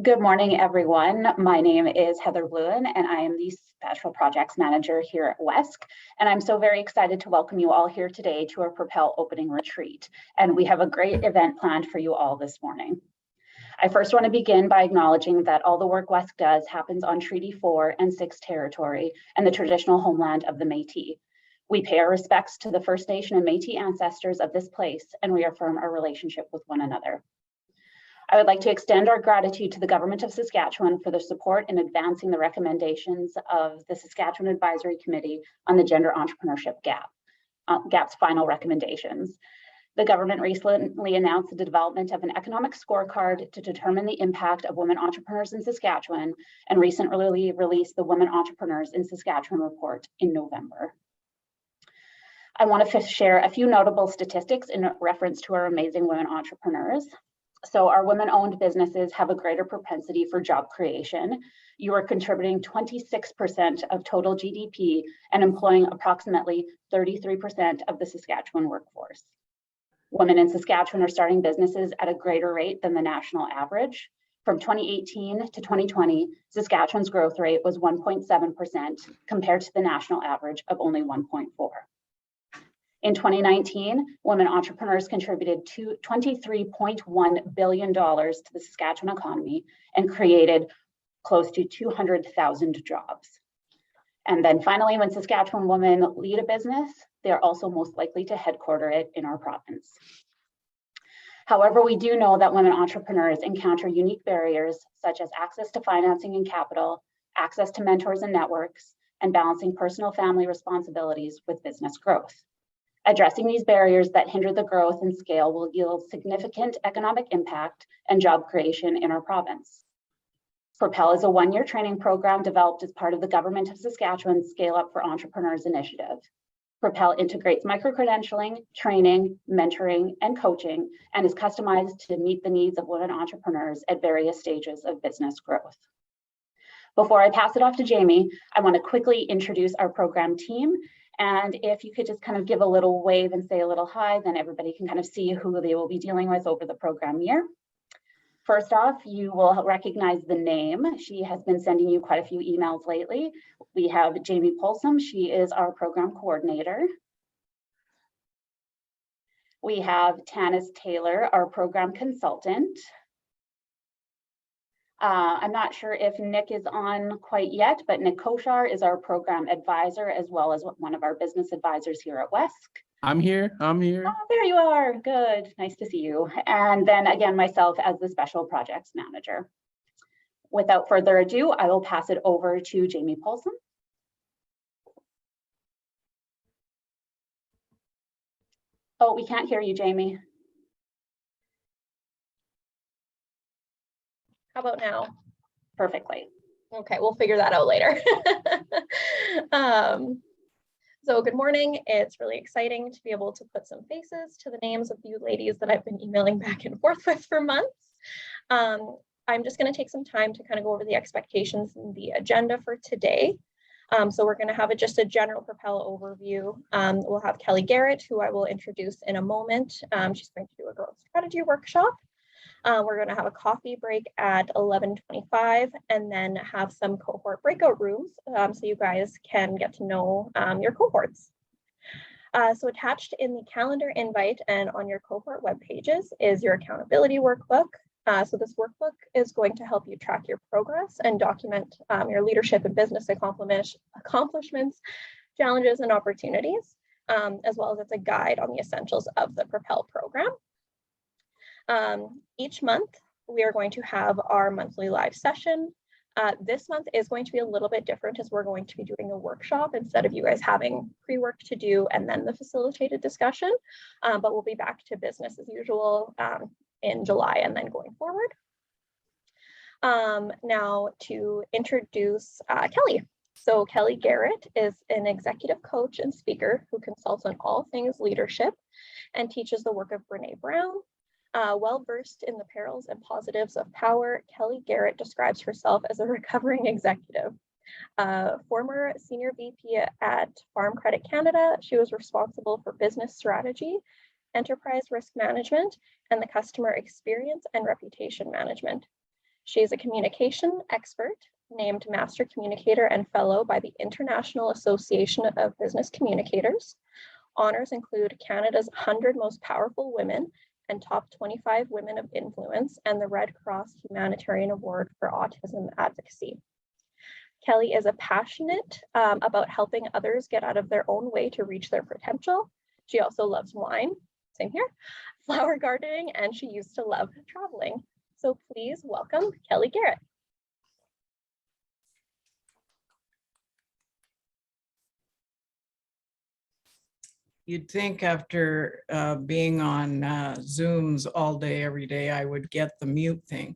Good morning, everyone. My name is Heather Bluen, and I am the Special Projects Manager here at WESC. And I'm so very excited to welcome you all here today to our Propel opening retreat. And we have a great event planned for you all this morning. I first want to begin by acknowledging that all the work WESC does happens on Treaty 4 and 6 territory and the traditional homeland of the Métis. We pay our respects to the First Nation and Métis ancestors of this place and reaffirm our relationship with one another. I would like to extend our gratitude to the Government of Saskatchewan for their support in advancing the recommendations of the Saskatchewan Advisory Committee on the Gender Entrepreneurship GAP's final recommendations. The government recently announced the development of an economic scorecard to determine the impact of women entrepreneurs in Saskatchewan and recently released the Women Entrepreneurs in Saskatchewan report in November. I want to share a few notable statistics in reference to our amazing women entrepreneurs. So our women-owned businesses have a greater propensity for job creation. You are contributing 26% of total GDP and employing approximately 33% of the Saskatchewan workforce. Women in Saskatchewan are starting businesses at a greater rate than the national average. From 2018 to 2020, Saskatchewan's growth rate was 1.7% compared to the national average of only 1.4%. In 2019, women entrepreneurs contributed to $23.1 billion to the Saskatchewan economy and created close to 200,000 jobs. And then finally, when Saskatchewan women lead a business, they're also most likely to headquarter it in our province. However, we do know that women entrepreneurs encounter unique barriers such as access to financing and capital, access to mentors and networks, and balancing personal family responsibilities with business growth. Addressing these barriers that hinder the growth and scale will yield significant economic impact and job creation in our province. Propel is a one-year training program developed as part of the Government of Saskatchewan's Scale Up for Entrepreneurs initiative. Propel integrates micro-credentialing, training, mentoring, and coaching, and is customized to meet the needs of women entrepreneurs at various stages of business growth. Before I pass it off to Jamie, I want to quickly introduce our program team. And if you could just kind of give a little wave and say a little hi, then everybody can kind of see who they will be dealing with over the program year. First off, you will recognize the name. She has been sending you quite a few emails lately. We have Jamie Polsom. She is our program coordinator. We have Tanis Taylor, our program consultant. I'm not sure if Nick is on quite yet, but Nick Koshar is our program advisor as well as one of our business advisors here at WESC. I'm here. Oh, there you are. Good. Nice to see you. And then again, myself as the special projects manager. Without further ado, I will pass it over to Jamie Polsom. Oh, we can't hear you, Jamie. How about now? Perfectly. Okay, we'll figure that out later. So good morning. It's really exciting to be able to put some faces to the names of you ladies that I've been emailing back and forth with for months. I'm just going to take some time to kind of go over the expectations and the agenda for today. So we're going to have just a general Propel overview. We'll have Kelly Garrett, who I will introduce in a moment. She's going to do a growth strategy workshop. We're going to have a coffee break at 11:25 and then have some cohort breakout rooms so you guys can get to know your cohorts. So attached in the calendar invite and on your cohort web pages is your accountability workbook. So this workbook is going to help you track your progress and document your leadership and business accomplishments, challenges, and opportunities, as well as it's a guide on the essentials of the Propel program. Each month, we are going to have our monthly live session. This month is going to be a little bit different as we're going to be doing a workshop instead of you guys having pre-work to do and then the facilitated discussion, but we'll be back to business as usual in July and then going forward. Now to introduce Kelly. So Kelly Garrett is an executive coach and speaker who consults on all things leadership and teaches the work of Brene Brown. Well-versed in the perils and positives of power, Kelly Garrett describes herself as a recovering executive. Former senior VP at Farm Credit Canada, she was responsible for business strategy, enterprise risk management, and the customer experience and reputation management. She is a communication expert, named Master Communicator and Fellow by the International Association of Business Communicators. Honors include Canada's 100 Most Powerful Women and Top 25 Women of Influence, and the Red Cross Humanitarian Award for Autism Advocacy. Kelly is a passionate about helping others get out of their own way to reach their potential. She also loves wine, same here, flower gardening, and she used to love traveling. So please welcome Kelly Garrett. You'd think after being on Zooms all day, every day, I would get the mute thing.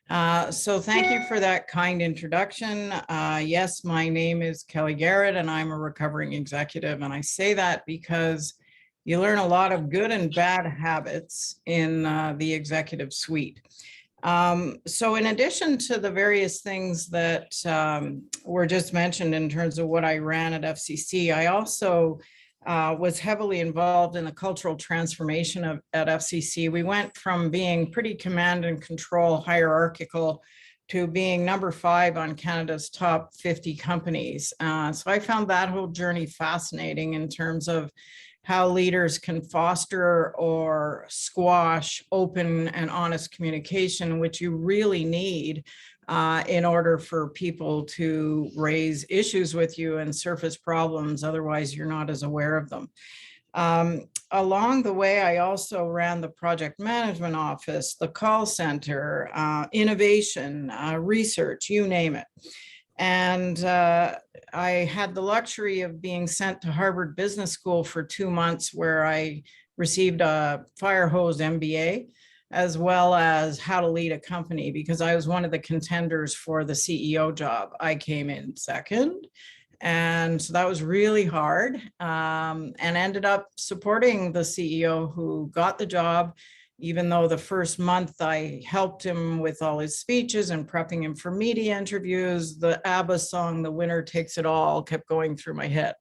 So thank you for that kind introduction. Yes, my name is Kelly Garrett and I'm a recovering executive. And I say that because you learn a lot of good and bad habits in the executive suite. So in addition to the various things that were just mentioned in terms of what I ran at FCC, I also was heavily involved in the cultural transformation at FCC. We went from being pretty command and control hierarchical to being number 5 on Canada's top 50 companies. So I found that whole journey fascinating in terms of how leaders can foster or squash open and honest communication, which you really need in order for people to raise issues with you and surface problems. Otherwise, you're not as aware of them. Along the way, I also ran the project management office, the call center, innovation, research, you name it. And I had the luxury of being sent to Harvard Business School for 2 months, where I received a fire hose MBA, as well as how to lead a company, because I was one of the contenders for the CEO job. I came in second, and so that was really hard, and ended up supporting the CEO who got the job, even though the first month I helped him with all his speeches and prepping him for media interviews. The ABBA song, "The Winner Takes It All," kept going through my head.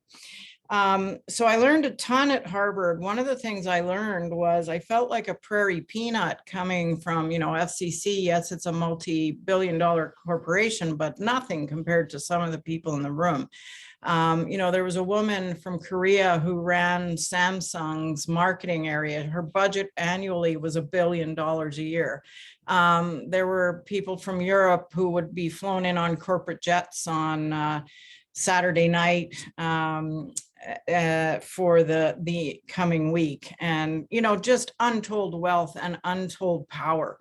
So I learned a ton at Harvard. One of the things I learned was I felt like a prairie peanut coming from, FCC. Yes, it's a multi-billion-dollar corporation, but nothing compared to some of the people in the room. There was a woman from Korea who ran Samsung's marketing area. Her budget annually was $1 billion a year. There were people from Europe who would be flown in on corporate jets on Saturday night for the coming week, and just untold wealth and untold power.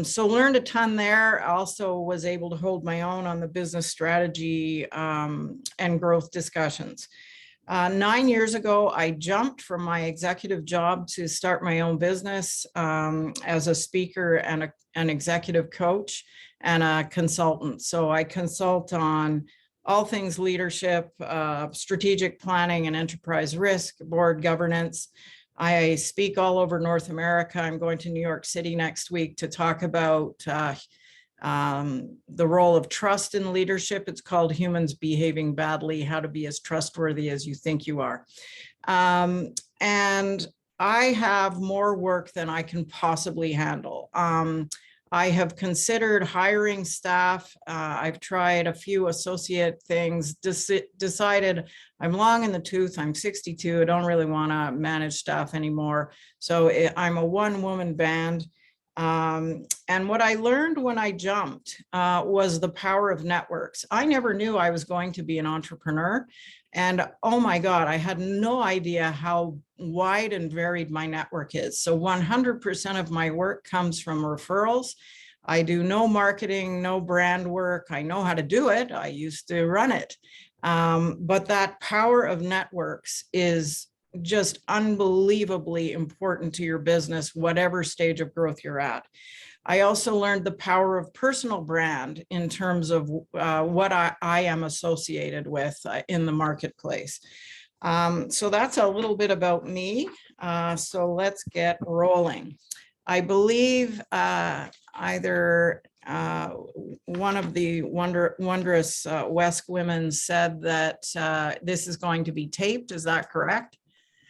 So learned a ton there. Also was able to hold my own on the business strategy and growth discussions. 9 years ago, I jumped from my executive job to start my own business as a speaker and an executive coach and a consultant. So I consult on all things leadership, strategic planning and enterprise risk, board governance. I speak all over North America. I'm going to New York City next week to talk about the role of trust in leadership. It's called Humans Behaving Badly, How to Be as Trustworthy as You Think You Are. And I have more work than I can possibly handle. I have considered hiring staff. I've tried a few associate things, decided I'm long in the tooth. I'm 62. I don't really want to manage staff anymore. So I'm a one-woman band. And what I learned when I jumped was the power of networks. I never knew I was going to be an entrepreneur. And oh my God, I had no idea how wide and varied my network is. So 100% of my work comes from referrals. I do no marketing, no brand work. I know how to do it. I used to run it. But that power of networks is just unbelievably important to your business, whatever stage of growth you're at. I also learned the power of personal brand in terms of what I am associated with in the marketplace. So that's a little bit about me. So let's get rolling. I believe either one of the wondrous WESC women said that this is going to be taped. Is that correct?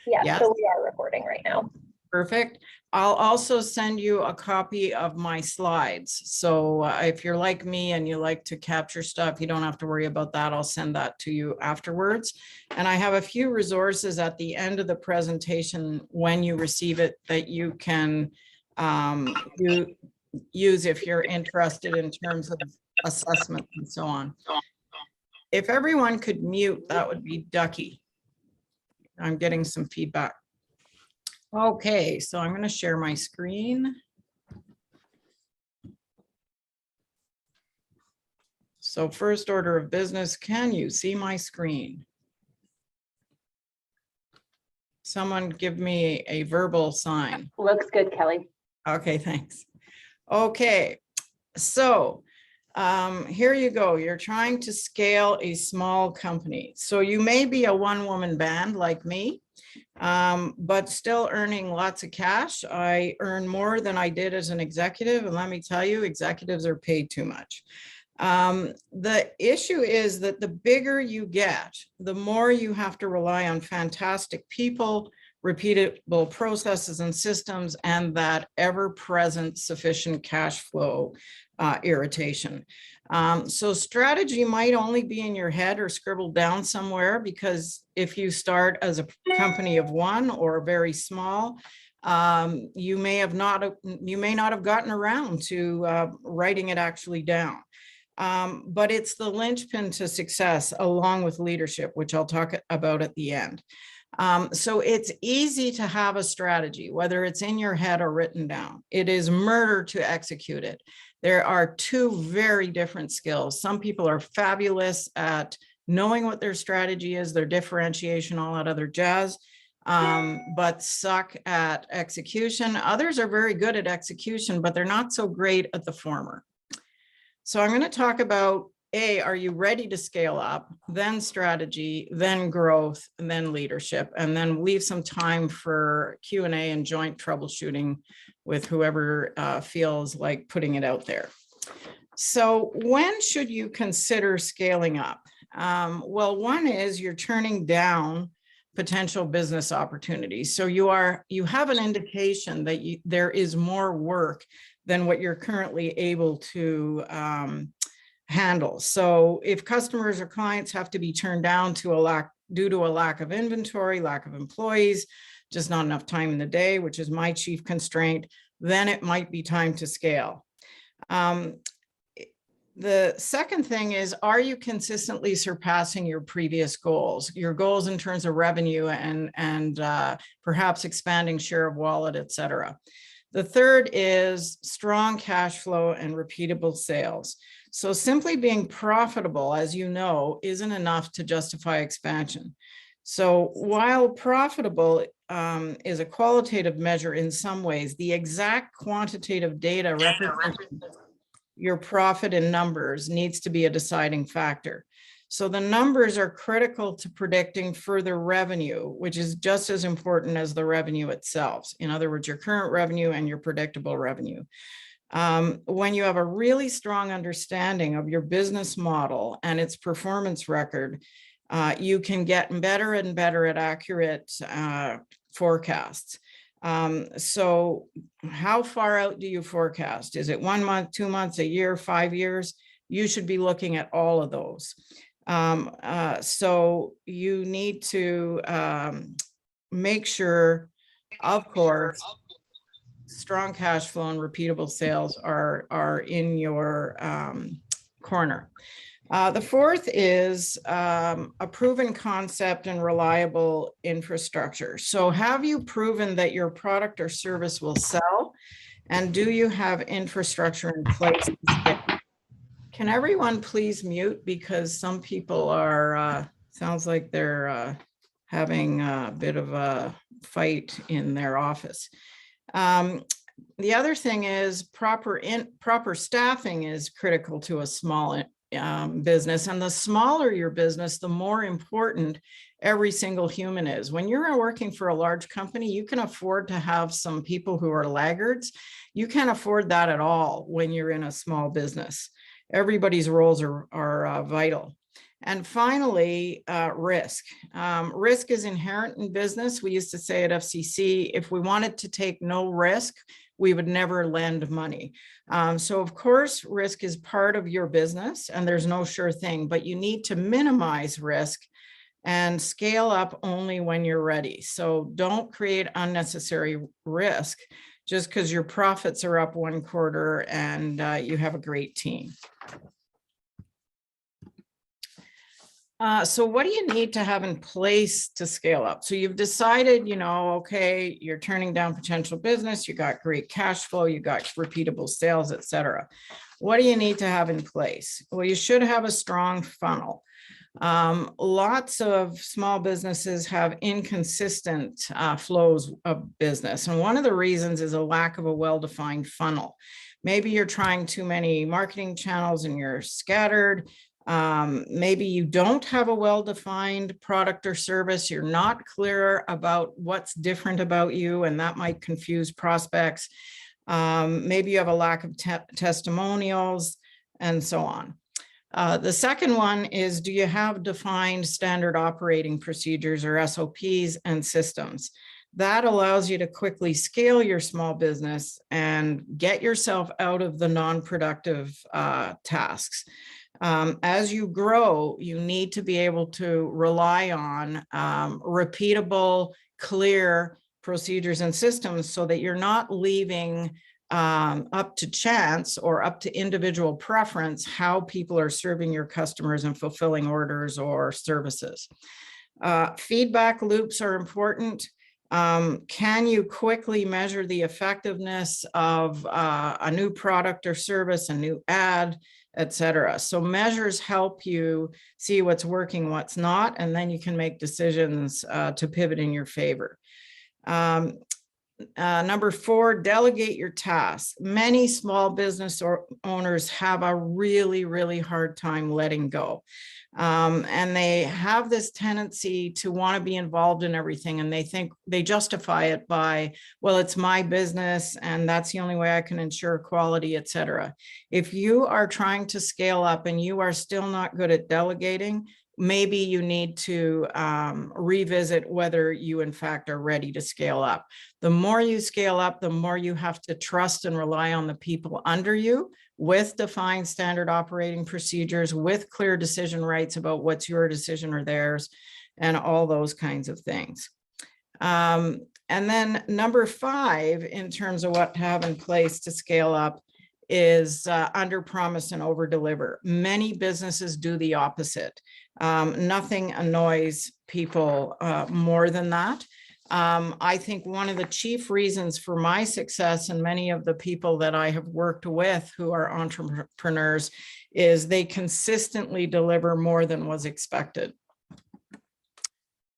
Yeah, so we are recording right now. Perfect. I'll also send you a copy of my slides. So if you're like me and you like to capture stuff, you don't have to worry about that. I'll send that to you afterwards. And I have a few resources at the end of the presentation when you receive it that you can use if you're interested in terms of assessment and so on. If everyone could mute, that would be Ducky. I'm getting some feedback. Okay, so I'm going to share my screen. So first order of business, can you see my screen? Someone give me a verbal sign. Looks good, Kelly. Okay, thanks. Okay, so here you go. You're trying to scale a small company. So you may be a one-woman band like me, but still earning lots of cash. I earn more than I did as an executive, and let me tell you, executives are paid too much. The issue is that the bigger you get, the more you have to rely on fantastic people, repeatable processes and systems, and that ever-present sufficient cash flow irritation. So strategy might only be in your head or scribbled down somewhere, because if you start as a company of one or very small, you may not have gotten around to writing it actually down. But it's the linchpin to success, along with leadership, which I'll talk about at the end. So it's easy to have a strategy, whether it's in your head or written down. It is murder to execute it. There are two very different skills. Some people are fabulous at knowing what their strategy is, their differentiation, all that other jazz, but suck at execution. Others are very good at execution, but they're not so great at the former. So I'm going to talk about are you ready to scale up, then strategy, then growth, and then leadership, and then leave some time for Q&A and joint troubleshooting with whoever feels like putting it out there. So when should you consider scaling up? Well, one is you're turning down potential business opportunities. So you have an indication that there is more work than what you're currently able to handle. So if customers or clients have to be turned down due to a lack of inventory, lack of employees, just not enough time in the day, which is my chief constraint, then it might be time to scale. The second thing is, are you consistently surpassing your previous goals in terms of revenue and perhaps expanding share of wallet, et cetera. The third is strong cash flow and repeatable sales. So simply being profitable, as you know, isn't enough to justify expansion. So while profitable is a qualitative measure in some ways, the exact quantitative data representing your profit in numbers needs to be a deciding factor. So the numbers are critical to predicting further revenue, which is just as important as the revenue itself. In other words, your current revenue and your predictable revenue. When you have a really strong understanding of your business model and its performance record, you can get better and better at accurate forecasts. So how far out do you forecast? Is it 1 month, 2 months, a year, 5 years? You should be looking at all of those. So you need to make sure, of course, strong cash flow and repeatable sales are in your corner. The fourth is a proven concept and reliable infrastructure. So have you proven that your product or service will sell? And do you have infrastructure in place? Can everyone please mute, because some people are, sounds like they're having a bit of a fight in their office. The other thing is proper staffing is critical to a small business, and the smaller your business, the more important every single human is. When you're working for a large company, you can afford to have some people who are laggards. You can't afford that at all when you're in a small business. Everybody's roles are vital. And finally, risk. Risk is inherent in business. We used to say at FCC, if we wanted to take no risk, we would never lend money. So of course, risk is part of your business and there's no sure thing, but you need to minimize risk and scale up only when you're ready. So don't create unnecessary risk just because your profits are up one quarter and you have a great team. So what do you need to have in place to scale up? So you've decided, you know, okay, you're turning down potential business, you got great cash flow, you got repeatable sales, et cetera. What do you need to have in place? Well, you should have a strong funnel. Lots of small businesses have inconsistent flows of business. And one of the reasons is a lack of a well-defined funnel. Maybe you're trying too many marketing channels and you're scattered. Maybe you don't have a well-defined product or service. You're not clear about what's different about you, and that might confuse prospects. Maybe you have a lack of testimonials and so on. The second one is, do you have defined standard operating procedures or SOPs and systems? That allows you to quickly scale your small business and get yourself out of the non-productive tasks. As you grow, you need to be able to rely on repeatable, clear procedures and systems so that you're not leaving up to chance or up to individual preference how people are serving your customers and fulfilling orders or services. Feedback loops are important. Can you quickly measure the effectiveness of a new product or service, a new ad, etc.? So measures help you see what's working, what's not, and then you can make decisions to pivot in your favor. Number 4, delegate your tasks. Many small business owners have a really, really hard time letting go. And they have this tendency to want to be involved in everything. And they think they justify it by, well, it's my business and that's the only way I can ensure quality, et cetera. If you are trying to scale up and you are still not good at delegating, maybe you need to revisit whether you in fact are ready to scale up. The more you scale up, the more you have to trust and rely on the people under you with defined standard operating procedures, with clear decision rights about what's your decision or theirs, and all those kinds of things. And then number 5, in terms of what to have in place to scale up, is under promise and over deliver. Many businesses do the opposite. Nothing annoys people more than that. I think one of the chief reasons for my success and many of the people that I have worked with who are entrepreneurs is they consistently deliver more than was expected.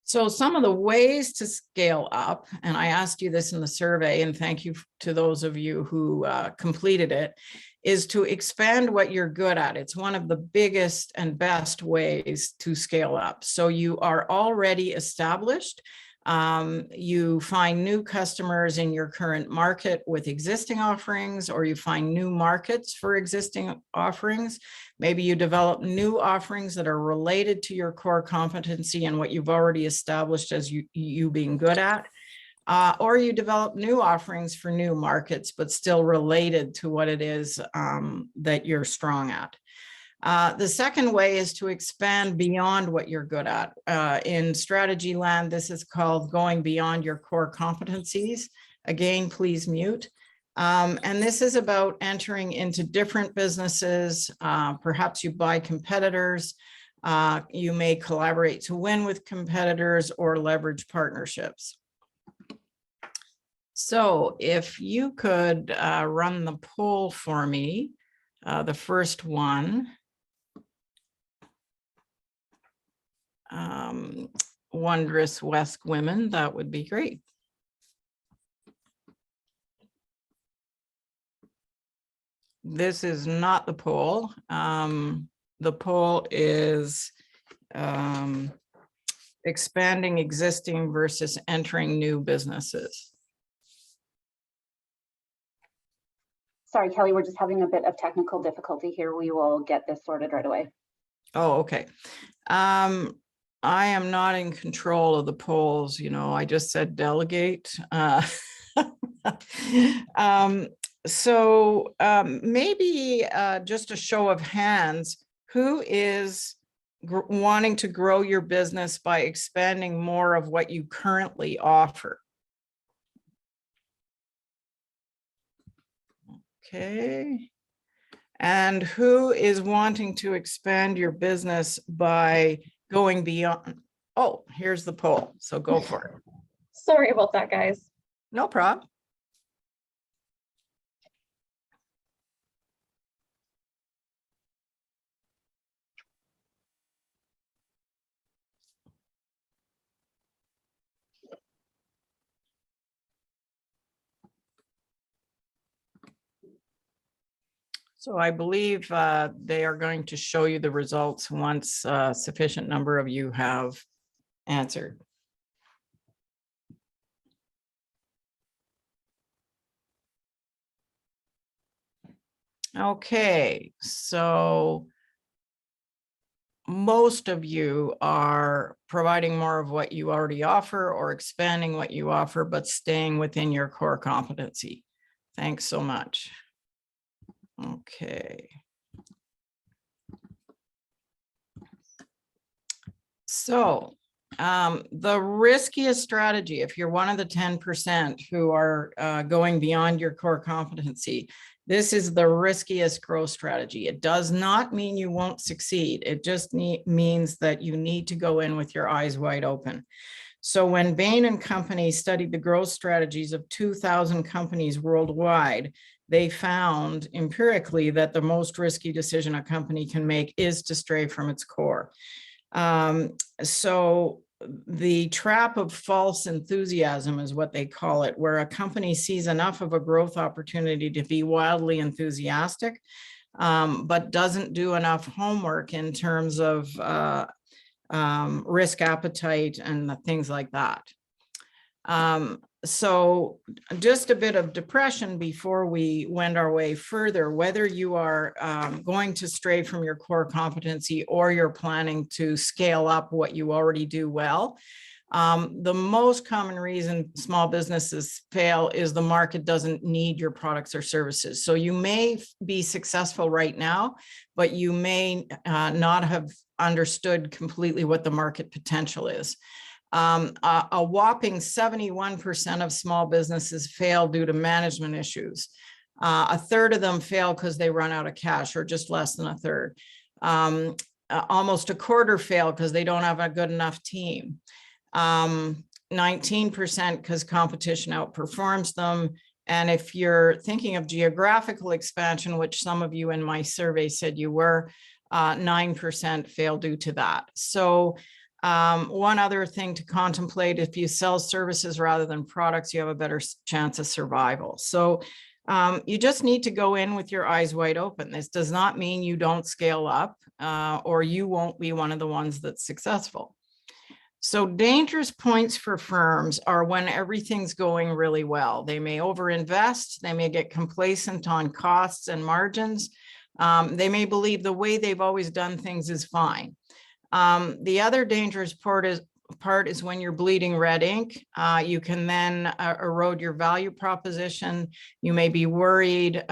So some of the ways to scale up, and I asked you this in the survey, and thank you to those of you who completed it, is to expand what you're good at. It's one of the biggest and best ways to scale up. So you are already established. You find new customers in your current market with existing offerings, or you find new markets for existing offerings. Maybe you develop new offerings that are related to your core competency and what you've already established as you being good at. Or you develop new offerings for new markets, but still related to what it is that you're strong at. The second way is to expand beyond what you're good at. In strategy land, this is called going beyond your core competencies. Again, please mute. And this is about entering into different businesses. Perhaps you buy competitors. You may collaborate to win with competitors or leverage partnerships. So if you could run the poll for me, the first one. Wondrous West women, that would be great. This is not the poll. The poll is expanding existing versus entering new businesses. Sorry, Kelly, we're just having a bit of technical difficulty here. We will get this sorted right away. Oh, okay. I am not in control of the polls. You know, I just said delegate. Maybe just a show of hands, who is wanting to grow your business by expanding more of what you currently offer? Okay. And who is wanting to expand your business by going beyond? Oh, here's the poll. So go for it. Sorry about that, guys. No problem. So I believe they are going to show you the results once a sufficient number of you have answered. Okay, so most of you are providing more of what you already offer or expanding what you offer, but staying within your core competency. Thanks so much. Okay. So the riskiest strategy, if you're one of the 10% who are going beyond your core competency, this is the riskiest growth strategy. It does not mean you won't succeed. It just means that you need to go in with your eyes wide open. So when Bain and Company studied the growth strategies of 2,000 companies worldwide, they found empirically that the most risky decision a company can make is to stray from its core. So the trap of false enthusiasm is what they call it, where a company sees enough of a growth opportunity to be wildly enthusiastic, but doesn't do enough homework in terms of risk appetite and things like that. So just a bit of depression before we wend our way further, whether you are going to stray from your core competency or you're planning to scale up what you already do well. The most common reason small businesses fail is the market doesn't need your products or services. So you may be successful right now, but you may not have understood completely what the market potential is. A whopping 71% of small businesses fail due to management issues. A third of them fail because they run out of cash, or just less than a third. Almost a quarter fail because they don't have a good enough team. 19% because competition outperforms them. And if you're thinking of geographical expansion, which some of you in my survey said you were, 9% fail due to that. So one other thing to contemplate, if you sell services rather than products, you have a better chance of survival. So you just need to go in with your eyes wide open. This does not mean you don't scale up or you won't be one of the ones that's successful. So dangerous points for firms are when everything's going really well. They may overinvest, they may get complacent on costs and margins. They may believe the way they've always done things is fine. The other dangerous part is when you're bleeding red ink. You can then erode your value proposition. You may be worried,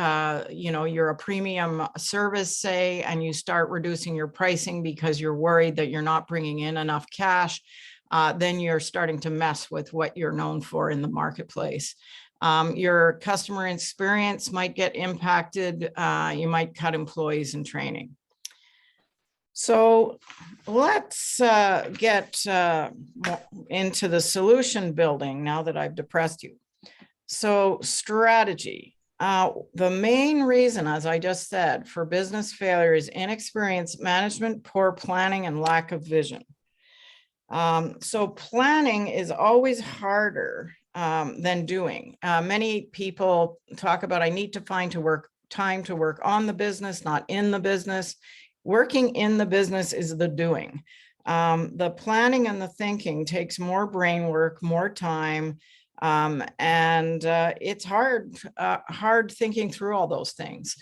you're a premium service, say, and you start reducing your pricing because you're worried that you're not bringing in enough cash. Then you're starting to mess with what you're known for in the marketplace. Your customer experience might get impacted. You might cut employees in training. So let's get into the solution building now that I've depressed you. So strategy. The main reason, as I just said, for business failure is inexperienced management, poor planning, and lack of vision. So planning is always harder than doing. Many people talk about, I need to find time to work on the business, not in the business. Working in the business is the doing. The planning and the thinking takes more brain work, more time, and it's hard thinking through all those things.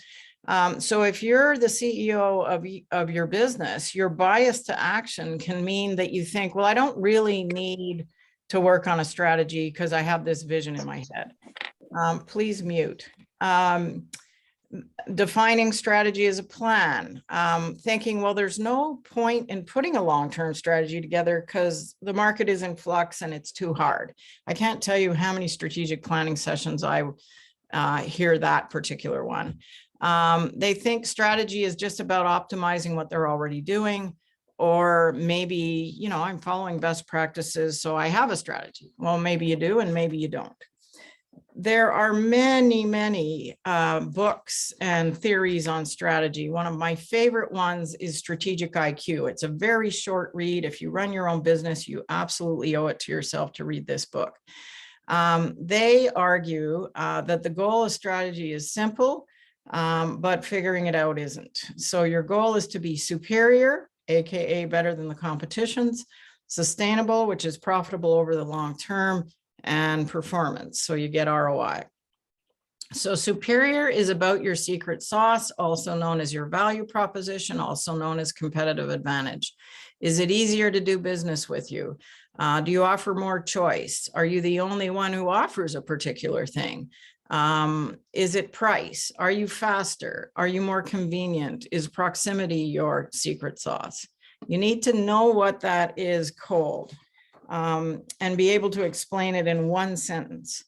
So if you're the CEO of your business, your bias to action can mean that you think, well, I don't really need to work on a strategy because I have this vision in my head. Please mute. Defining strategy as a plan, thinking, well, there's no point in putting a long-term strategy together because the market is in flux and it's too hard. I can't tell you how many strategic planning sessions I hear that particular one. They think strategy is just about optimizing what they're already doing, or maybe, you know, I'm following best practices, so I have a strategy. Well, maybe you do and maybe you don't. There are many books and theories on strategy. One of my favorite ones is Strategic IQ. It's a very short read. If you run your own business, you absolutely owe it to yourself to read this book. They argue that the goal of strategy is simple, but figuring it out isn't. So your goal is to be superior, AKA better than the competitions, sustainable, which is profitable over the long term, and performance, so you get ROI. So superior is about your secret sauce, also known as your value proposition, also known as competitive advantage. Is it easier to do business with you? Do you offer more choice? Are you the only one who offers a particular thing? Is it price? Are you faster? Are you more convenient? Is proximity your secret sauce? You need to know what that is cold. And be able to explain it in one sentence.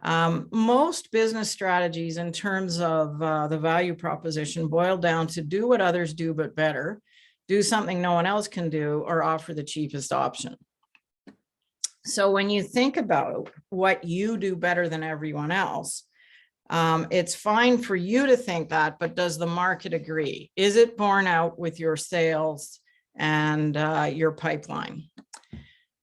Most business strategies in terms of the value proposition boil down to do what others do, but better, do something no one else can do, or offer the cheapest option. So when you think about what you do better than everyone else, it's fine for you to think that, but does the market agree? Is it borne out with your sales and your pipeline?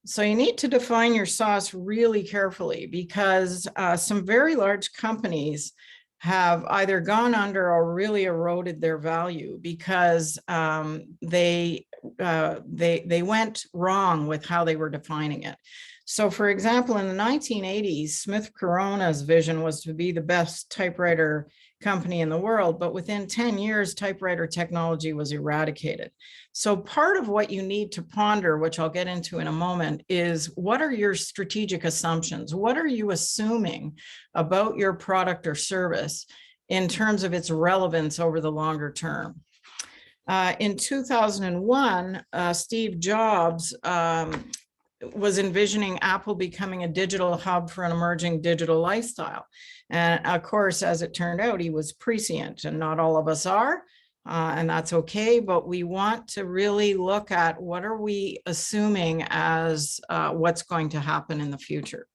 So you need to define your sauce really carefully, because some very large companies have either gone under or really eroded their value because they went wrong with how they were defining it. So for example, in the 1980s, Smith Corona's vision was to be the best typewriter company in the world, but within 10 years, typewriter technology was eradicated. So part of what you need to ponder, which I'll get into in a moment, is what are your strategic assumptions? What are you assuming about your product or service in terms of its relevance over the longer term? In 2001, Steve Jobs was envisioning Apple becoming a digital hub for an emerging digital lifestyle. And of course, as it turned out, he was prescient, and not all of us are, and that's okay. But we want to really look at what are we assuming as what's going to happen in the future.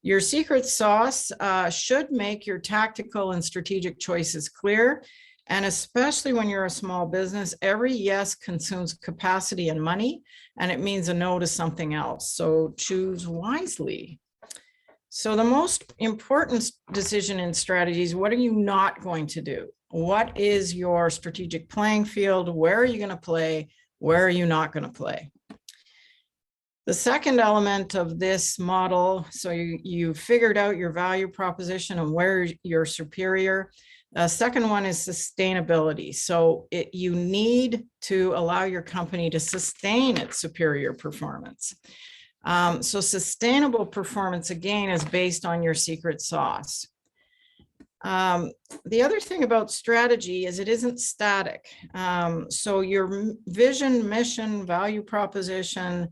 Your secret sauce should make your tactical and strategic choices clear. And especially when you're a small business, every yes consumes capacity and money, and it means a no to something else. So choose wisely. So the most important decision in strategy is, what are you not going to do? What is your strategic playing field? Where are you going to play? Where are you not going to play? The second element of this model, so you figured out your value proposition and where you're superior. Second one is sustainability. So you need to allow your company to sustain its superior performance. So sustainable performance, again, is based on your secret sauce. The other thing about strategy is it isn't static. So your vision, mission, value proposition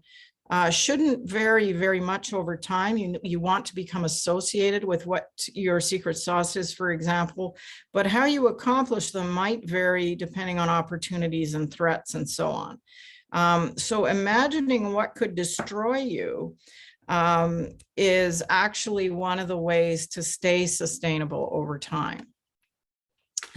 shouldn't vary very much over time. You want to become associated with what your secret sauce is, for example, but how you accomplish them might vary depending on opportunities and threats and so on. So imagining what could destroy you is actually one of the ways to stay sustainable over time.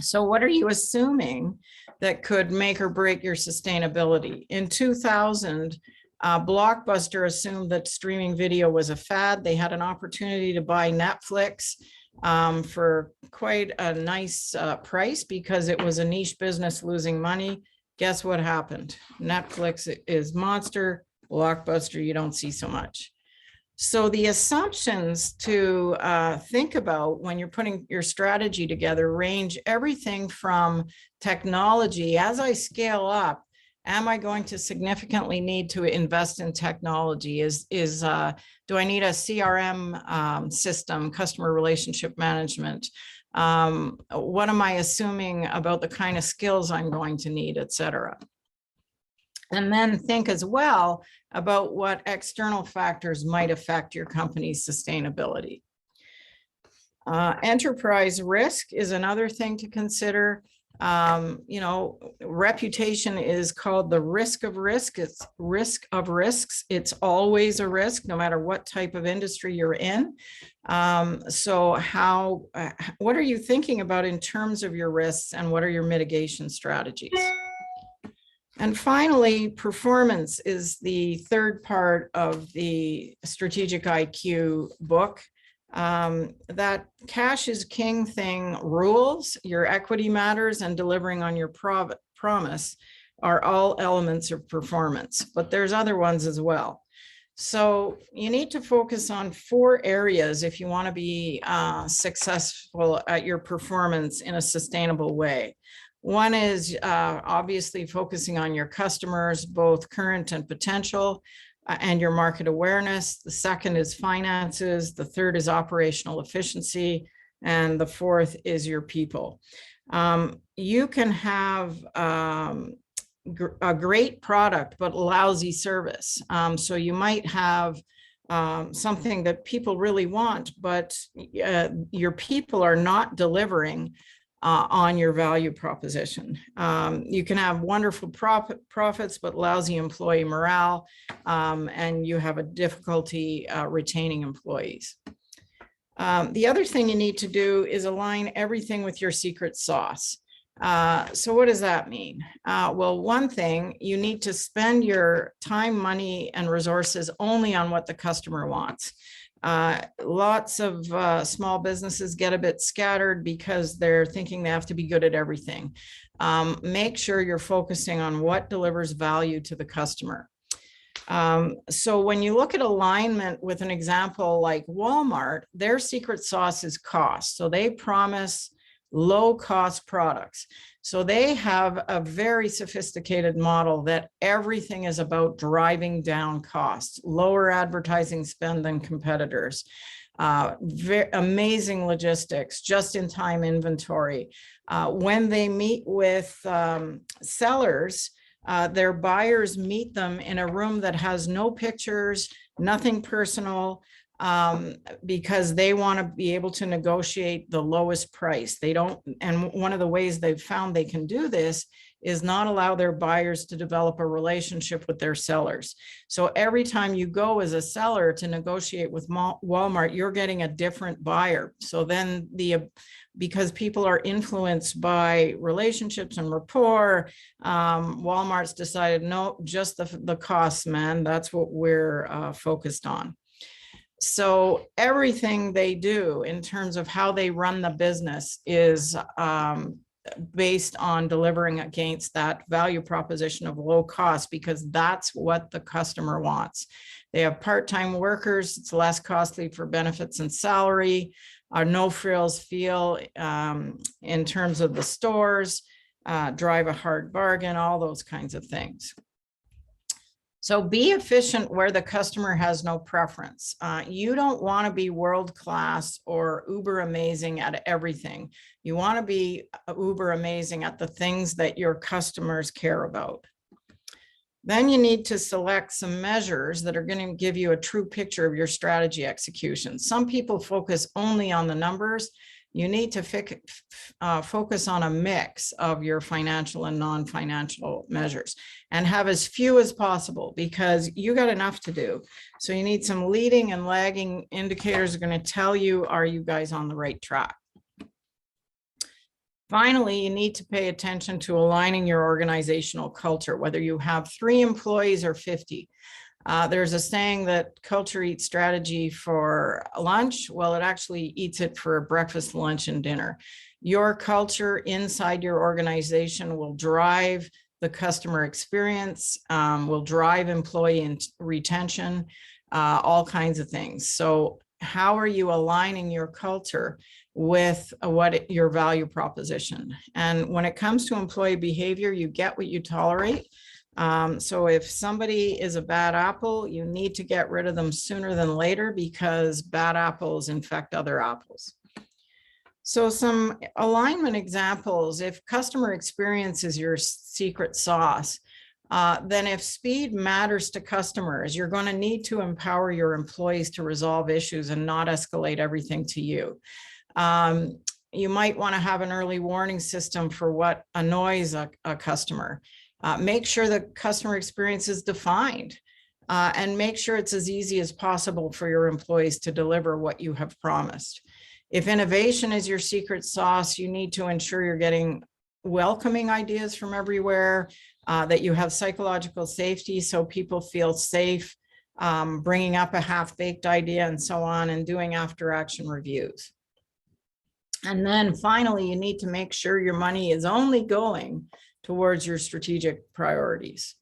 So what are you assuming that could make or break your sustainability? In 2000, Blockbuster assumed that streaming video was a fad. They had an opportunity to buy Netflix for quite a nice price because it was a niche business losing money. Guess what happened? Netflix is monster. Blockbuster, you don't see so much. So the assumptions to think about when you're putting your strategy together range everything from technology. As I scale up, am I going to significantly need to invest in technology? Do I need a CRM system, customer relationship management? What am I assuming about the kind of skills I'm going to need, et cetera? And then think as well about what external factors might affect your company's sustainability. Enterprise risk is another thing to consider. Reputation is called the risk of risk. It's risk of risks. It's always a risk, no matter what type of industry you're in. So what are you thinking about in terms of your risks, and what are your mitigation strategies? And finally, performance is the third part of the Strategic IQ book. That cash is king thing rules, your equity matters, and delivering on your promise are all elements of performance, but there's other ones as well. So you need to focus on 4 areas if you want to be successful at your performance in a sustainable way. One is obviously focusing on your customers, both current and potential, and your market awareness. The second is finances. The third is operational efficiency. And the fourth is your people. You can have a great product, but lousy service. So you might have something that people really want, but your people are not delivering on your value proposition. You can have wonderful profits, but lousy employee morale, and you have a difficulty retaining employees. The other thing you need to do is align everything with your secret sauce. So what does that mean? Well, one thing, you need to spend your time, money, and resources only on what the customer wants. Lots of small businesses get a bit scattered because they're thinking they have to be good at everything. Make sure you're focusing on what delivers value to the customer. So when you look at alignment with an example like Walmart, their secret sauce is cost. So they promise low cost products. So they have a very sophisticated model that everything is about driving down costs, lower advertising spend than competitors, amazing logistics, just-in-time inventory. When they meet with sellers, their buyers meet them in a room that has no pictures, nothing personal, because they want to be able to negotiate the lowest price. They don't, and one of the ways they've found they can do this is not allow their buyers to develop a relationship with their sellers. So every time you go as a seller to negotiate with Walmart, you're getting a different buyer. So then because people are influenced by relationships and rapport, Walmart's decided, no, just the costs, man, that's what we're focused on. So everything they do in terms of how they run the business is based on delivering against that value proposition of low cost, because that's what the customer wants. They have part-time workers. It's less costly for benefits and salary. No frills feel in terms of the stores, drive a hard bargain, all those kinds of things. So be efficient where the customer has no preference. You don't want to be world-class or uber amazing at everything. You want to be uber amazing at the things that your customers care about. Then you need to select some measures that are going to give you a true picture of your strategy execution. Some people focus only on the numbers. You need to focus on a mix of your financial and non-financial measures and have as few as possible, because you got enough to do. So you need some leading and lagging indicators are going to tell you, are you guys on the right track? Finally, you need to pay attention to aligning your organizational culture, whether you have 3 employees or 50. There's a saying that culture eats strategy for lunch. Well, it actually eats it for breakfast, lunch, and dinner. Your culture inside your organization will drive the customer experience, will drive employee retention, all kinds of things. So how are you aligning your culture with your value proposition? And when it comes to employee behavior, you get what you tolerate. So if somebody is a bad apple, you need to get rid of them sooner than later, because bad apples infect other apples. So some alignment examples: if customer experience is your secret sauce, then if speed matters to customers, you're going to need to empower your employees to resolve issues and not escalate everything to you. You might want to have an early warning system for what annoys a customer. Make sure the customer experience is defined, and make sure it's as easy as possible for your employees to deliver what you have promised. If innovation is your secret sauce, you need to ensure you're getting welcoming ideas from everywhere, that you have psychological safety so people feel safe bringing up a half-baked idea and so on, and doing after-action reviews. And then finally, you need to make sure your money is only going towards your strategic priorities.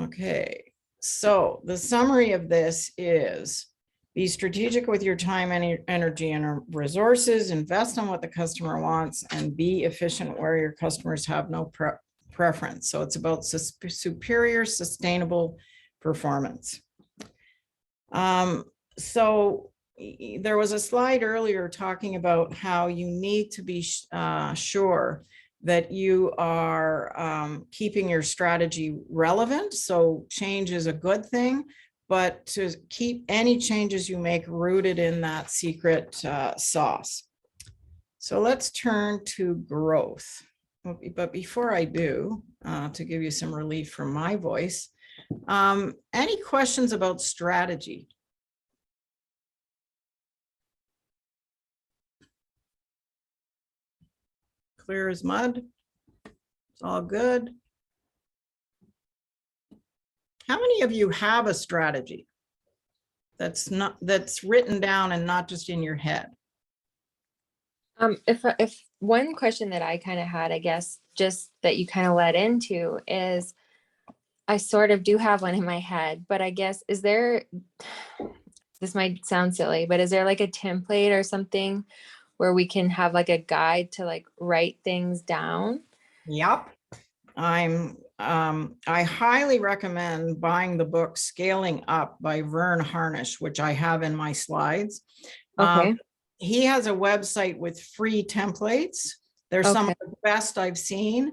Okay, so the summary of this is: be strategic with your time, energy, and resources. Invest on what the customer wants, and be efficient where your customers have no preference. So it's about superior, sustainable performance. So there was a slide earlier talking about how you need to be sure that you are keeping your strategy relevant. So change is a good thing, but to keep any changes you make rooted in that secret sauce. So let's turn to growth. But before I do, to give you some relief from my voice, any questions about strategy? Clear as mud? It's all good. How many of you have a strategy that's written down and not just in your head? If one question that I kind of had, I guess, just that you kind of led into, is I sort of do have one in my head, but I guess, is there, this might sound silly, but is there like a template or something where we can have like a guide to like write things down? Yep. I highly recommend buying the book Scaling Up by Vern Harnish, which I have in my slides. Okay. He has a website with free templates. They're some of the best I've seen.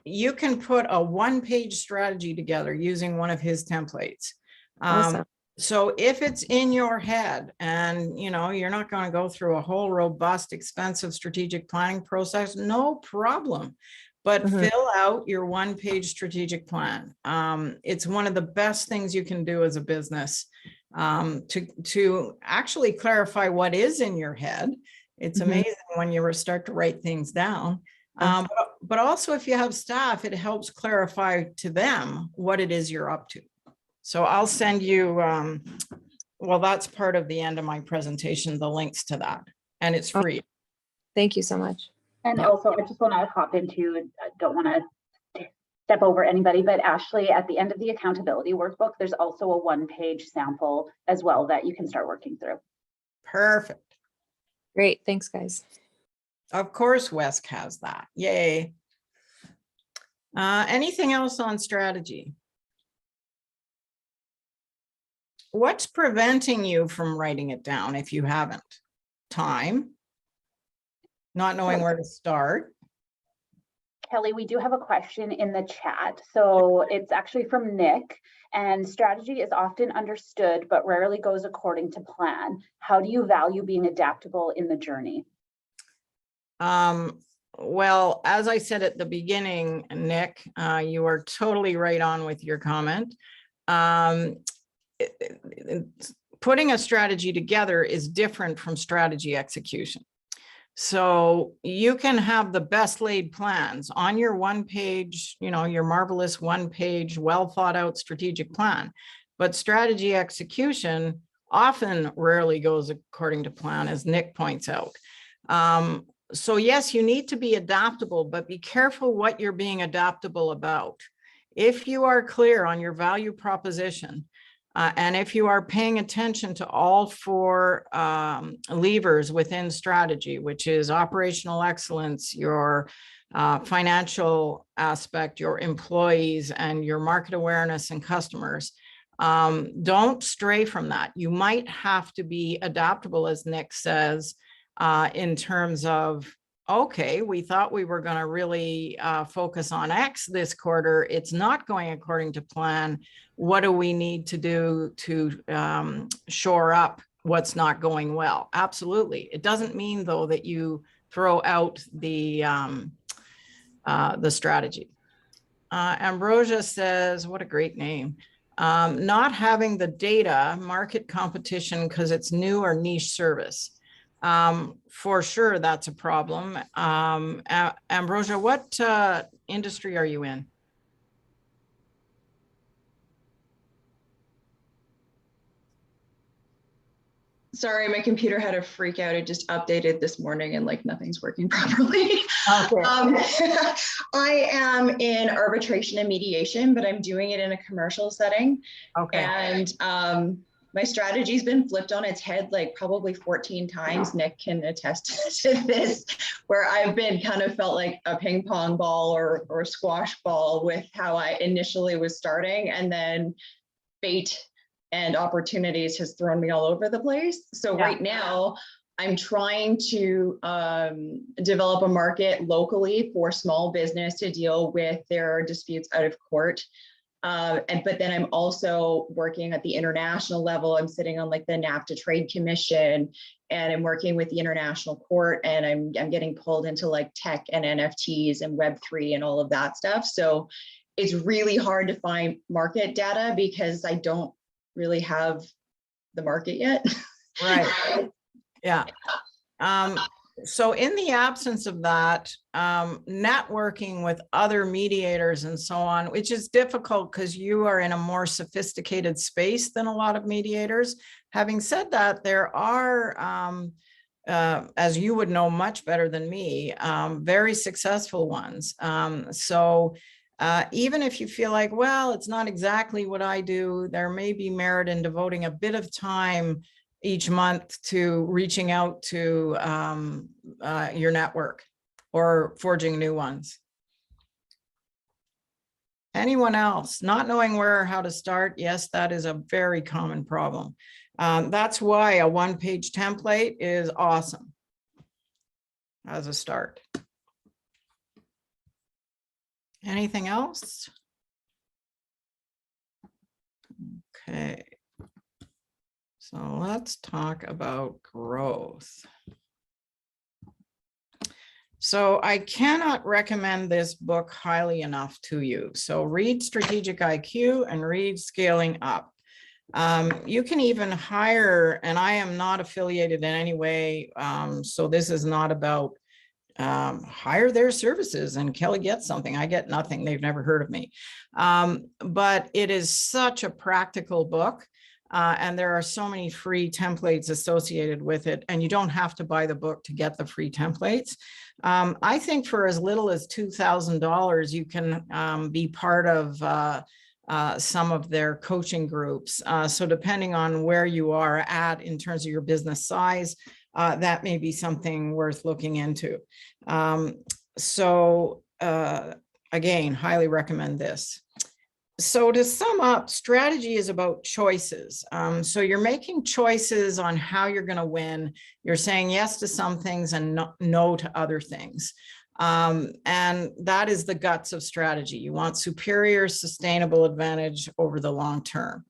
You can put a one-page strategy together using one of his templates. Awesome. So if it's in your head and you're not going to go through a whole robust, expensive strategic planning process, no problem. But fill out your one-page strategic plan. It's one of the best things you can do as a business to actually clarify what is in your head. It's amazing when you start to write things down. But also, if you have staff, it helps clarify to them what it is you're up to. So I'll send you, well, that's part of the end of my presentation, the links to that, and it's free. Thank you so much. And also, I just want to hop into, I don't want to step over anybody, but Ashley, at the end of the accountability workbook, there's also a one-page sample as well that you can start working through. Perfect. Great. Thanks, guys. Of course, WESC has that. Yay. Anything else on strategy? What's preventing you from writing it down if you haven't? Time, not knowing where to start. Kelly, we do have a question in the chat. So it's actually from Nick, and strategy is often understood, but rarely goes according to plan. How do you value being adaptable in the journey? Well, as I said at the beginning, Nick, you are totally right on with your comment. Putting a strategy together is different from strategy execution. So you can have the best laid plans on your one page, your marvelous one page, well thought out strategic plan, but strategy execution often rarely goes according to plan, as Nick points out. So yes, you need to be adaptable, but be careful what you're being adaptable about. If you are clear on your value proposition, and if you are paying attention to all four levers within strategy, which is operational excellence, your financial aspect, your employees, and your market awareness and customers, don't stray from that. You might have to be adaptable, as Nick says, in terms of, okay, we thought we were going to really focus on X this quarter. It's not going according to plan. What do we need to do to shore up what's not going well? Absolutely. It doesn't mean, though, that you throw out the strategy. Ambrosia says, what a great name. Not having the data, market competition, because it's new or niche service. For sure, that's a problem. Ambrosia, what industry are you in? Sorry, my computer had a freak out. It just updated this morning and like nothing's working properly. Okay. I am in arbitration and mediation, but I'm doing it in a commercial setting. Okay. And my strategy's been flipped on its head like probably 14 times. Nick can attest to this, where I've been kind of felt like a ping pong ball or squash ball with how I initially was starting, and then fate and opportunities has thrown me all over the place. So right now I'm trying to develop a market locally for small business to deal with their disputes out of court. But then I'm also working at the international level. I'm sitting on like the NAFTA Trade Commission, and I'm working with the International Court, and I'm getting pulled into like tech and NFTs and Web3 and all of that stuff. So it's really hard to find market data because I don't really have the market yet. Right. Yeah. So in the absence of that, networking with other mediators and so on, which is difficult because you are in a more sophisticated space than a lot of mediators. Having said that, there are, as you would know much better than me, very successful ones. Even if you feel like, well, it's not exactly what I do, there may be merit in devoting a bit of time each month to reaching out to your network or forging new ones. Anyone else? Not knowing where or how to start? Yes, that is a very common problem. That's why a one-page template is awesome as a start. Anything else? Okay. So let's talk about growth. So I cannot recommend this book highly enough to you. So read Strategic IQ and read Scaling Up. You can even hire, and I am not affiliated in any way, so this is not about hire their services and Kelly gets something. I get nothing. They've never heard of me. But it is such a practical book. And there are so many free templates associated with it, and you don't have to buy the book to get the free templates. I think for as little as $2,000, you can be part of some of their coaching groups. So depending on where you are at in terms of your business size, that may be something worth looking into. Again, highly recommend this. So to sum up, strategy is about choices. So you're making choices on how you're going to win. You're saying yes to some things and no to other things. And that is the guts of strategy. You want superior sustainable advantage over the long term.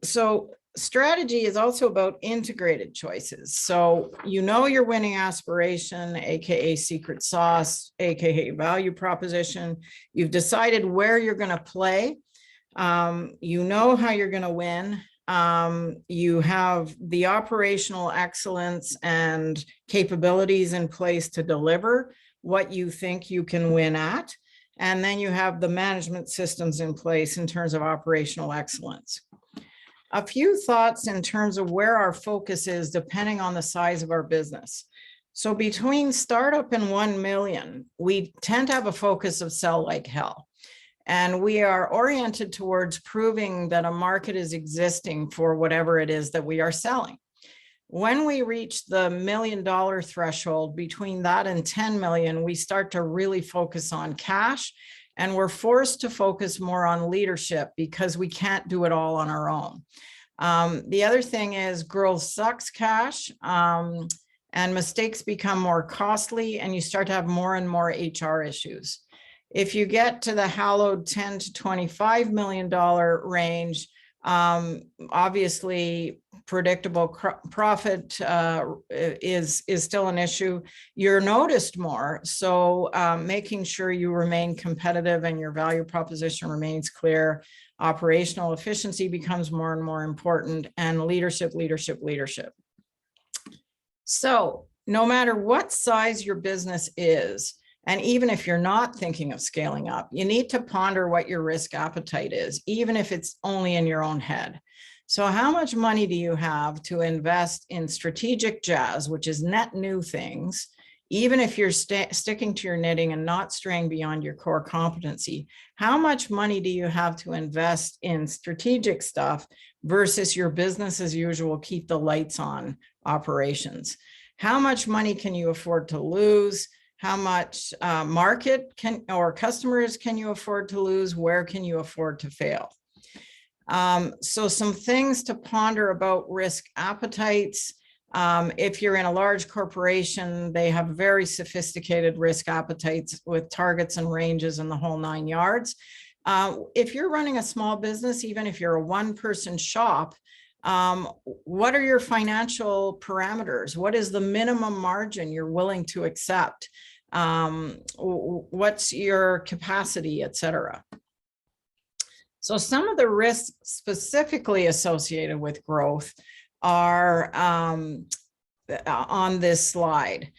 So strategy is also about integrated choices. So you know your winning aspiration, AKA secret sauce, AKA value proposition. You've decided where you're going to play. You know how you're going to win. You have the operational excellence and capabilities in place to deliver what you think you can win at. And then you have the management systems in place in terms of operational excellence. A few thoughts in terms of where our focus is depending on the size of our business. So between startup and 1 million, we tend to have a focus of sell like hell. And we are oriented towards proving that a market is existing for whatever it is that we are selling. When we reach the $1 million threshold, between that and 10 million, we start to really focus on cash, and we're forced to focus more on leadership because we can't do it all on our own. The other thing is growth sucks cash, and mistakes become more costly, and you start to have more and more HR issues. If you get to the hallowed 10 to $25 million range, obviously predictable profit is still an issue. You're noticed more, so making sure you remain competitive and your value proposition remains clear. Operational efficiency becomes more and more important, and leadership. So no matter what size your business is, and even if you're not thinking of scaling up, you need to ponder what your risk appetite is, even if it's only in your own head. So how much money do you have to invest in strategic jazz, which is net new things, even if you're sticking to your knitting and not straying beyond your core competency? How much money do you have to invest in strategic stuff versus your business as usual, keep the lights on operations? How much money can you afford to lose? How much market or customers can you afford to lose? Where can you afford to fail? So some things to ponder about risk appetites. If you're in a large corporation, they have very sophisticated risk appetites with targets and ranges and the whole 9 yards. If you're running a small business, even if you're a one-person shop, what are your financial parameters? What is the minimum margin you're willing to accept? What's your capacity, et cetera? So some of the risks specifically associated with growth are on this slide.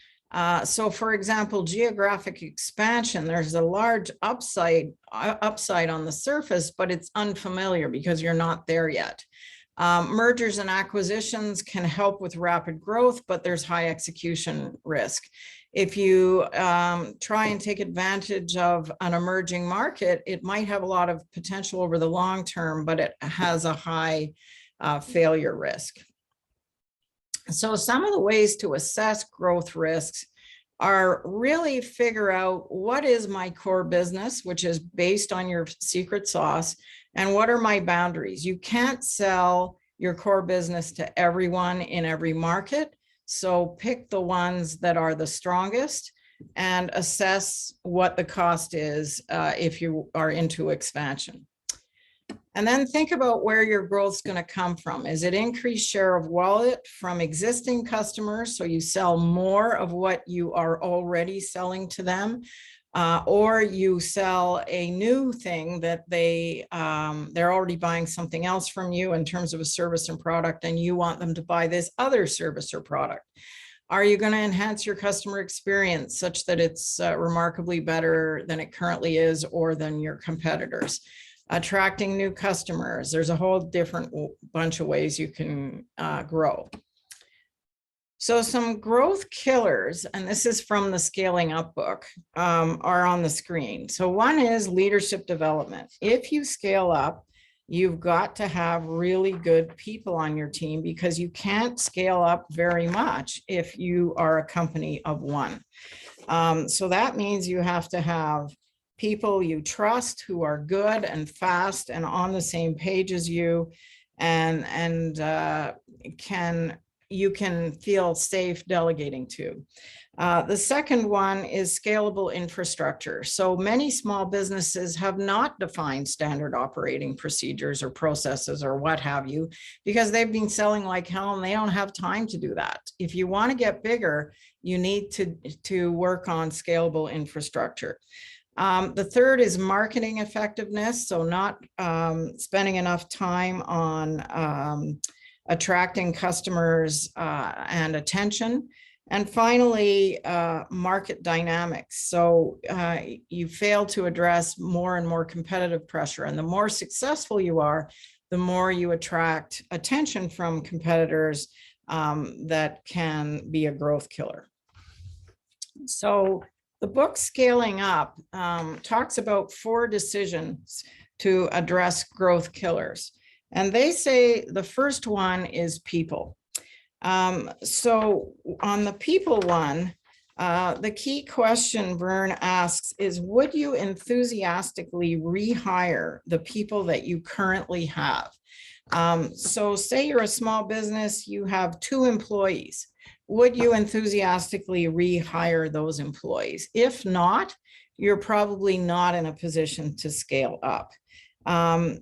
So for example, geographic expansion, there's a large upside on the surface, but it's unfamiliar because you're not there yet. Mergers and acquisitions can help with rapid growth, but there's high execution risk. If you try and take advantage of an emerging market, it might have a lot of potential over the long term, but it has a high failure risk. So some of the ways to assess growth risks are really figure out what is my core business, which is based on your secret sauce, and what are my boundaries. You can't sell your core business to everyone in every market. So pick the ones that are the strongest and assess what the cost is if you are into expansion. And then think about where your growth is going to come from. Is it increased share of wallet from existing customers, so you sell more of what you are already selling to them, or you sell a new thing that they're already buying something else from you in terms of a service and product, and you want them to buy this other service or product? Are you going to enhance your customer experience such that it's remarkably better than it currently is or than your competitors? Attracting new customers. There's a whole different bunch of ways you can grow. So some growth killers, and this is from the Scaling Up book, are on the screen. So one is leadership development. If you scale up, you've got to have really good people on your team, because you can't scale up very much if you are a company of one. So that means you have to have people you trust who are good and fast and on the same page as you, and you can feel safe delegating to. The second one is scalable infrastructure. So many small businesses have not defined standard operating procedures or processes or what have you, because they've been selling like hell and they don't have time to do that. If you want to get bigger, you need to work on scalable infrastructure. The third is marketing effectiveness. So not spending enough time on attracting customers and attention. And finally, market dynamics. So you fail to address more and more competitive pressure. And the more successful you are, the more you attract attention from competitors that can be a growth killer. So The book Scaling Up talks about 4 decisions to address growth killers. And they say the first one is people. So on the people one, the key question Vern asks is, would you enthusiastically rehire the people that you currently have? So say you're a small business, you have 2 employees. Would you enthusiastically rehire those employees? If not, you're probably not in a position to scale up.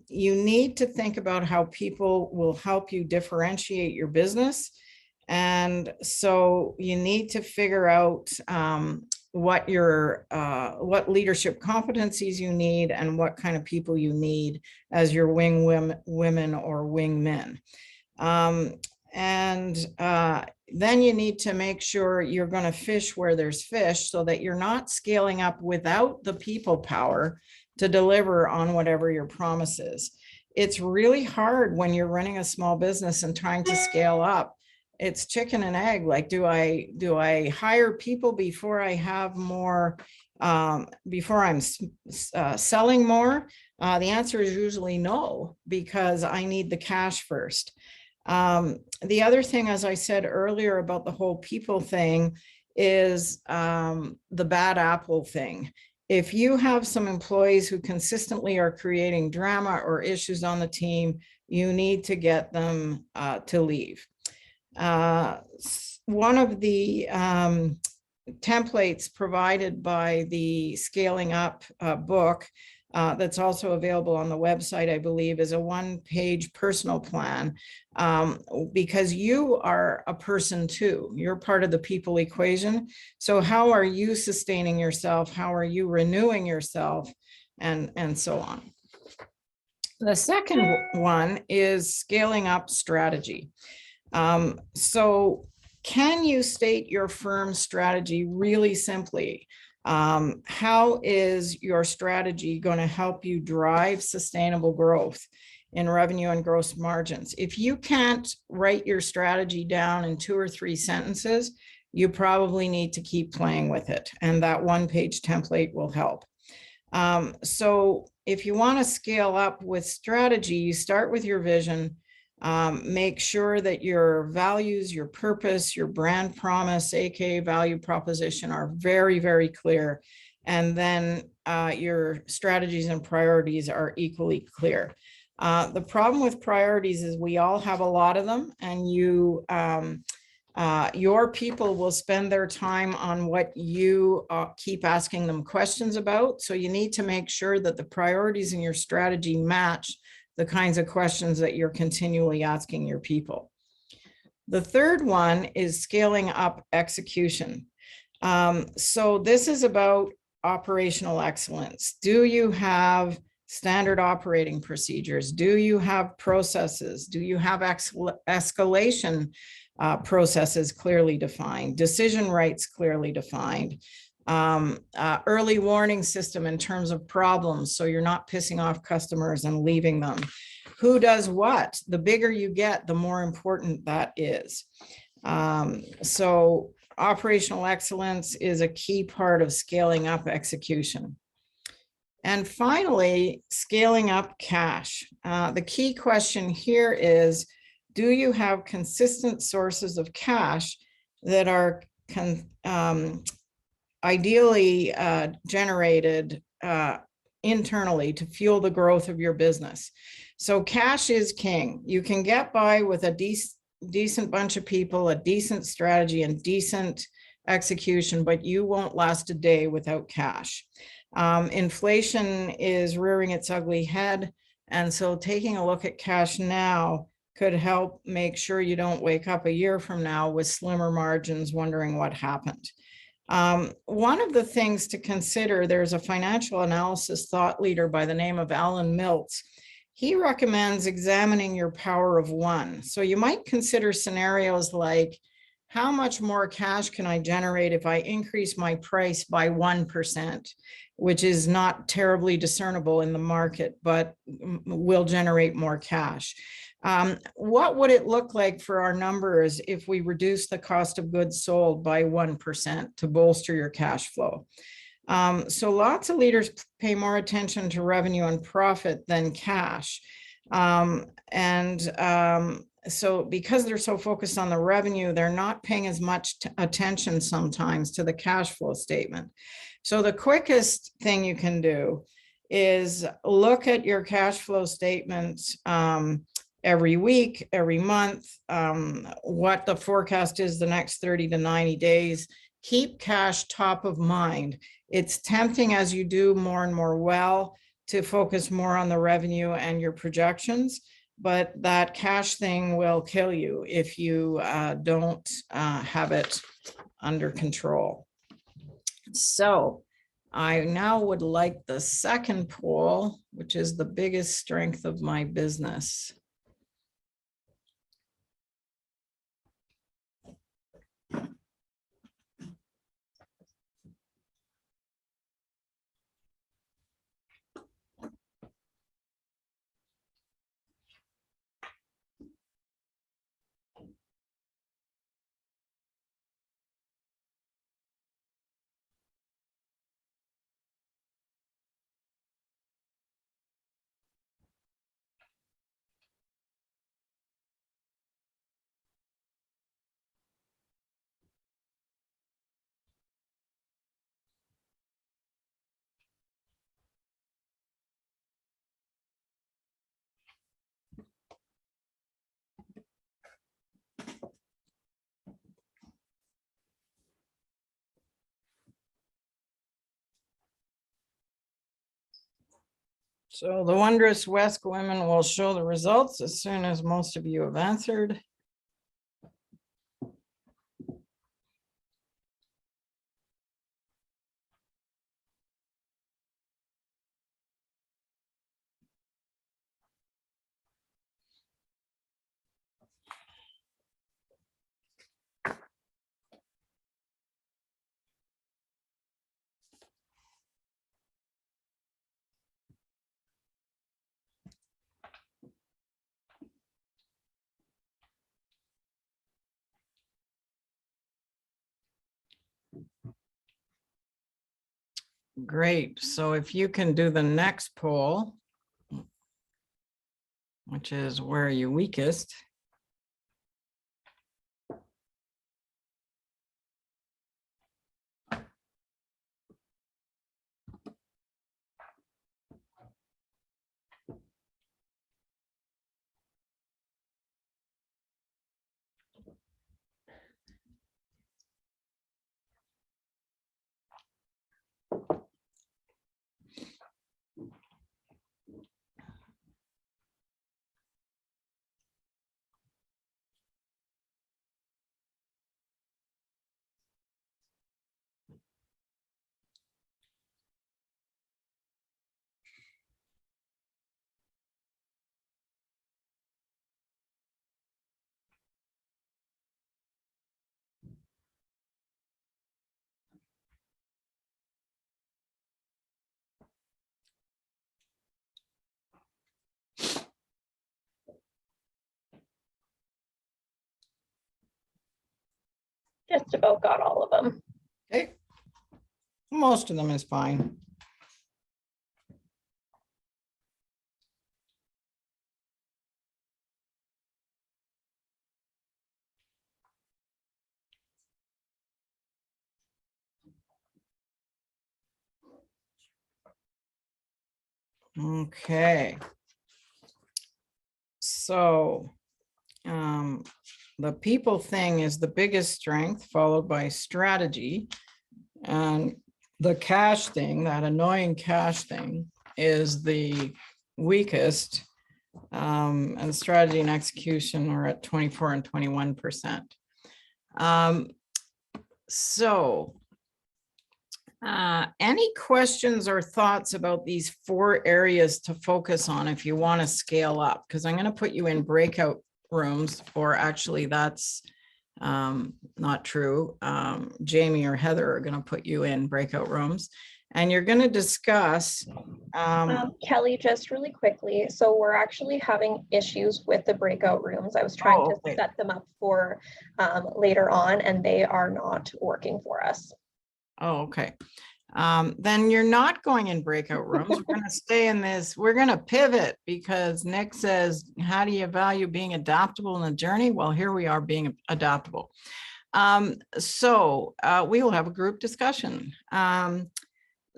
You need to think about how people will help you differentiate your business. And so you need to figure out what leadership competencies you need and what kind of people you need as your wing women or wing men. Then you need to make sure you're going to fish where there's fish, so that you're not scaling up without the people power to deliver on whatever your promise is. It's really hard when you're running a small business and trying to scale up. It's chicken and egg. Like, do I hire people before I have more, before I'm selling more? The answer is usually no, because I need the cash first. The other thing, as I said earlier about the whole people thing, is the bad apple thing. If you have some employees who consistently are creating drama or issues on the team, you need to get them to leave. One of the templates provided by the Scaling Up book, that's also available on the website, I believe, is a 1-page personal plan, because you are a person too. You're part of the people equation. So how are you sustaining yourself? How are you renewing yourself? And so on. The second one is scaling up strategy. So can you state your firm's strategy really simply? How is your strategy going to help you drive sustainable growth in revenue and gross margins? If you can't write your strategy down in 2 or 3 sentences, you probably need to keep playing with it. And that 1-page template will help. So if you want to scale up with strategy, you start with your vision. Make sure that your values, your purpose, your brand promise, aka value proposition, are very, very clear. And then your strategies and priorities are equally clear. The problem with priorities is we all have a lot of them, and your people will spend their time on what you keep asking them questions about. So you need to make sure that the priorities in your strategy match the kinds of questions that you're continually asking your people. The third one is scaling up execution. So this is about operational excellence. Do you have standard operating procedures? Do you have processes? Do you have escalation processes clearly defined? Decision rights clearly defined? Early warning system in terms of problems, so you're not pissing off customers and leaving them. Who does what? The bigger you get, the more important that is. So operational excellence is a key part of scaling up execution. And finally, scaling up cash. The key question here is, do you have consistent sources of cash that are ideally generated internally to fuel the growth of your business? So cash is king. You can get by with a decent bunch of people, a decent strategy, and decent execution, but you won't last a day without cash. Inflation is rearing its ugly head, and so taking a look at cash now could help make sure you don't wake up a year from now with slimmer margins wondering what happened. One of the things to consider, there's a financial analysis thought leader by the name of Alan Miltz. He recommends examining your power of one. So you might consider scenarios like, how much more cash can I generate if I increase my price by 1%, which is not terribly discernible in the market, but will generate more cash. What would it look like for our numbers if we reduce the cost of goods sold by 1% to bolster your cash flow? So lots of leaders pay more attention to revenue and profit than cash. So because they're so focused on the revenue, they're not paying as much attention sometimes to the cash flow statement. So the quickest thing you can do is look at your cash flow statements every week, every month, what the forecast is the next 30 to 90 days. Keep cash top of mind. It's tempting as you do more and more well to focus more on the revenue and your projections, but that cash thing will kill you if you don't have it under control. So I now would like the second poll, which is the biggest strength of my business. So the wondrous Wesk women will show the results as soon as most of you have answered. Great. So if you can do the next poll, which is where are you weakest? Just about got all of them. Okay. Most of them is fine. Okay. So the people thing is the biggest strength, followed by strategy. And the cash thing, that annoying cash thing, is the weakest. And strategy and execution are at 24 and 21%. Any questions or thoughts about these 4 areas to focus on if you want to scale up? Because I'm going to put you in breakout rooms, or actually that's not true. Jamie or Heather are going to put you in breakout rooms. and you're going to discuss. Kelly, just really quickly. So we're actually having issues with the breakout rooms. I was trying to okay. set them up for later on, and they are not working for us. Oh, okay. Then you're not going in breakout rooms. We're going to stay in this. We're going to pivot because Nick says, how do you value being adaptable in the journey? Well, here we are being adaptable. So we will have a group discussion.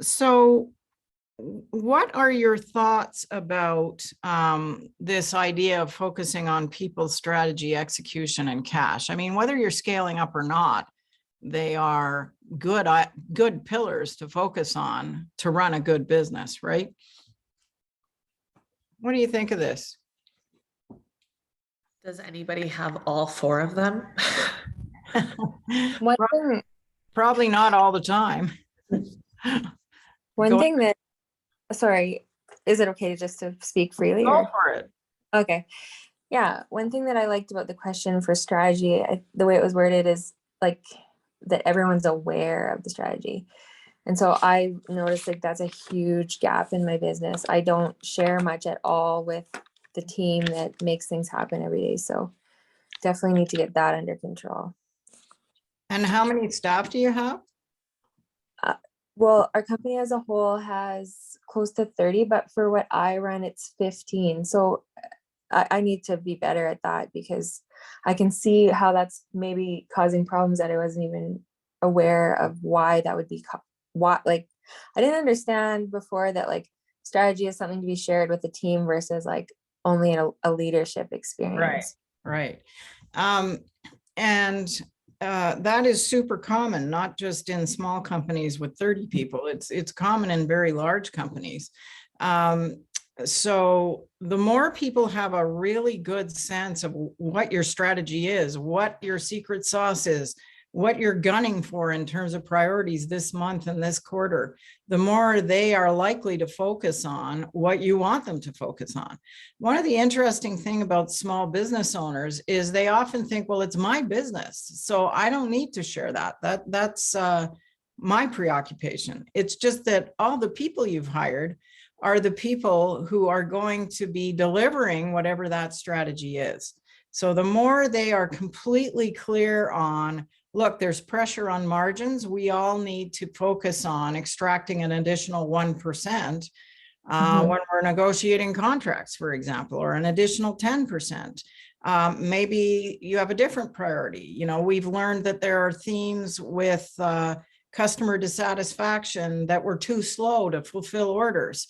So what are your thoughts about this idea of focusing on people, strategy, execution, and cash? I mean, whether you're scaling up or not, they are good pillars to focus on to run a good business, right? What do you think of this? Does anybody have all four of them? One thing, Probably not all the time. one Go- thing that, sorry, is it okay just to speak freely? Go Or? for it. Okay. Yeah. One thing that I liked about the question for strategy, the way it was worded is like that everyone's aware of the strategy. And so I noticed like that's a huge gap in my business. I don't share much at all with the team that makes things happen every day. So definitely need to get that under control. And how many staff do you have? Well, our company as a whole has close to 30, but for what I run, it's 15. So I need to be better at that because I can see how that's maybe causing problems that I wasn't even aware of why that would be. Like, I didn't understand before that like strategy is something to be shared with the team versus like only a leadership experience. Right. And that is super common, not just in small companies with 30 people. It's common in very large companies. So the more people have a really good sense of what your strategy is, what your secret sauce is, what you're gunning for in terms of priorities this month and this quarter, the more they are likely to focus on what you want them to focus on. One of the interesting things about small business owners is they often think, well, it's my business, so I don't need to share that. That's my preoccupation. It's just that all the people you've hired are the people who are going to be delivering whatever that strategy is. So the more they are completely clear on, look, there's pressure on margins, we all need to focus on extracting an additional 1% when we're negotiating contracts, for example, or an additional 10%. Maybe you have a different priority. You know, we've learned that there are themes with customer dissatisfaction that we're too slow to fulfill orders.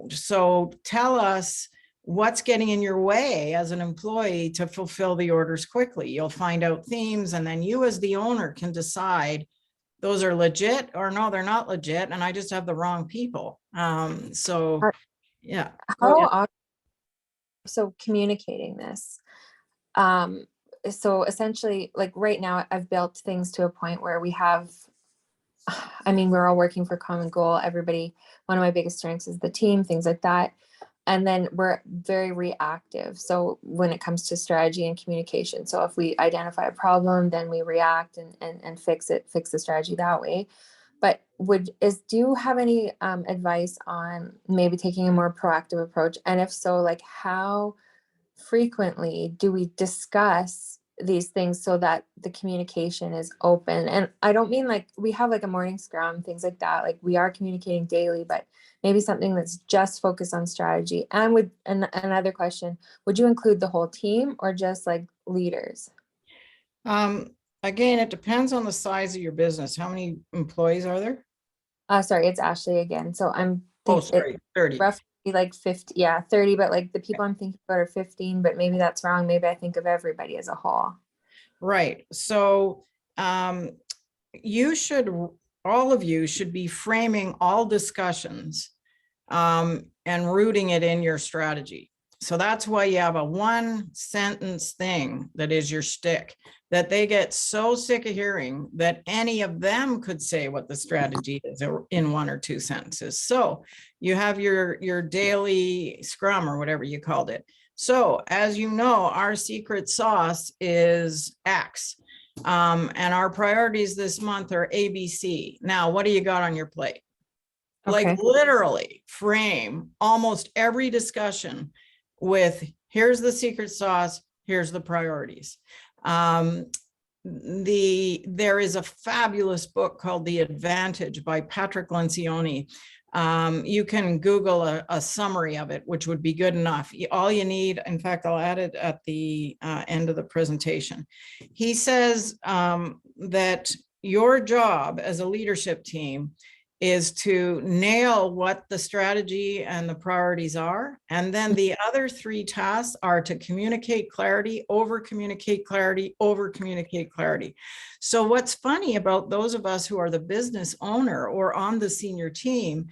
So tell us what's getting in your way as an employee to fulfill the orders quickly. You'll find out themes, and then you as the owner can decide those are legit or no, they're not legit, and I just have the wrong people. So yeah. So communicating this. So essentially, like right now, I've built things to a point where we have, I mean, we're all working for a common goal. Everybody, one of my biggest strengths is the team, things like that. And then we're very reactive. So when it comes to strategy and communication, so if we identify a problem, then we react and fix the strategy that way. But do you have any advice on maybe taking a more proactive approach? And if so, like how frequently do we discuss these things so that the communication is open? And I don't mean like we have like a morning scrum, things like that. Like we are communicating daily, but maybe something that's just focused on strategy. And another question, would you include the whole team or just like leaders? Again, it depends on the size of your business. How many employees are there? Sorry, it's Ashley again. So I'm sorry, 30. Roughly like 50, yeah, 30, but like the people I'm thinking about are 15, but maybe that's wrong. Maybe I think of everybody as a whole. Right. So all of you should be framing all discussions and rooting it in your strategy. So that's why you have a one sentence thing that is your shtick, that they get so sick of hearing that any of them could say what the strategy is in one or two sentences. So you have your daily scrum or whatever you called it. So as you know, our secret sauce is X. And our priorities this month are ABC. Now, what do you got on your plate? Like Okay. literally frame almost every discussion with, here's the secret sauce, here's the priorities. There is a fabulous book called The Advantage by Patrick Lencioni. You can Google a summary of it, which would be good enough. All you need, in fact, I'll add it at the end of the presentation. He says that your job as a leadership team is to nail what the strategy and the priorities are. And then the other 3 tasks are to communicate clarity, over communicate clarity, over communicate clarity. So what's funny about those of us who are the business owner or on the senior team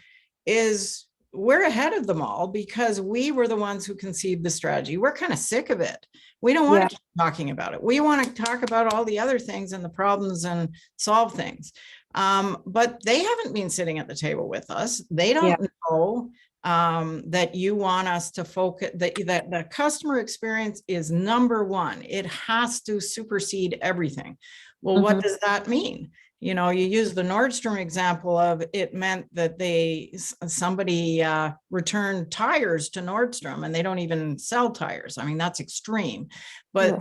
is we're ahead of them all because we were the ones who conceived the strategy. We're kind of sick of it. We don't want to keep talking about it. We want to talk about all the other things and the problems and solve things. But they haven't been sitting at the table with us. They don't know that you want us to focus, that the customer experience is number one. It has to supersede everything. Well, what does that mean? You know, you use the Nordstrom example of it meant that somebody returned tires to Nordstrom and they don't even sell tires. I mean, that's extreme, but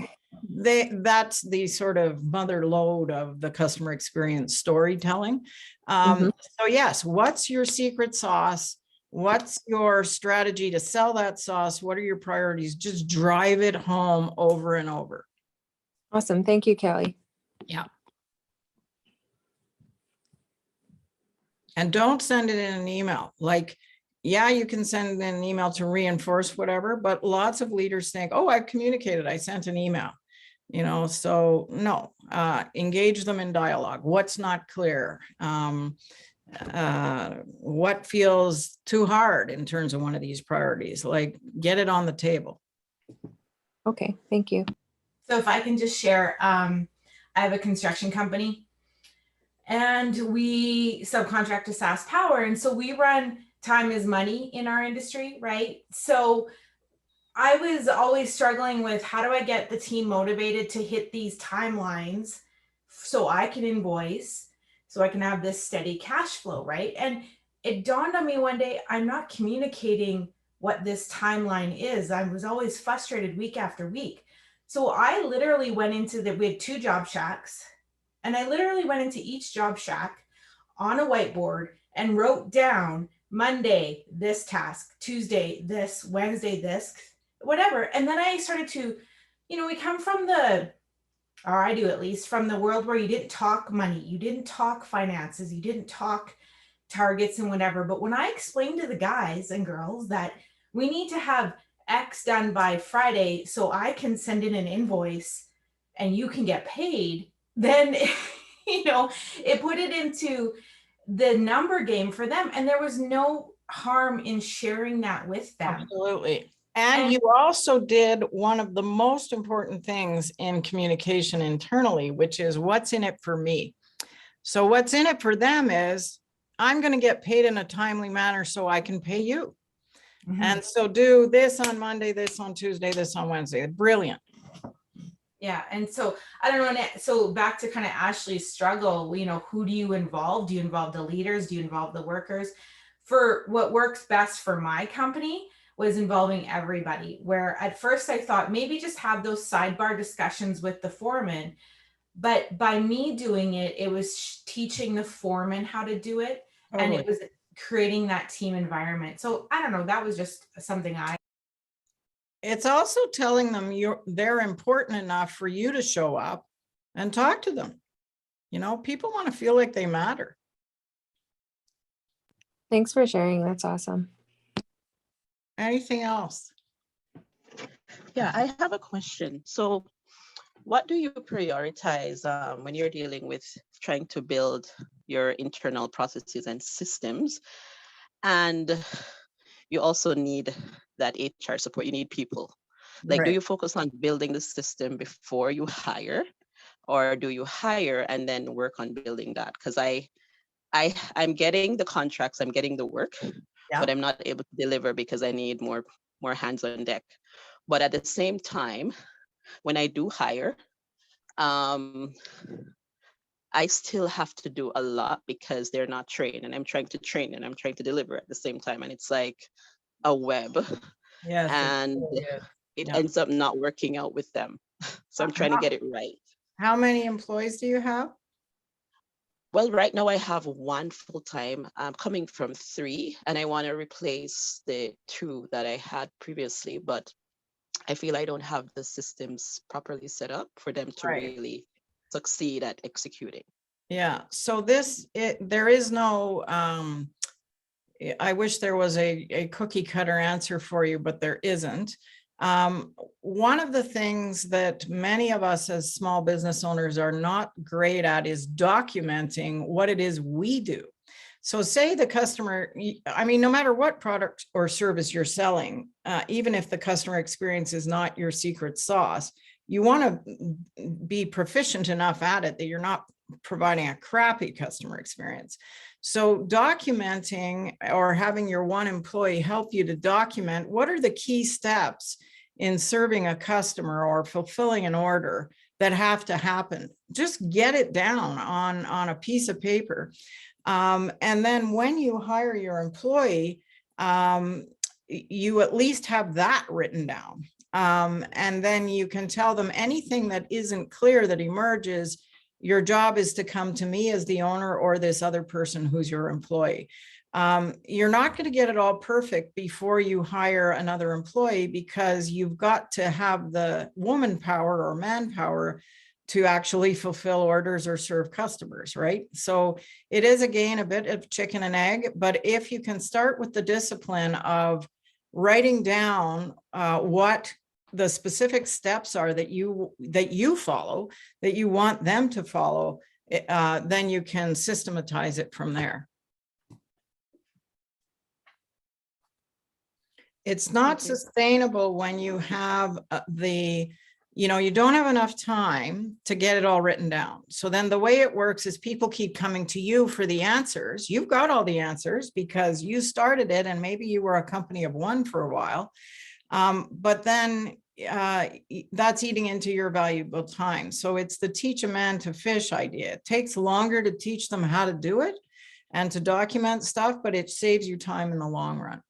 that's the sort of mother lode of the customer experience storytelling. So yes, what's your secret sauce? What's your strategy to sell that sauce? What are your priorities? Just drive it home over and over. Awesome. Thank you, Kelly. Yeah. And don't send it in an email. Like, yeah, you can send in an email to reinforce whatever, but lots of leaders think, oh, I've communicated, I sent an email, you know, so no, engage them in dialogue. What's not clear? What feels too hard in terms of one of these priorities? Like, get it on the table. Okay, thank you. So if I can just share, I have a construction company and we subcontract to SAS Power. And so we run time is money in our industry, right? So I was always struggling with how do I get the team motivated to hit these timelines so I can invoice, so I can have this steady cash flow, right? And it dawned on me one day, I'm not communicating what this timeline is. I was always frustrated week after week. So I literally went into we had 2 job shacks, and I literally went into each job shack on a whiteboard and wrote down Monday, this task, Tuesday, this, Wednesday, this, whatever. And then I started to, you know, we come from or I do at least, from the world where you didn't talk money, you didn't talk finances, you didn't talk targets and whatever. But when I explained to the guys and girls that we need to have X done by Friday so I can send in an invoice and you can get paid, then, you know, it put it into the number game for them. And there was no harm in sharing that with them. Absolutely. And you also did one of the most important things in communication internally, which is what's in it for me. So what's in it for them is I'm going to get paid in a timely manner so I can pay you. And so do this on Monday, this on Tuesday, this on Wednesday. Brilliant. Yeah. And so I don't know. So back to kind of Ashley's struggle, you know, who do you involve? Do you involve the leaders? Do you involve the workers? For what works best for my company was involving everybody, where at first I thought maybe just have those sidebar discussions with the foreman. But by me doing it, it was teaching the foreman how to do it. And it was creating that team environment. So I don't know, that was just something It's also telling them they're important enough for you to show up and talk to them. You know, people want to feel like they matter. Thanks for sharing. That's awesome. Anything else? Yeah, I have a question. So what do you prioritize when you're dealing with trying to build your internal processes and systems? And you also need that HR support. You need people. Like, do you focus on building the system before you hire, or do you hire and then work on building that? Because I'm getting the contracts, I'm getting the work, but I'm not able to deliver because I need more hands on deck. But at the same time, when I do hire, I still have to do a lot because they're not trained, and I'm trying to train and I'm trying to deliver at the same time. And it's like a web, Yes. and Really is. it Yeah. ends up not working out with them. So I'm trying to get it right. How many employees do you have? Well, right now I have one full-time. I'm coming from 3, and I want to replace the 2 that I had previously, but I feel I don't have the systems properly set up for them to Right. really succeed at executing. Yeah, so there is no, I wish there was a cookie cutter answer for you, but there isn't. One of the things that many of us as small business owners are not great at is documenting what it is we do. So say the customer, I mean, no matter what product or service you're selling, even if the customer experience is not your secret sauce, you want to be proficient enough at it that you're not providing a crappy customer experience. So documenting or having your one employee help you to document what are the key steps in serving a customer or fulfilling an order that have to happen. Just get it down on a piece of paper. And then when you hire your employee, you at least have that written down. And then you can tell them anything that isn't clear that emerges. Your job is to come to me as the owner or this other person who's your employee. You're not going to get it all perfect before you hire another employee because you've got to have the woman power or manpower to actually fulfill orders or serve customers, right? So it is, again, a bit of chicken and egg, but if you can start with the discipline of writing down what the specific steps are that you follow, that you want them to follow, then you can systematize it from there. It's not sustainable when you have you don't have enough time to get it all written down. So then the way it works is people keep coming to you for the answers. You've got all the answers because you started it and maybe you were a company of one for a while. But then that's eating into your valuable time. So it's the teach a man to fish idea. It takes longer to teach them how to do it and to document stuff, but it saves you time in the long run.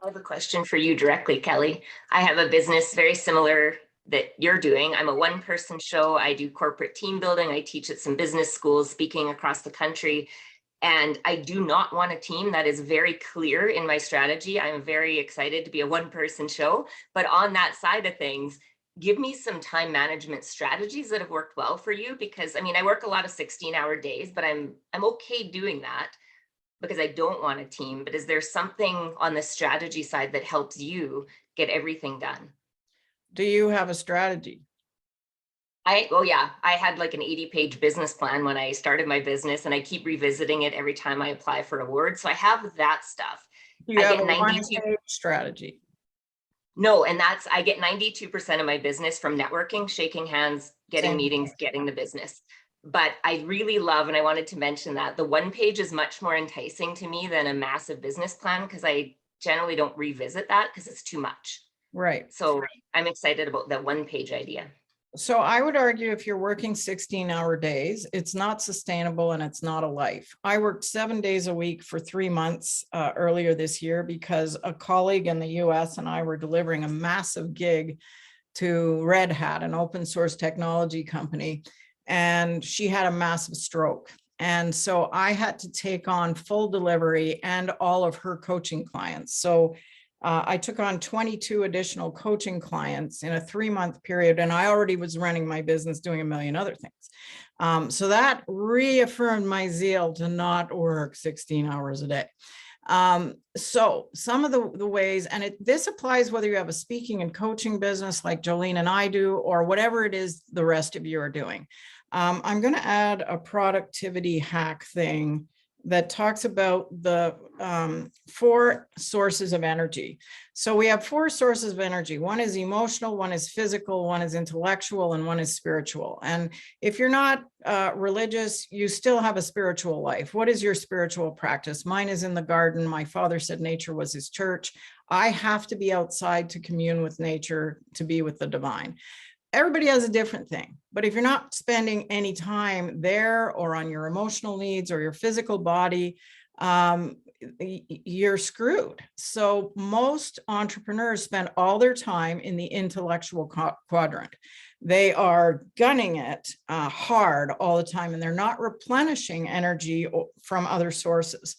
I have a question for you directly, Kelly. I have a business very similar that you're doing. I'm a one-person show. I do corporate team building. I teach at some business schools, speaking across the country. And I do not want a team. That is very clear in my strategy. I'm very excited to be a one-person show. But on that side of things, give me some time management strategies that have worked well for you. Because I mean, I work a lot of 16-hour days, but I'm okay doing that because I don't want a team. But is there something on the strategy side that helps you get everything done? Do you have a strategy? I had like an 80-page business plan when I started my business, and I keep revisiting it every time I apply for awards. So I have that stuff. You I have get a 92 one-page strategy. No, and I get 92% of my business from networking, shaking hands, getting meetings, getting the business. But I really love, and I wanted to mention that the one page is much more enticing to me than a massive business plan, because I generally don't revisit that because it's too much. Right. So I'm excited about the one page idea. So I would argue if you're working 16-hour days, it's not sustainable and it's not a life. I worked 7 days a week for 3 months earlier this year because a colleague in the US and I were delivering a massive gig to Red Hat, an open source technology company, and she had a massive stroke. And so I had to take on full delivery and all of her coaching clients. So I took on 22 additional coaching clients in a 3-month period, and I already was running my business doing a million other things. So that reaffirmed my zeal to not work 16 hours a day. So some of the ways, and this applies whether you have a speaking and coaching business like Jolene and I do, or whatever it is the rest of you are doing. I'm going to add a productivity hack thing that talks about the 4 sources of energy. So we have 4 sources of energy. One is emotional, one is physical, one is intellectual, and one is spiritual. And if you're not religious, you still have a spiritual life. What is your spiritual practice? Mine is in the garden. My father said nature was his church. I have to be outside to commune with nature, to be with the divine. everybody has a different thing. But if you're not spending any time there or on your emotional needs or your physical body, you're screwed. So most entrepreneurs spend all their time in the intellectual quadrant. They are gunning it hard all the time, and they're not replenishing energy from other sources.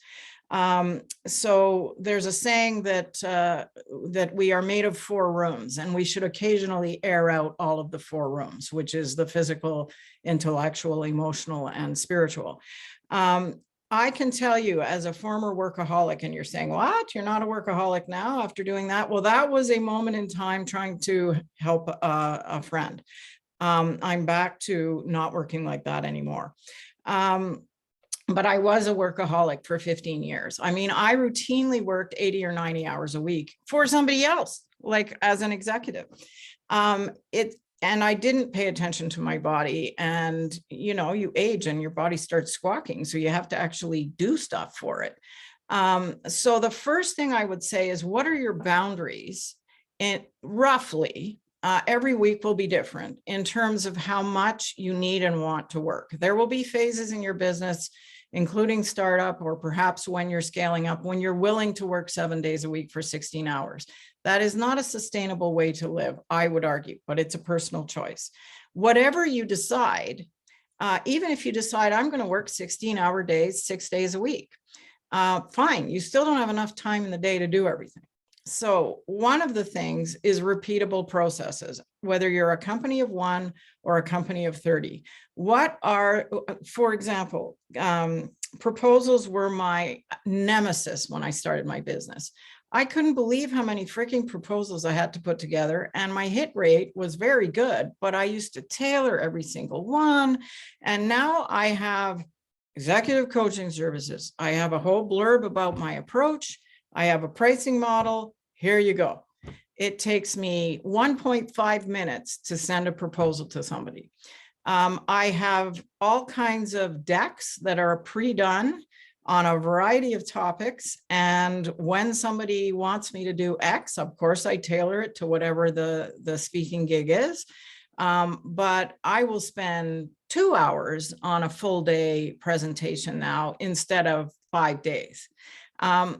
So there's a saying that that we are made of 4 rooms, and we should occasionally air out all of the 4 rooms, which is the physical, intellectual, emotional, and spiritual. I can tell you, as a former workaholic, and you're saying, what? You're not a workaholic now after doing that? Well, that was a moment in time trying to help a friend. I'm back to not working like that anymore. But I was a workaholic for 15 years. I mean, I routinely worked 80 or 90 hours a week for somebody else, like as an executive. And I didn't pay attention to my body. And, you know, you age and your body starts squawking. So you have to actually do stuff for it. So the first thing I would say is, what are your boundaries? And roughly, every week will be different in terms of how much you need and want to work. There will be phases in your business, including startup, or perhaps when you're scaling up, when you're willing to work 7 days a week for 16 hours. That is not a sustainable way to live, I would argue, but it's a personal choice. Whatever you decide, even if you decide I'm going to work 16-hour days, 6 days a week, fine, you still don't have enough time in the day to do everything. So one of the things is repeatable processes, whether you're a company of 1 or a company of 30. What are, for example, proposals were my nemesis when I started my business. I couldn't believe how many freaking proposals I had to put together, and my hit rate was very good, but I used to tailor every single one. And now I have executive coaching services. I have a whole blurb about my approach. I have a pricing model. Here you go. It takes me 1.5 minutes to send a proposal to somebody. I have all kinds of decks that are pre-done on a variety of topics. And when somebody wants me to do X, of course, I tailor it to whatever the speaking gig is. But I will spend 2 hours on a full day presentation now instead of 5 days.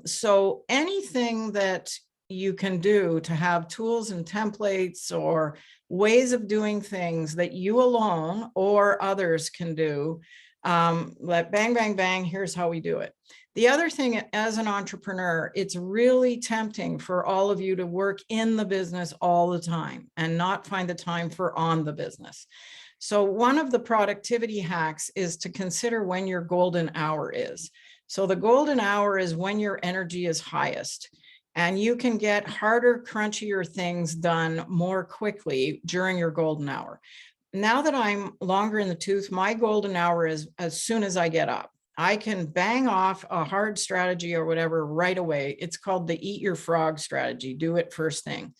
So anything that you can do to have tools and templates or ways of doing things that you alone or others can do, like bang, bang, bang, here's how we do it. The other thing, as an entrepreneur, it's really tempting for all of you to work in the business all the time and not find the time for on the business. So one of the productivity hacks is to consider when your golden hour is. So the golden hour is when your energy is highest, and you can get harder, crunchier things done more quickly during your golden hour. Now that I'm longer in the tooth, my golden hour is as soon as I get up. I can bang off a hard strategy or whatever right away. It's called the eat your frog strategy. Do it first thing.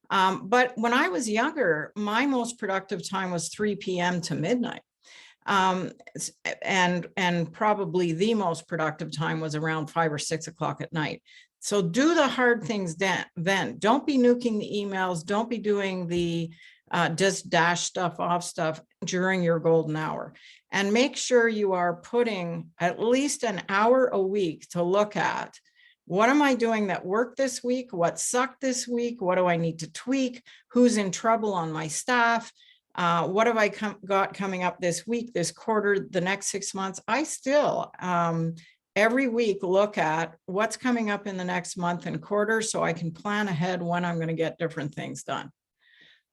But when I was younger, my most productive time was 3 p.m. to midnight. And probably the most productive time was around 5 or 6 o'clock at night. So do the hard things then. Don't be nuking the emails. Don't be doing the just dash stuff off stuff during your golden hour. And make sure you are putting at least an hour a week to look at, what am I doing that worked this week? What sucked this week? What do I need to tweak? Who's in trouble on my staff? What have I got coming up this week, this quarter, the next 6 months? I still every week look at what's coming up in the next month and quarter, so I can plan ahead when I'm going to get different things done.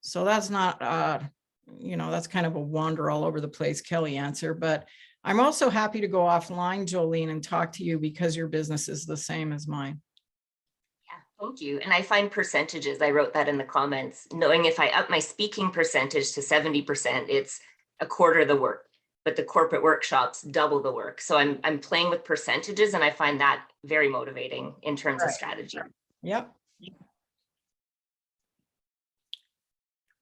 So that's not, that's kind of a wander all over the place Kelly answer, but I'm also happy to go offline, Jolene, and talk to you because your business is the same as mine. Yeah, thank you. And I find percentages, I wrote that in the comments, knowing if I up my speaking percentage to 70%, it's a quarter of the work, but the corporate workshops double the work. So I'm playing with percentages, and I find that very motivating in terms of strategy. Yep.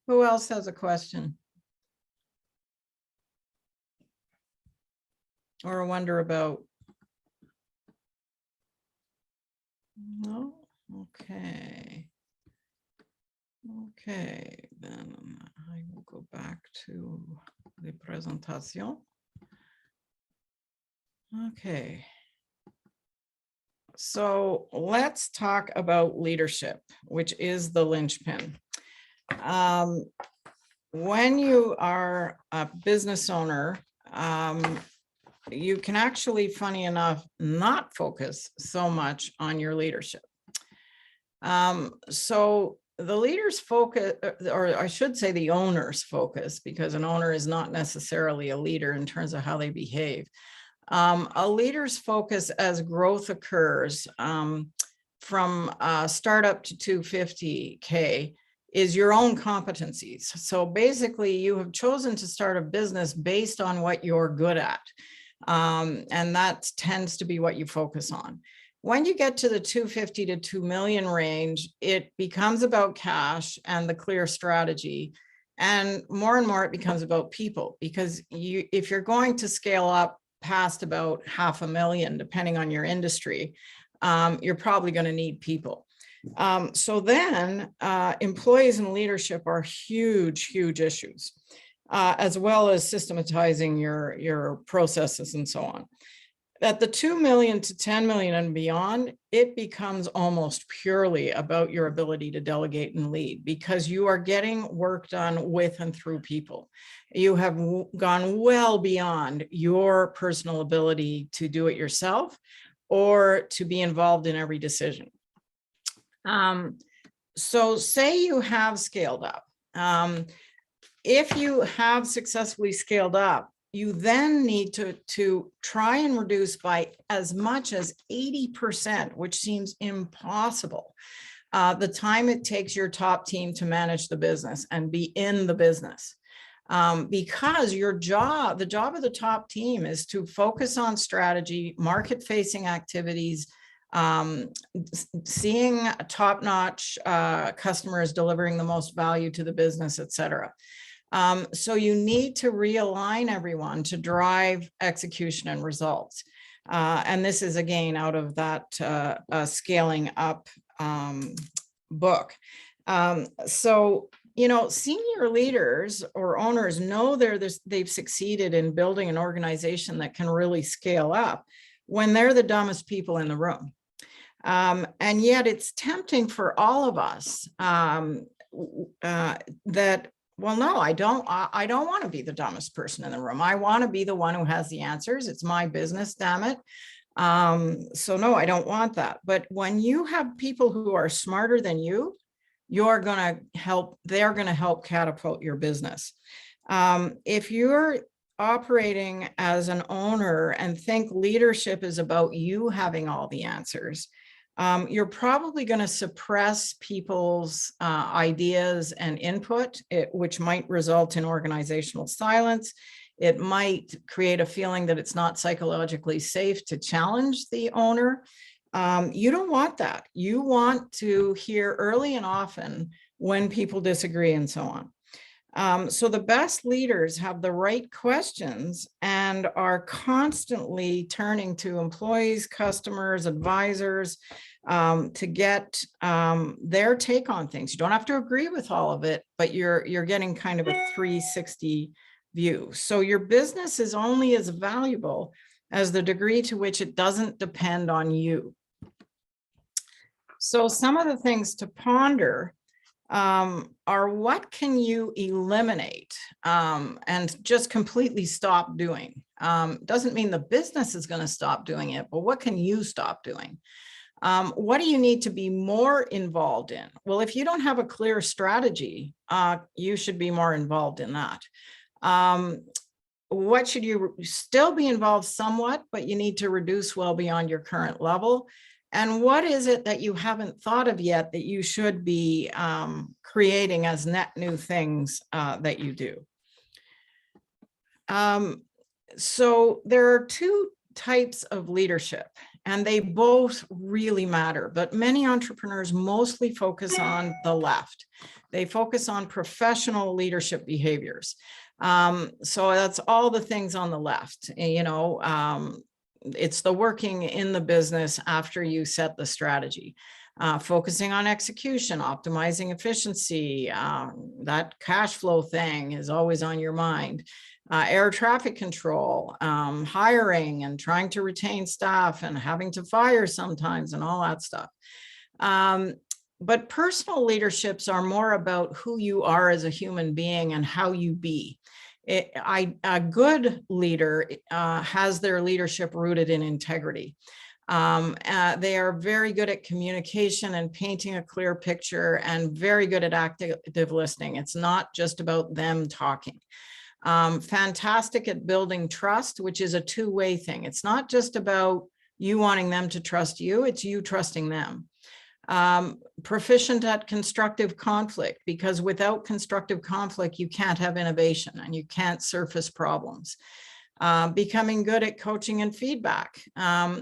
Who else has a question? Or a wonder about? No? Okay. Okay, then I will go back to the presentation. Okay. So let's talk about leadership, which is the linchpin. When you are a business owner, you can actually, funny enough, not focus so much on your leadership. So the leader's focus, or I should say the owner's focus, because an owner is not necessarily a leader in terms of how they behave. A leader's focus as growth occurs from startup to 250K is your own competencies. So basically you have chosen to start a business based on what you're good at. And that tends to be what you focus on. When you get to the 250 to 2 million range, it becomes about cash and the clear strategy. And more it becomes about people, because if you're going to scale up past about 500,000, depending on your industry, you're probably going to need people. So then employees and leadership are huge issues, as well as systematizing your processes and so on. At the 2 million to 10 million and beyond, it becomes almost purely about your ability to delegate and lead, because you are getting work done with and through people. You have gone well beyond your personal ability to do it yourself or to be involved in every decision. So say you have scaled up. If you have successfully scaled up, you then need to try and reduce by as much as 80%, which seems impossible, the time it takes your top team to manage the business and be in the business. Because the job of the top team is to focus on strategy, market-facing activities, seeing top-notch customers delivering the most value to the business, et cetera. So you need to realign everyone to drive execution and results. And this is again out of that scaling up book. So, you know, senior leaders or owners know they've succeeded in building an organization that can really scale up when they're the dumbest people in the room. And yet it's tempting for all of us that, well, no, I don't want to be the dumbest person in the room. I want to be the one who has the answers. It's my business, damn it. So no, I don't want that. But when you have people who are smarter than you, they're going to help catapult your business. If you're operating as an owner and think leadership is about you having all the answers, you're probably going to suppress people's ideas and input, which might result in organizational silence. It might create a feeling that it's not psychologically safe to challenge the owner. You don't want that. You want to hear early and often when people disagree and so on. So the best leaders have the right questions and are constantly turning to employees, customers, advisors to get their take on things. You don't have to agree with all of it, but you're getting kind of a 360 view. So your business is only as valuable as the degree to which it doesn't depend on you. So some of the things to ponder are what can you eliminate and just completely stop doing. Doesn't mean the business is going to stop doing it, but what can you stop doing? What do you need to be more involved in? Well, if you don't have a clear strategy, you should be more involved in that. What should you still be involved somewhat, but you need to reduce well beyond your current level? And what is it that you haven't thought of yet that you should be creating as net new things that you do? So there are two types of leadership, and they both really matter, but many entrepreneurs mostly focus on the left. They focus on professional leadership behaviors. So that's all the things on the left, you know, it's the working in the business after you set the strategy. Focusing on execution, optimizing efficiency, that cash flow thing is always on your mind. Air traffic control, hiring and trying to retain staff and having to fire sometimes and all that stuff. But personal leaderships are more about who you are as a human being and how you be. A good leader has their leadership rooted in integrity. They are very good at communication and painting a clear picture and very good at active listening. It's not just about them talking. Fantastic at building trust, which is a two-way thing. It's not just about you wanting them to trust you, it's you trusting them. Proficient at constructive conflict, because without constructive conflict, you can't have innovation and you can't surface problems. Becoming good at coaching and feedback,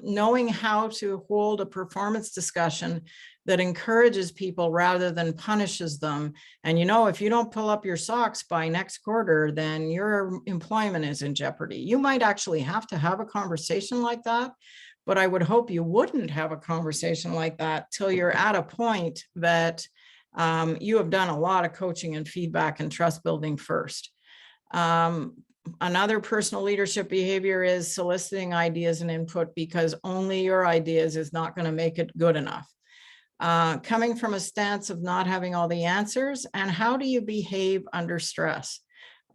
knowing how to hold a performance discussion that encourages people rather than punishes them. And if you don't pull up your socks by next quarter, then your employment is in jeopardy. You might actually have to have a conversation like that, but I would hope you wouldn't have a conversation like that till you're at a point that you have done a lot of coaching and feedback and trust building first. Another personal leadership behavior is soliciting ideas and input, because only your ideas is not going to make it good enough. Coming from a stance of not having all the answers, and how do you behave under stress?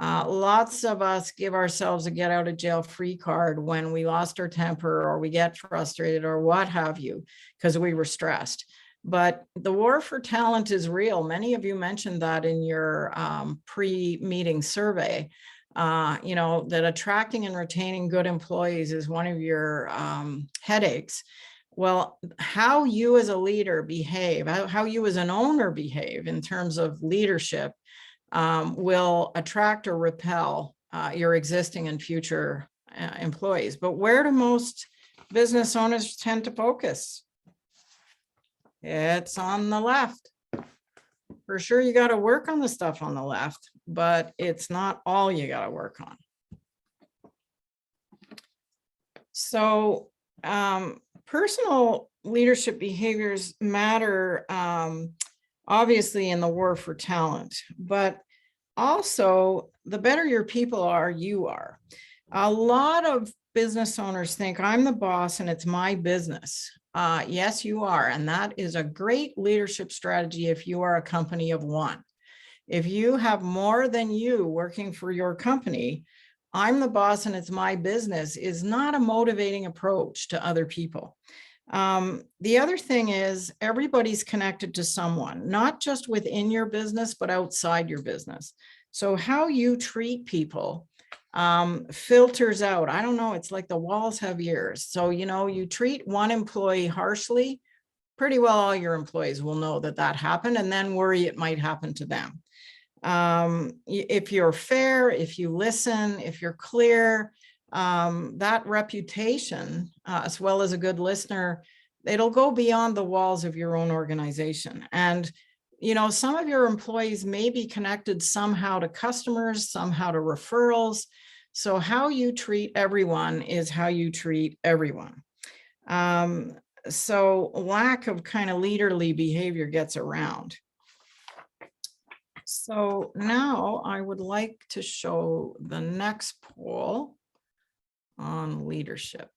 Lots of us give ourselves a get out of jail free card when we lost our temper or we get frustrated or what have you, because we were stressed. But the war for talent is real. Many of you mentioned that in your pre-meeting survey. That attracting and retaining good employees is one of your headaches. Well, how you as a leader behave, how you as an owner behave in terms of leadership will attract or repel your existing and future employees. But where do most business owners tend to focus? It's on the left. For sure, you got to work on the stuff on the left, but it's not all you got to work on. So personal leadership behaviors matter, obviously, in the war for talent, but also the better your people are, you are. A lot of business owners think I'm the boss and it's my business. Yes, you are. And that is a great leadership strategy if you are a company of one. If you have more than you working for your company, I'm the boss and it's my business is not a motivating approach to other people. The other thing is everybody's connected to someone, not just within your business, but outside your business. So how you treat people filters out. I don't know, it's like the walls have ears. So, you treat one employee harshly, pretty well all your employees will know that happened and then worry it might happen to them. If you're fair, if you listen, if you're clear, that reputation, as well as a good listener, it'll go beyond the walls of your own organization. And some of your employees may be connected somehow to customers, somehow to referrals. So how you treat everyone is how you treat everyone. So lack of kind of leaderly behavior gets around. So now I would like to show the next poll on leadership.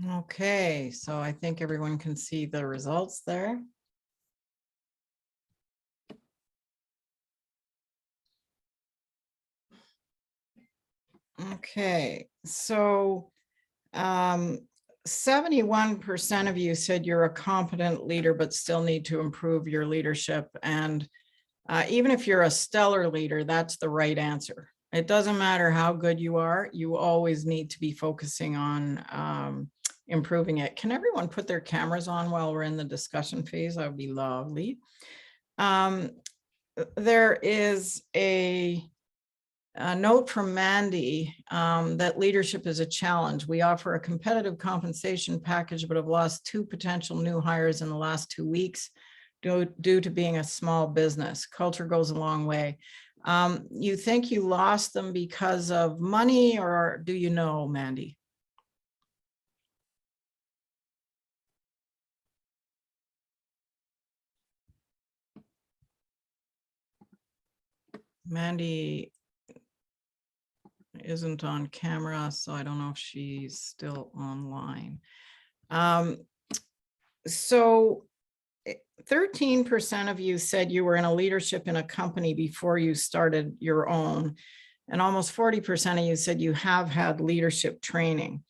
Okay, so I think everyone can see the results there. Okay, so 71% of you said you're a competent leader, but still need to improve your leadership. And even if you're a stellar leader, that's the right answer. It doesn't matter how good you are, you always need to be focusing on improving it. Can everyone put their cameras on while we're in the discussion phase? That would be lovely. There is a note from Mandy that leadership is a challenge. We offer a competitive compensation package, but have lost 2 potential new hires in the last 2 weeks due to being a small business. Culture goes a long way. You think you lost them because of money, or do you know, Mandy? Mandy isn't on camera, so I don't know if she's still online. So 13% of you said you were in a leadership in a company before you started your own, and almost 40% of you said you have had leadership training.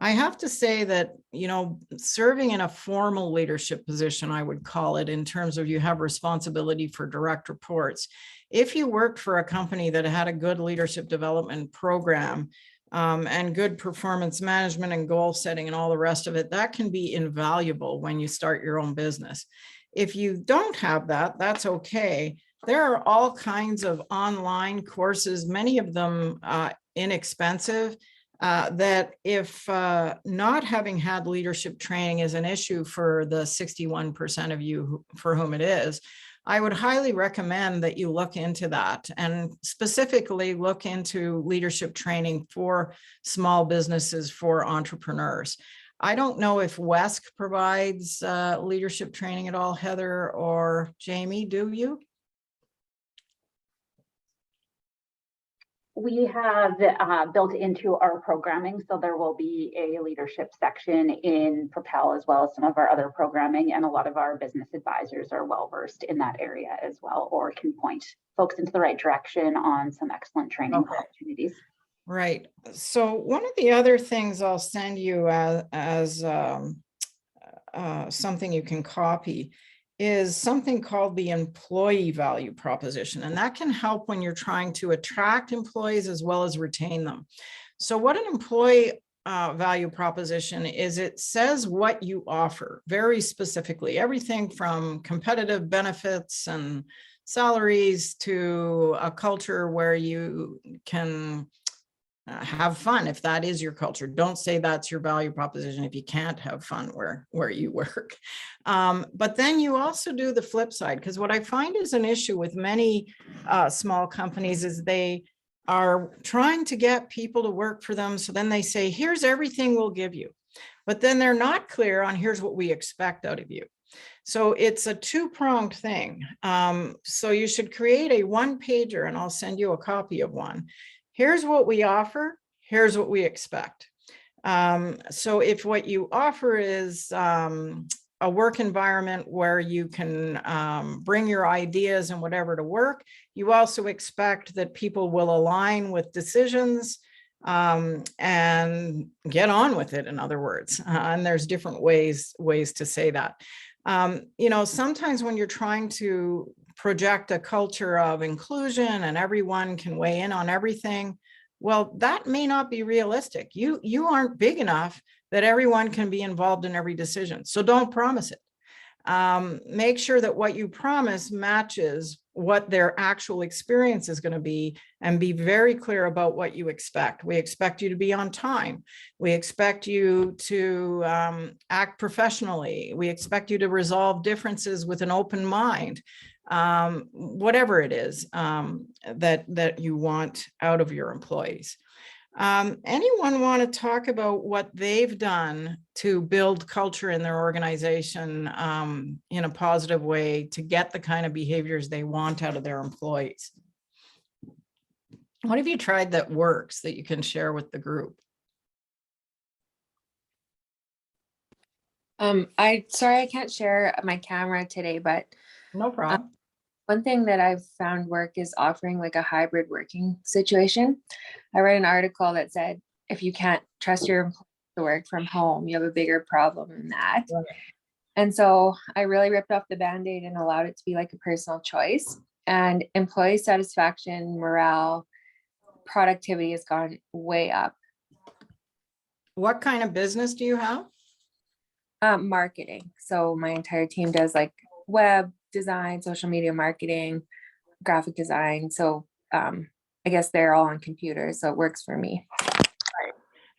I have to say that, you know, serving in a formal leadership position, I would call it, in terms of you have responsibility for direct reports. If you worked for a company that had a good leadership development program and good performance management and goal setting and all the rest of it, that can be invaluable when you start your own business. If you don't have that, that's okay. There are all kinds of online courses, many of them inexpensive, that if not having had leadership training is an issue for the 61% of you for whom it is, I would highly recommend that you look into that, and specifically look into leadership training for small businesses, for entrepreneurs. I don't know if WESC provides leadership training at all, Heather or Jamie, do you? We have built into our programming, so there will be a leadership section in Propel as well as some of our other programming, and a lot of our business advisors are well versed in that area as well, or can point folks into the right direction on some excellent training opportunities. Right. So one of the other things I'll send you as something you can copy is something called the employee value proposition. And that can help when you're trying to attract employees as well as retain them. So what an employee value proposition is, it says what you offer very specifically, everything from competitive benefits and salaries to a culture where you can have fun, if that is your culture. Don't say that's your value proposition if you can't have fun where you work. But then you also do the flip side, because what I find is an issue with many small companies is they are trying to get people to work for them. So then they say, here's everything we'll give you. But then they're not clear on here's what we expect out of you. So it's a two-pronged thing. So you should create a one-pager, and I'll send you a copy of one. Here's what we offer, here's what we expect. So if what you offer is a work environment where you can bring your ideas and whatever to work, you also expect that people will align with decisions and get on with it, in other words. And there's different ways to say that. You know, sometimes when you're trying to project a culture of inclusion and everyone can weigh in on everything, well, that may not be realistic. You aren't big enough that everyone can be involved in every decision. So don't promise it. Make sure that what you promise matches what their actual experience is going to be, and be very clear about what you expect. We expect you to be on time. We expect you to act professionally. We expect you to resolve differences with an open mind. Whatever it is that you want out of your employees. Anyone want to talk about what they've done to build culture in their organization in a positive way to get the kind of behaviors they want out of their employees? What have you tried that works that you can share with the group? Sorry I can't share my camera today, but No problem. one thing that I've found work is offering like a hybrid working situation. I read an article that said if you can't trust your employees to work from home, you have a bigger problem than that. Right. And so I really ripped off the Band-Aid and allowed it to be like a personal choice. And employee satisfaction, morale, productivity has gone way up. What kind of business do you have? Marketing. So my entire team does like web design, social media marketing, graphic design. So I guess they're all on computers, so it works for me.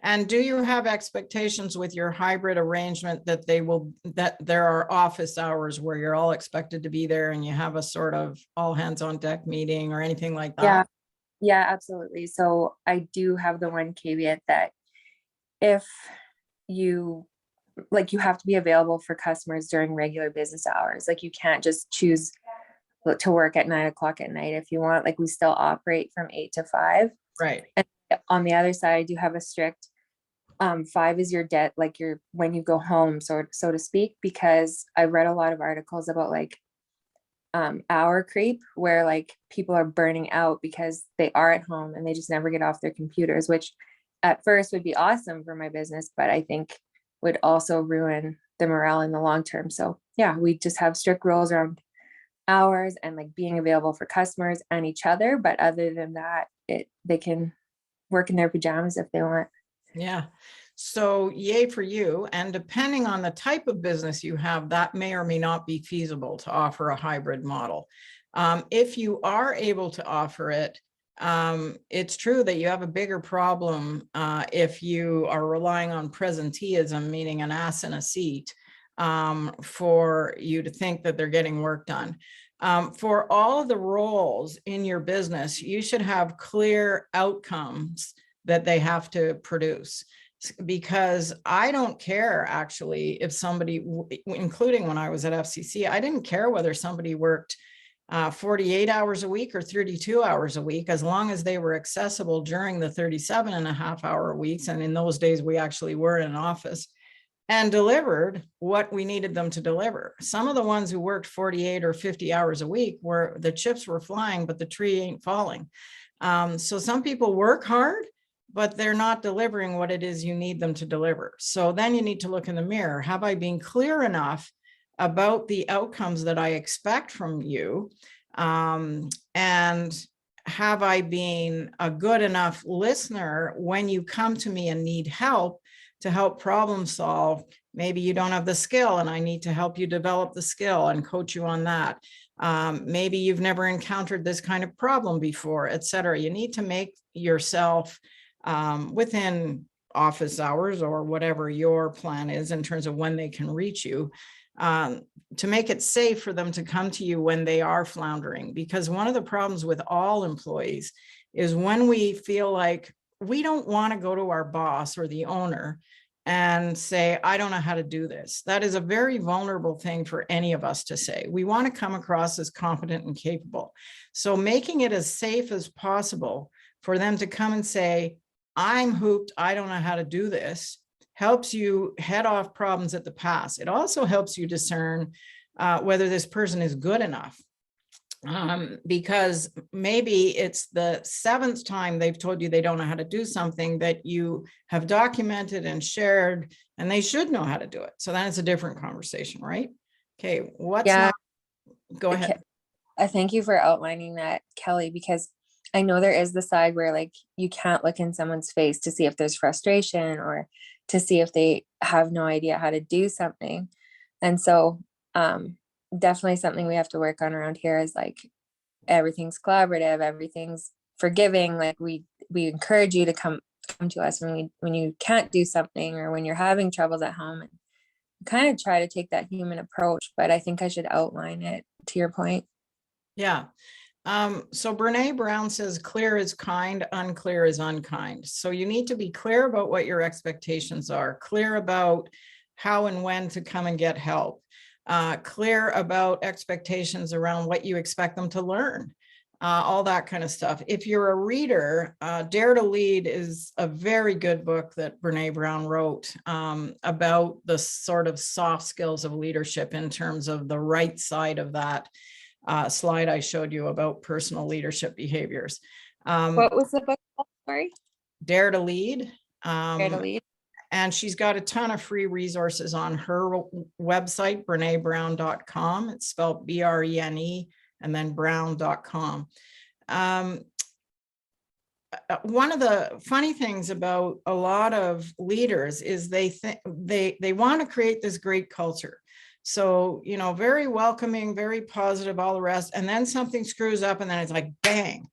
And do you have expectations with your hybrid arrangement that there are office hours where you're all expected to be there and you have a sort of all hands on deck meeting or anything like that? Yeah, absolutely. So I do have the one caveat that if you have to be available for customers during regular business hours. Like you can't just choose to work at 9 o'clock at night if you want. Like we still operate from 8 to 5. Right. And on the other side, I do have a strict 5 is your debt, like when you go home, so to speak, because I read a lot of articles about like hour creep, where like people are burning out because they are at home and they just never get off their computers, which at first would be awesome for my business, but I think would also ruin the morale in the long term. So yeah, we just have strict rules around hours and like being available for customers and each other. But other than that, they can work in their pajamas if they want. Yeah. So yay for you. And depending on the type of business you have, that may or may not be feasible to offer a hybrid model. If you are able to offer it, it's true that you have a bigger problem if you are relying on presenteeism, meaning an ass in a seat, for you to think that they're getting work done. For all the roles in your business, you should have clear outcomes that they have to produce. Because I don't care actually if somebody, including when I was at FCC, I didn't care whether somebody worked 48 hours a week or 32 hours a week, as long as they were accessible during the 37.5 hour weeks. And in those days, we actually were in an office and delivered what we needed them to deliver. Some of the ones who worked 48 or 50 hours a week were the chips were flying, but the tree ain't falling. So some people work hard, but they're not delivering what it is you need them to deliver. So then you need to look in the mirror. Have I been clear enough about the outcomes that I expect from you? And have I been a good enough listener when you come to me and need help to help problem solve? Maybe you don't have the skill and I need to help you develop the skill and coach you on that. Maybe you've never encountered this kind of problem before, et cetera. You need to make yourself within office hours or whatever your plan is in terms of when they can reach you, to make it safe for them to come to you when they are floundering. Because one of the problems with all employees is when we feel like we don't want to go to our boss or the owner and say, I don't know how to do this. That is a very vulnerable thing for any of us to say. We want to come across as competent and capable. So making it as safe as possible for them to come and say, I'm hooped, I don't know how to do this, helps you head off problems at the pass. It also helps you discern whether this person is good enough. Because maybe it's the 7th time they've told you they don't know how to do something that you have documented and shared, and they should know how to do it. So then it's a different conversation, right? Okay, go ahead. I thank you for outlining that, Kelly, because I know there is the side where like you can't look in someone's face to see if there's frustration or to see if they have no idea how to do something. And so definitely something we have to work on around here is like everything's collaborative, everything's forgiving. Like we encourage you to come to us when you can't do something or when you're having troubles at home, and kind of try to take that human approach. But I think I should outline it to your point. Yeah. So Brene Brown says, clear is kind, unclear is unkind. So you need to be clear about what your expectations are, clear about how and when to come and get help, clear about expectations around what you expect them to learn. all that kind of stuff. If you're a reader, Dare to Lead is a very good book that Brene Brown wrote about the sort of soft skills of leadership in terms of the right side of that slide I showed you about personal leadership behaviors. What was the book called? Sorry. Dare to Lead. Dare to Lead. And she's got a ton of free resources on her website, brenebrown.com. It's spelled BRENE and then brown.com. One of the funny things about a lot of leaders is they want to create this great culture. So, you know, very welcoming, very positive, all the rest. And then something screws up and then it's like, bang.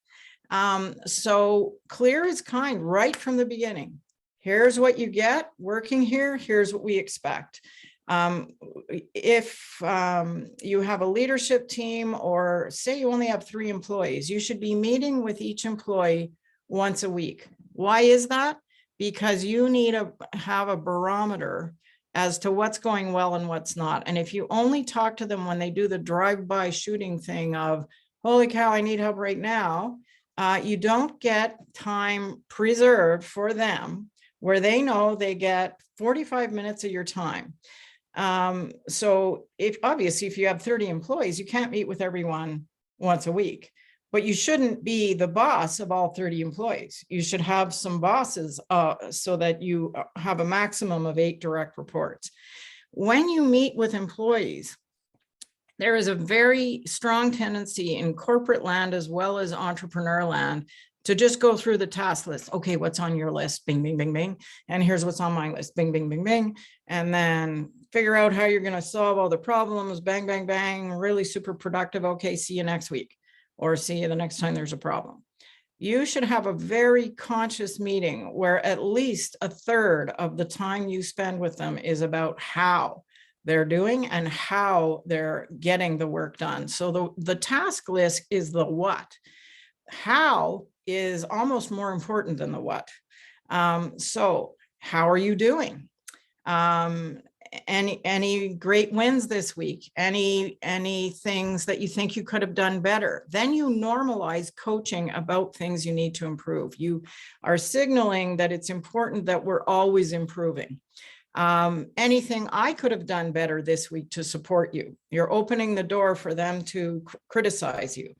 So clear is kind right from the beginning. Here's what you get working here. Here's what we expect. If you have a leadership team, or say you only have 3 employees, you should be meeting with each employee once a week. Why is that? Because you need to have a barometer as to what's going well and what's not. And if you only talk to them when they do the drive-by shooting thing of, holy cow, I need help right now, you don't get time preserved for them where they know they get 45 minutes of your time. So obviously, if you have 30 employees, you can't meet with everyone once a week, but you shouldn't be the boss of all 30 employees. You should have some bosses so that you have a maximum of 8 direct reports. When you meet with employees, there is a very strong tendency in corporate land as well as entrepreneur land to just go through the task list. Okay, what's on your list? Bing, bing, bing, bing. And here's what's on my list. Bing, bing, bing, bing. And then figure out how you're going to solve all the problems. Bang, bang, bang. Really super productive. Okay, see you next week. Or see you the next time there's a problem. You should have a very conscious meeting where at least a third of the time you spend with them is about how they're doing and how they're getting the work done. So the task list is the what. How is almost more important than the what. So how are you doing? Any great wins this week? Any things that you think you could have done better? Then you normalize coaching about things you need to improve. You are signaling that it's important that we're always improving. Anything I could have done better this week to support you. You're opening the door for them to criticize you.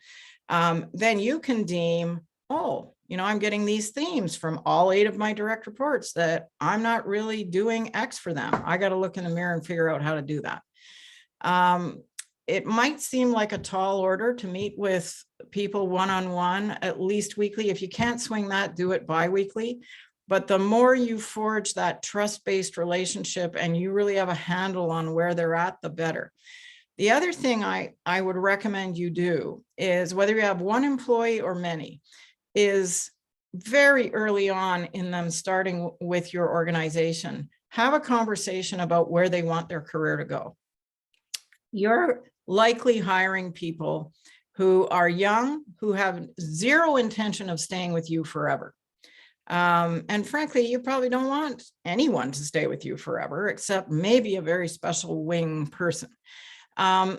Then you can deem, oh, you know, I'm getting these themes from all 8 of my direct reports that I'm not really doing X for them. I got to look in the mirror and figure out how to do that. It might seem like a tall order to meet with people one-on-one at least weekly. If you can't swing that, do it bi-weekly. But the more you forge that trust-based relationship and you really have a handle on where they're at, the better. The other thing I would recommend you do is, whether you have 1 employee or many, is very early on in them starting with your organization, have a conversation about where they want their career to go. You're likely hiring people who are young, who have 0 intention of staying with you forever. And frankly, you probably don't want anyone to stay with you forever, except maybe a very special wing person.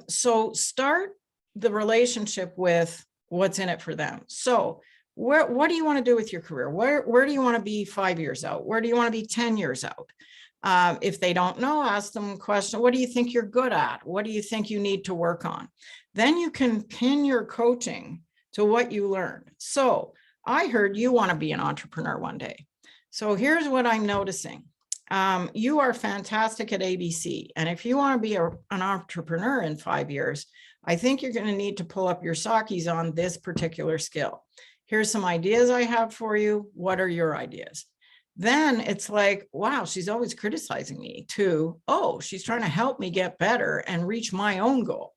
So start the relationship with what's in it for them. So what do you want to do with your career? Where do you want to be 5 years out? Where do you want to be 10 years out? If they don't know, ask them a question. What do you think you're good at? What do you think you need to work on? Then you can pin your coaching to what you learned. So I heard you want to be an entrepreneur one day. So here's what I'm noticing. You are fantastic at ABC. And if you want to be an entrepreneur in 5 years, I think you're going to need to pull up your sockies on this particular skill. Here's some ideas I have for you. What are your ideas? Then it's like, wow, she's always criticizing me, to, oh, she's trying to help me get better and reach my own goal.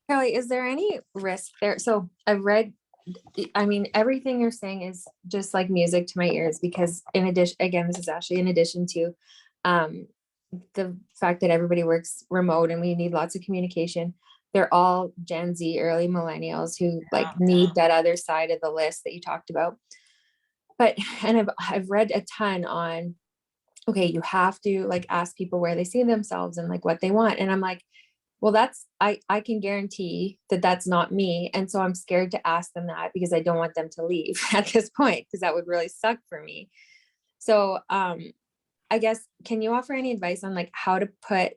Kelly, is there any risk there? So I've read, I mean, everything you're saying is just like music to my ears, because in addition, again, this is actually in addition to the fact that everybody works remote and we need lots of communication. They're all Gen Z, early millennials who like need that other side of the list that you talked about. But, and I've read a ton on, okay, you have to like ask people where they see themselves and like what they want. And I'm like, Well, I can guarantee that that's not me. And so I'm scared to ask them that because I don't want them to leave at this point, because that would really suck for me. So I guess, can you offer any advice on like how to put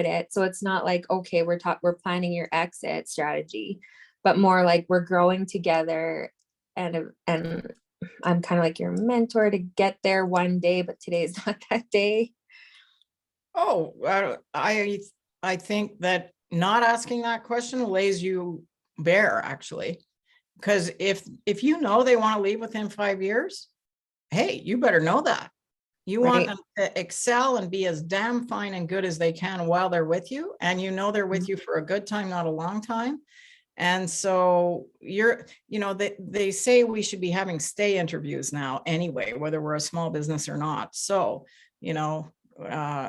it so it's not like, okay, we're planning your exit strategy, but more like we're growing together, and I'm kind of like your mentor to get there one day, but today is not that day. Oh, I think that not asking that question lays you bare, actually, because if you know they want to leave within 5 years, hey, you better know that. You want Right. them to excel and be as damn fine and good as they can while they're with you, and you know they're with you for a good time, not a long time. And so they say we should be having stay interviews now anyway, whether we're a small business or not. So,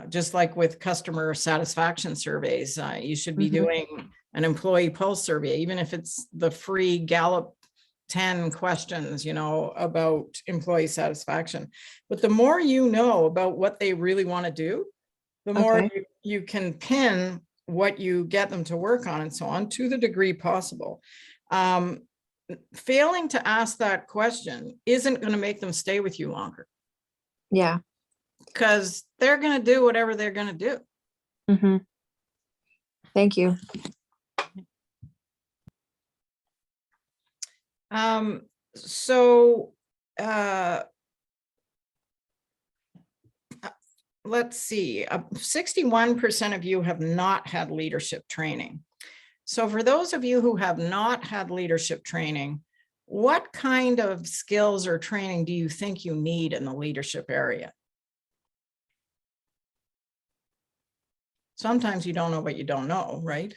just like with customer satisfaction surveys, you should be doing an employee pulse survey, even if it's the free Gallup 10 questions, about employee satisfaction. But the more you know about what they really want to do, the more you can pin what you get them to work on and so on to the degree possible. Failing to ask that question isn't going to make them stay with you longer. Yeah. Because they're going to do whatever they're going to do. Thank you. Let's see, 61% of you have not had leadership training. So for those of you who have not had leadership training, what kind of skills or training do you think you need in the leadership area? Sometimes you don't know what you don't know, right?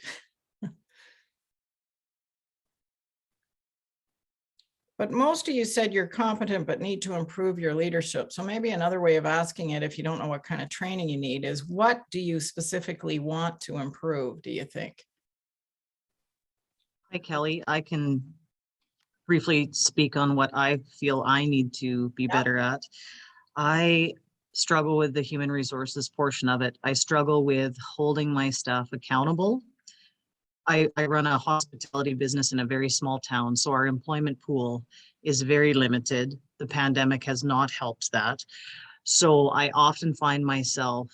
But most of you said you're competent but need to improve your leadership. So maybe another way of asking it, if you don't know what kind of training you need, is what do you specifically want to improve, do you think? Hi, Kelly. I can briefly speak on what I feel I need to be better at. I struggle with the human resources portion of it. I struggle with holding my staff accountable. I run a hospitality business in a very small town, so our employment pool is very limited. The pandemic has not helped that. So I often find myself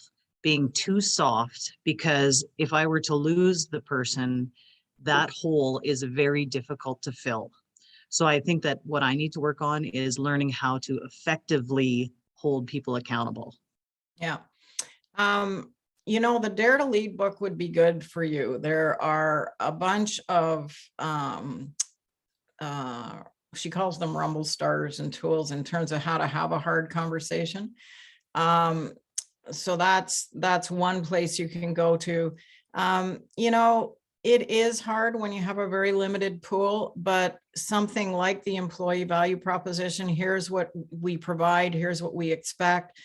being too soft, because if I were to lose the person, that hole is very difficult to fill. So I think that what I need to work on is learning how to effectively hold people accountable. Yeah. The Dare to Lead book would be good for you. There are a bunch of, she calls them rumble starters and tools in terms of how to have a hard conversation. So that's one place you can go to. It is hard when you have a very limited pool, but something like the employee value proposition, here's what we provide, here's what we expect.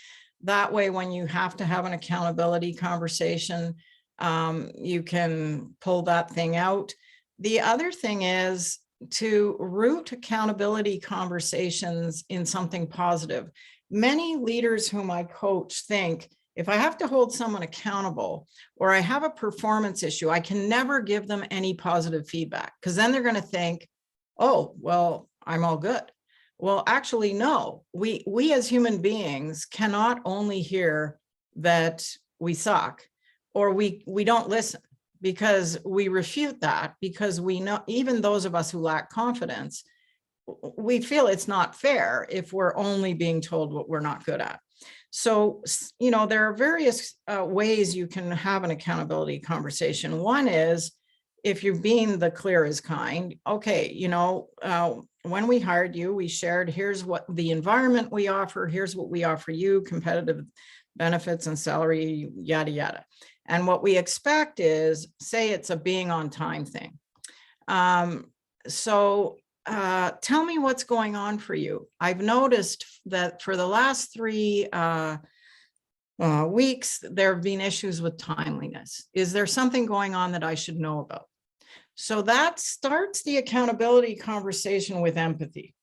That way, when you have to have an accountability conversation, you can pull that thing out. The other thing is to root accountability conversations in something positive. Many leaders whom I coach think, if I have to hold someone accountable or I have a performance issue, I can never give them any positive feedback, because then they're going to think, oh, well, I'm all good. Well, actually, no, we as human beings cannot only hear that we suck or we don't listen, because we refute that, because we know, even those of us who lack confidence, we feel it's not fair if we're only being told what we're not good at. So, there are various ways you can have an accountability conversation. One is, if you're being the clear as kind, okay, when we hired you, we shared, here's what the environment we offer, here's what we offer you, competitive benefits and salary, yada, yada. And what we expect is, say it's a being on time thing. Tell me what's going on for you. I've noticed that for the last 3 weeks, there have been issues with timeliness. Is there something going on that I should know about? So that starts the accountability conversation with empathy.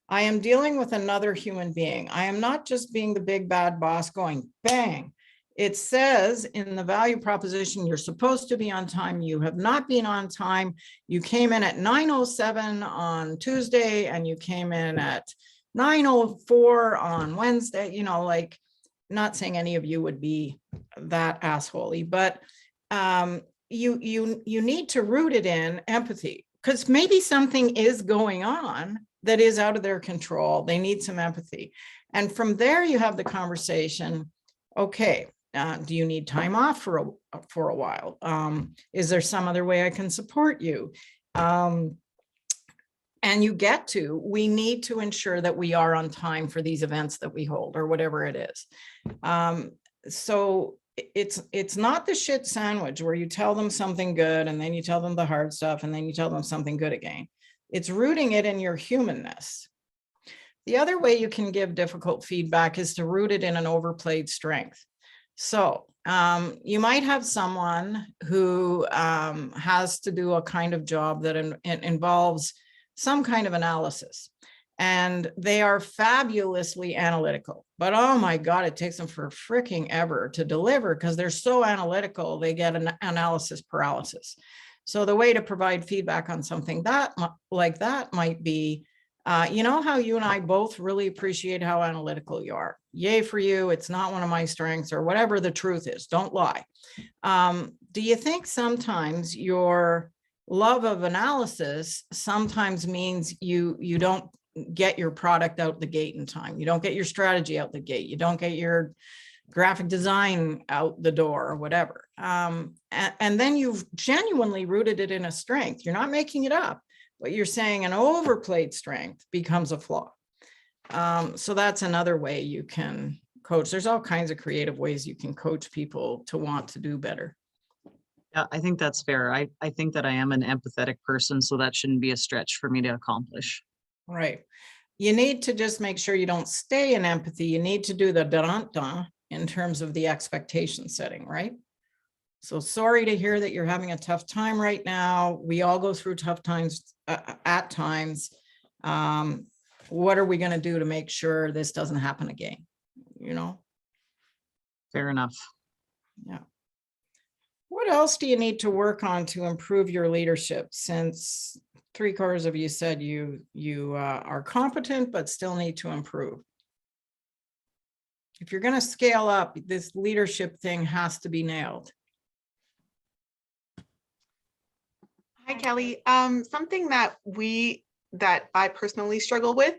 I am dealing with another human being. I am not just being the big bad boss going, bang. It says in the value proposition, you're supposed to be on time. You have not been on time. You came in at 9:07 on Tuesday and you came in at 9:04 on Wednesday, you know, like, not saying any of you would be that assholey, but you need to root it in empathy, because maybe something is going on that is out of their control. They need some empathy. And from there, you have the conversation. Okay, do you need time off for a while? Is there some other way I can support you? And we need to ensure that we are on time for these events that we hold, or whatever it is. So it's not the shit sandwich where you tell them something good and then you tell them the hard stuff and then you tell them something good again. It's rooting it in your humanness. The other way you can give difficult feedback is to root it in an overplayed strength. So you might have someone who has to do a kind of job that involves some kind of analysis, and they are fabulously analytical, but oh my God, it takes them for freaking ever to deliver because they're so analytical, they get an analysis paralysis. So the way to provide feedback on something like that might be, you know how you and I both really appreciate how analytical you are. Yay for you. It's not one of my strengths, or whatever the truth is. Don't lie. Do you think sometimes your love of analysis sometimes means you don't get your product out the gate in time? You don't get your strategy out the gate. You don't get your graphic design out the door, or whatever. And then you've genuinely rooted it in a strength. You're not making it up. But you're saying an overplayed strength becomes a flaw. So that's another way you can coach. There's all kinds of creative ways you can coach people to want to do better. Yeah, I think that's fair. I think that I am an empathetic person, so that shouldn't be a stretch for me to accomplish. Right. You need to just make sure you don't stay in empathy. You need to do the da-da-da in terms of the expectation setting, right? So sorry to hear that you're having a tough time right now. We all go through tough times at times. What are we going to do to make sure this doesn't happen again? You know? Fair enough. Yeah. What else do you need to work on to improve your leadership, since 3/4 of you said you are competent but still need to improve? If you're going to scale up, this leadership thing has to be nailed. Hi, Kelly. Something that I personally struggle with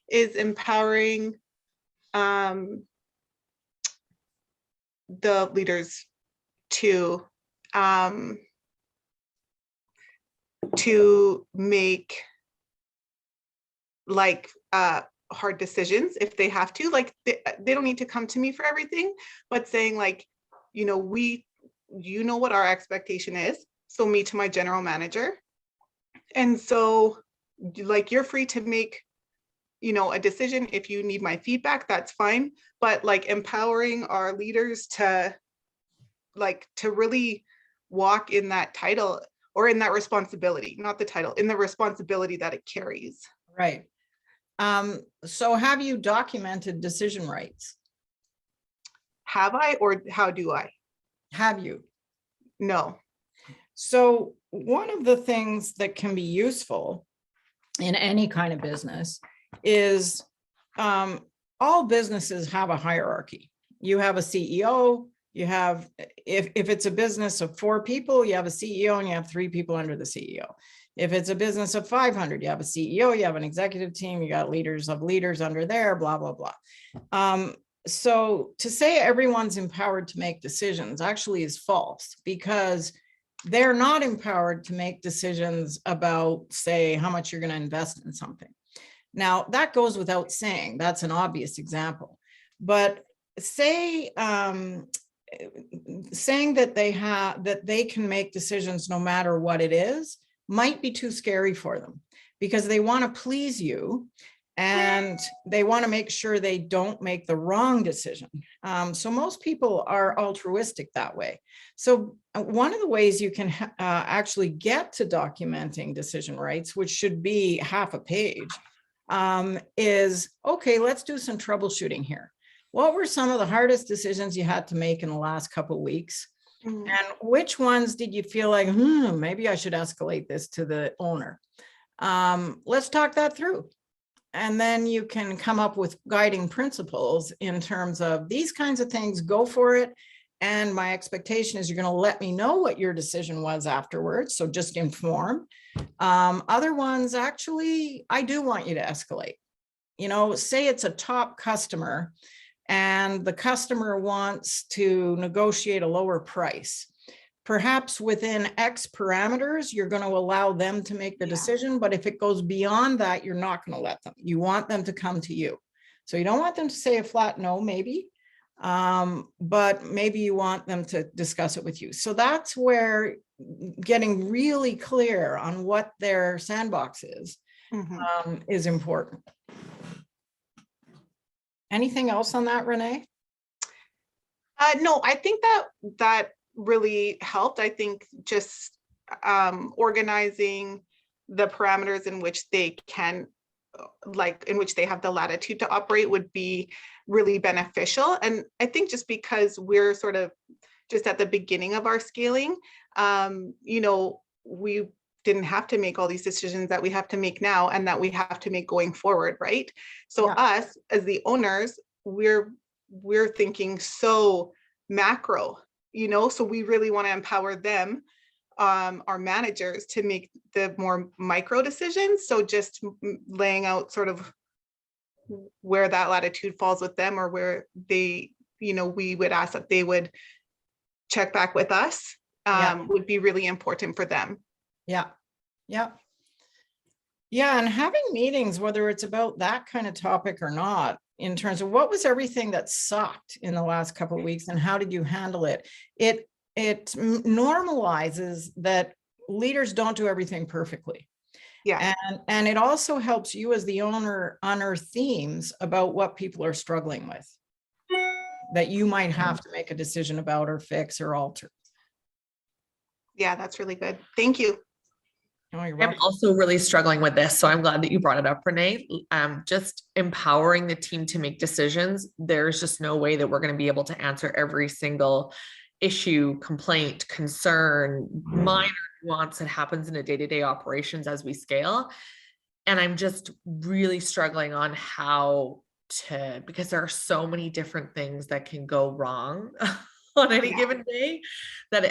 is empowering the leaders to make hard decisions if they have to. Like they don't need to come to me for everything, but saying like, you know what our expectation is. So me to my general manager. And so like, you're free to make, a decision. If you need my feedback, that's fine. But like empowering our leaders to really walk in that title, or in that responsibility, not the title, in the responsibility that it carries. Right. So have you documented decision rights? Have I, or how do I? Have you? No. So one of the things that can be useful in any kind of business is all businesses have a hierarchy. You have a CEO, you have, if it's a business of 4 people, you have a CEO and you have 3 people under the CEO. If it's a business of 500, you have a CEO, you have an executive team, you got leaders of leaders under there, blah, blah, blah. So to say everyone's empowered to make decisions actually is false, because they're not empowered to make decisions about, say, how much you're going to invest in something. Now, that goes without saying. That's an obvious example. But saying that they can make decisions no matter what it is might be too scary for them, because they want to please you and they want to make sure they don't make the wrong decision. So most people are altruistic that way. So one of the ways you can actually get to documenting decision rights, which should be half a page, is, okay, let's do some troubleshooting here. what were some of the hardest decisions you had to make in the last couple of weeks? Mhm. And which ones did you feel like, maybe I should escalate this to the owner? Let's talk that through. And then you can come up with guiding principles in terms of these kinds of things, go for it. And my expectation is you're going to let me know what your decision was afterwards. So just inform. Other ones, actually, I do want you to escalate. You know, say it's a top customer and the customer wants to negotiate a lower price. Perhaps within X parameters, you're going to allow them to make the decision. But if it goes beyond that, you're not going to let them. You want them to come to you. So you don't want them to say a flat no, maybe. But maybe you want them to discuss it with you. So that's where getting really clear on what their sandbox is important. Anything else on that, Renee? No, I think that really helped. I think just organizing the parameters in which they can, in which they have the latitude to operate would be really beneficial. And I think just because we're sort of just at the beginning of our scaling, we didn't have to make all these decisions that we have to make now and that we have to make going forward, right? So us as the owners, we're thinking so macro, so we really want to empower them, our managers, to make the more micro decisions. So just laying out sort of where that latitude falls with them, or where they, we would ask that they would check back with us, would be really important for them. Yeah, and having meetings, whether it's about that kind of topic or not, in terms of what was everything that sucked in the last couple of weeks and how did you handle it? It normalizes that leaders don't do everything perfectly. Yeah. And it also helps you as the owner unearth themes about what people are struggling with that you might have to make a decision about or fix or alter. Yeah, that's really good. Thank you. Oh, you're I'm welcome. also really struggling with this, so I'm glad that you brought it up, Renee. Just empowering the team to make decisions. There's just no way that we're going to be able to answer every single issue, complaint, concern, minor nuance that happens in a day-to-day operations as we scale. And I'm just really struggling on how to, because there are so many different things that can go wrong on any given day that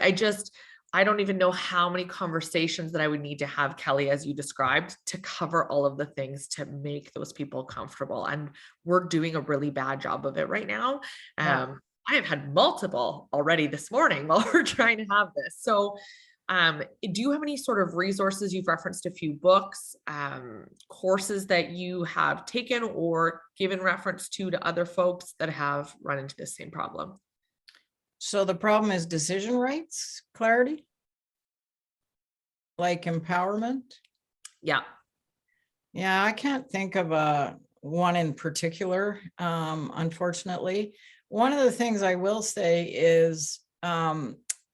I don't even know how many conversations that I would need to have, Kelly, as you described, to cover all of the things to make those people comfortable. And we're doing a really bad job of it right now. I have had multiple already this morning while we're trying to have this. So do you have any sort of resources? You've referenced a few books, courses that you have taken or given reference to other folks that have run into the same problem? So the problem is decision rights, clarity, like empowerment. Yeah. Yeah, I can't think of one in particular, unfortunately. One of the things I will say is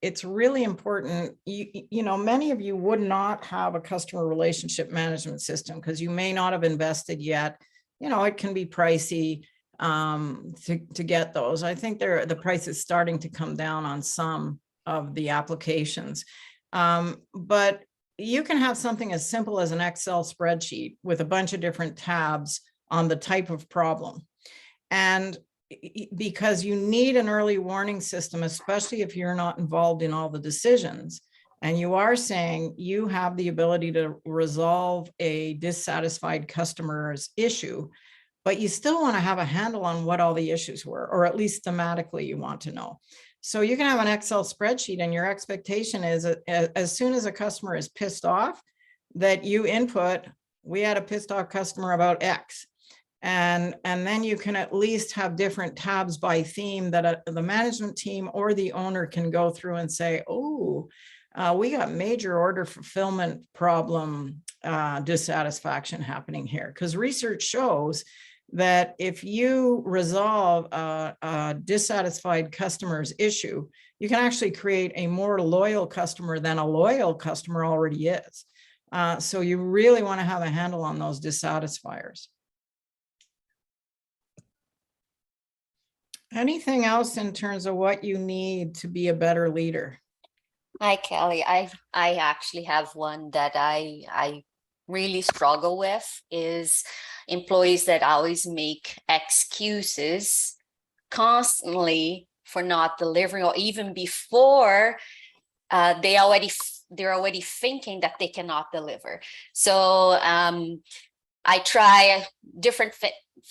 it's really important. Many of you would not have a customer relationship management system because you may not have invested yet. It can be pricey to get those. I think the price is starting to come down on some of the applications. But you can have something as simple as an Excel spreadsheet with a bunch of different tabs on the type of problem. And because you need an early warning system, especially if you're not involved in all the decisions, and you are saying you have the ability to resolve a dissatisfied customer's issue, but you still want to have a handle on what all the issues were, or at least thematically you want to know. So you can have an Excel spreadsheet and your expectation is as soon as a customer is pissed off, that you input, we had a pissed off customer about X. And then you can at least have different tabs by theme that the management team or the owner can go through and say, oh, we got major order fulfillment problem dissatisfaction happening here. Because research shows that if you resolve a dissatisfied customer's issue, you can actually create a more loyal customer than a loyal customer already is. So you really want to have a handle on those dissatisfiers. Anything else in terms of what you need to be a better leader? Hi, Kelly. I actually have one that I really struggle with is employees that always make excuses constantly for not delivering, or even before they're already thinking that they cannot deliver. So I try different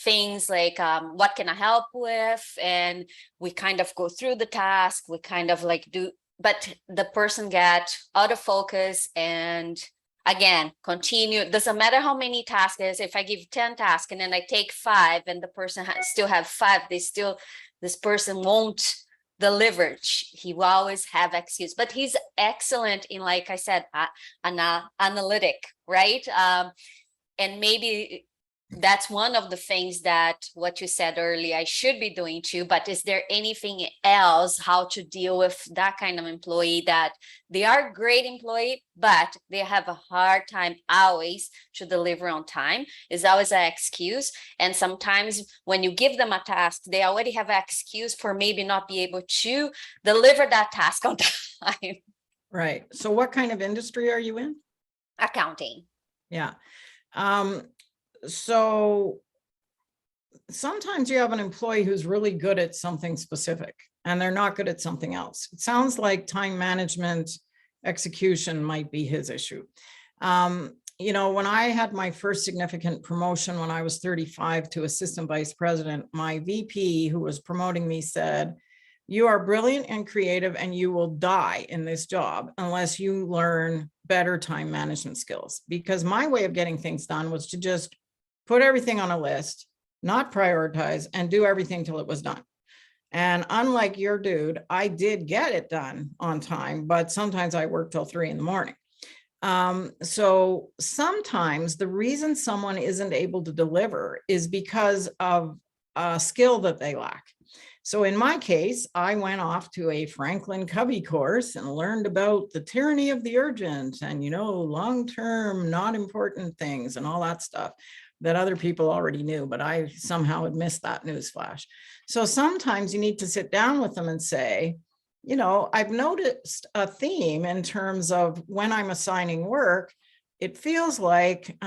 things like what can I help with, and we kind of go through the task. We kind of like do, but the person get out of focus and again continue. Doesn't matter how many tasks it is. If I give 10 tasks and then I take 5 and the person still have 5, this person won't deliver. He will always have excuse, but he's excellent in, like I said, analytic, right? And maybe that's one of the things that what you said earlier I should be doing too. But is there anything else how to deal with that kind of employee that they are a great employee, but they have a hard time always to deliver on time? Is always an excuse. And sometimes when you give them a task, they already have an excuse for maybe not be able to deliver that task on time. Right. So what kind of industry are you in? Accounting. Yeah. So sometimes you have an employee who's really good at something specific and they're not good at something else. It sounds like time management execution might be his issue. You know, when I had my first significant promotion when I was 35 to assistant vice president, my VP who was promoting me said, "You are brilliant and creative and you will die in this job unless you learn better time management skills." Because my way of getting things done was to just put everything on a list, not prioritize, and do everything till it was done. And unlike your dude, I did get it done on time, but sometimes I worked till 3 a.m. So sometimes the reason someone isn't able to deliver is because of a skill that they lack. So in my case, I went off to a Franklin Covey course and learned about the tyranny of the urgent and, you know, long-term, not important things and all that stuff that other people already knew, but I somehow had missed that newsflash. So sometimes you need to sit down with them and say, you know, I've noticed a theme in terms of when I'm assigning work, it feels like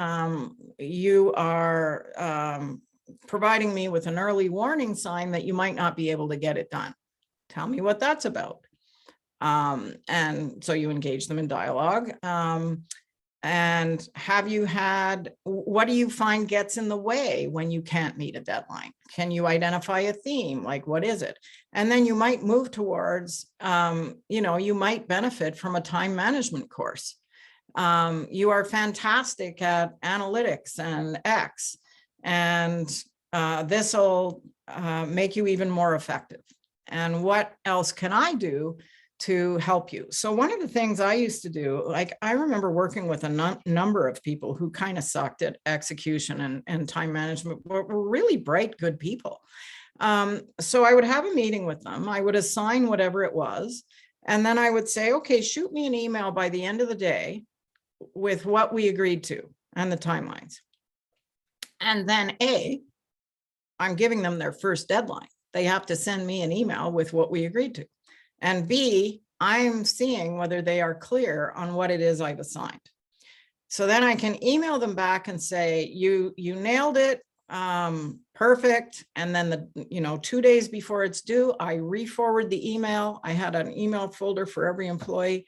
you are providing me with an early warning sign that you might not be able to get it done. Tell me what that's about. And so you engage them in dialogue. And have you had, what do you find gets in the way when you can't meet a deadline? Can you identify a theme? Like, what is it? And then you might move towards, you know, you might benefit from a time management course. You are fantastic at analytics and X, and this will make you even more effective. And what else can I do to help you? So one of the things I used to do, like I remember working with a number of people who kind of sucked at execution and time management, but were really bright, good people. So I would have a meeting with them. I would assign whatever it was. And then I would say, okay, shoot me an email by the end of the day with what we agreed to and the timelines. And then I'm giving them their first deadline. They have to send me an email with what we agreed to. And B, I'm seeing whether they are clear on what it is I've assigned. So then I can email them back and say, you nailed it, perfect. And then 2 days before it's due, I re-forward the email. I had an email folder for every employee.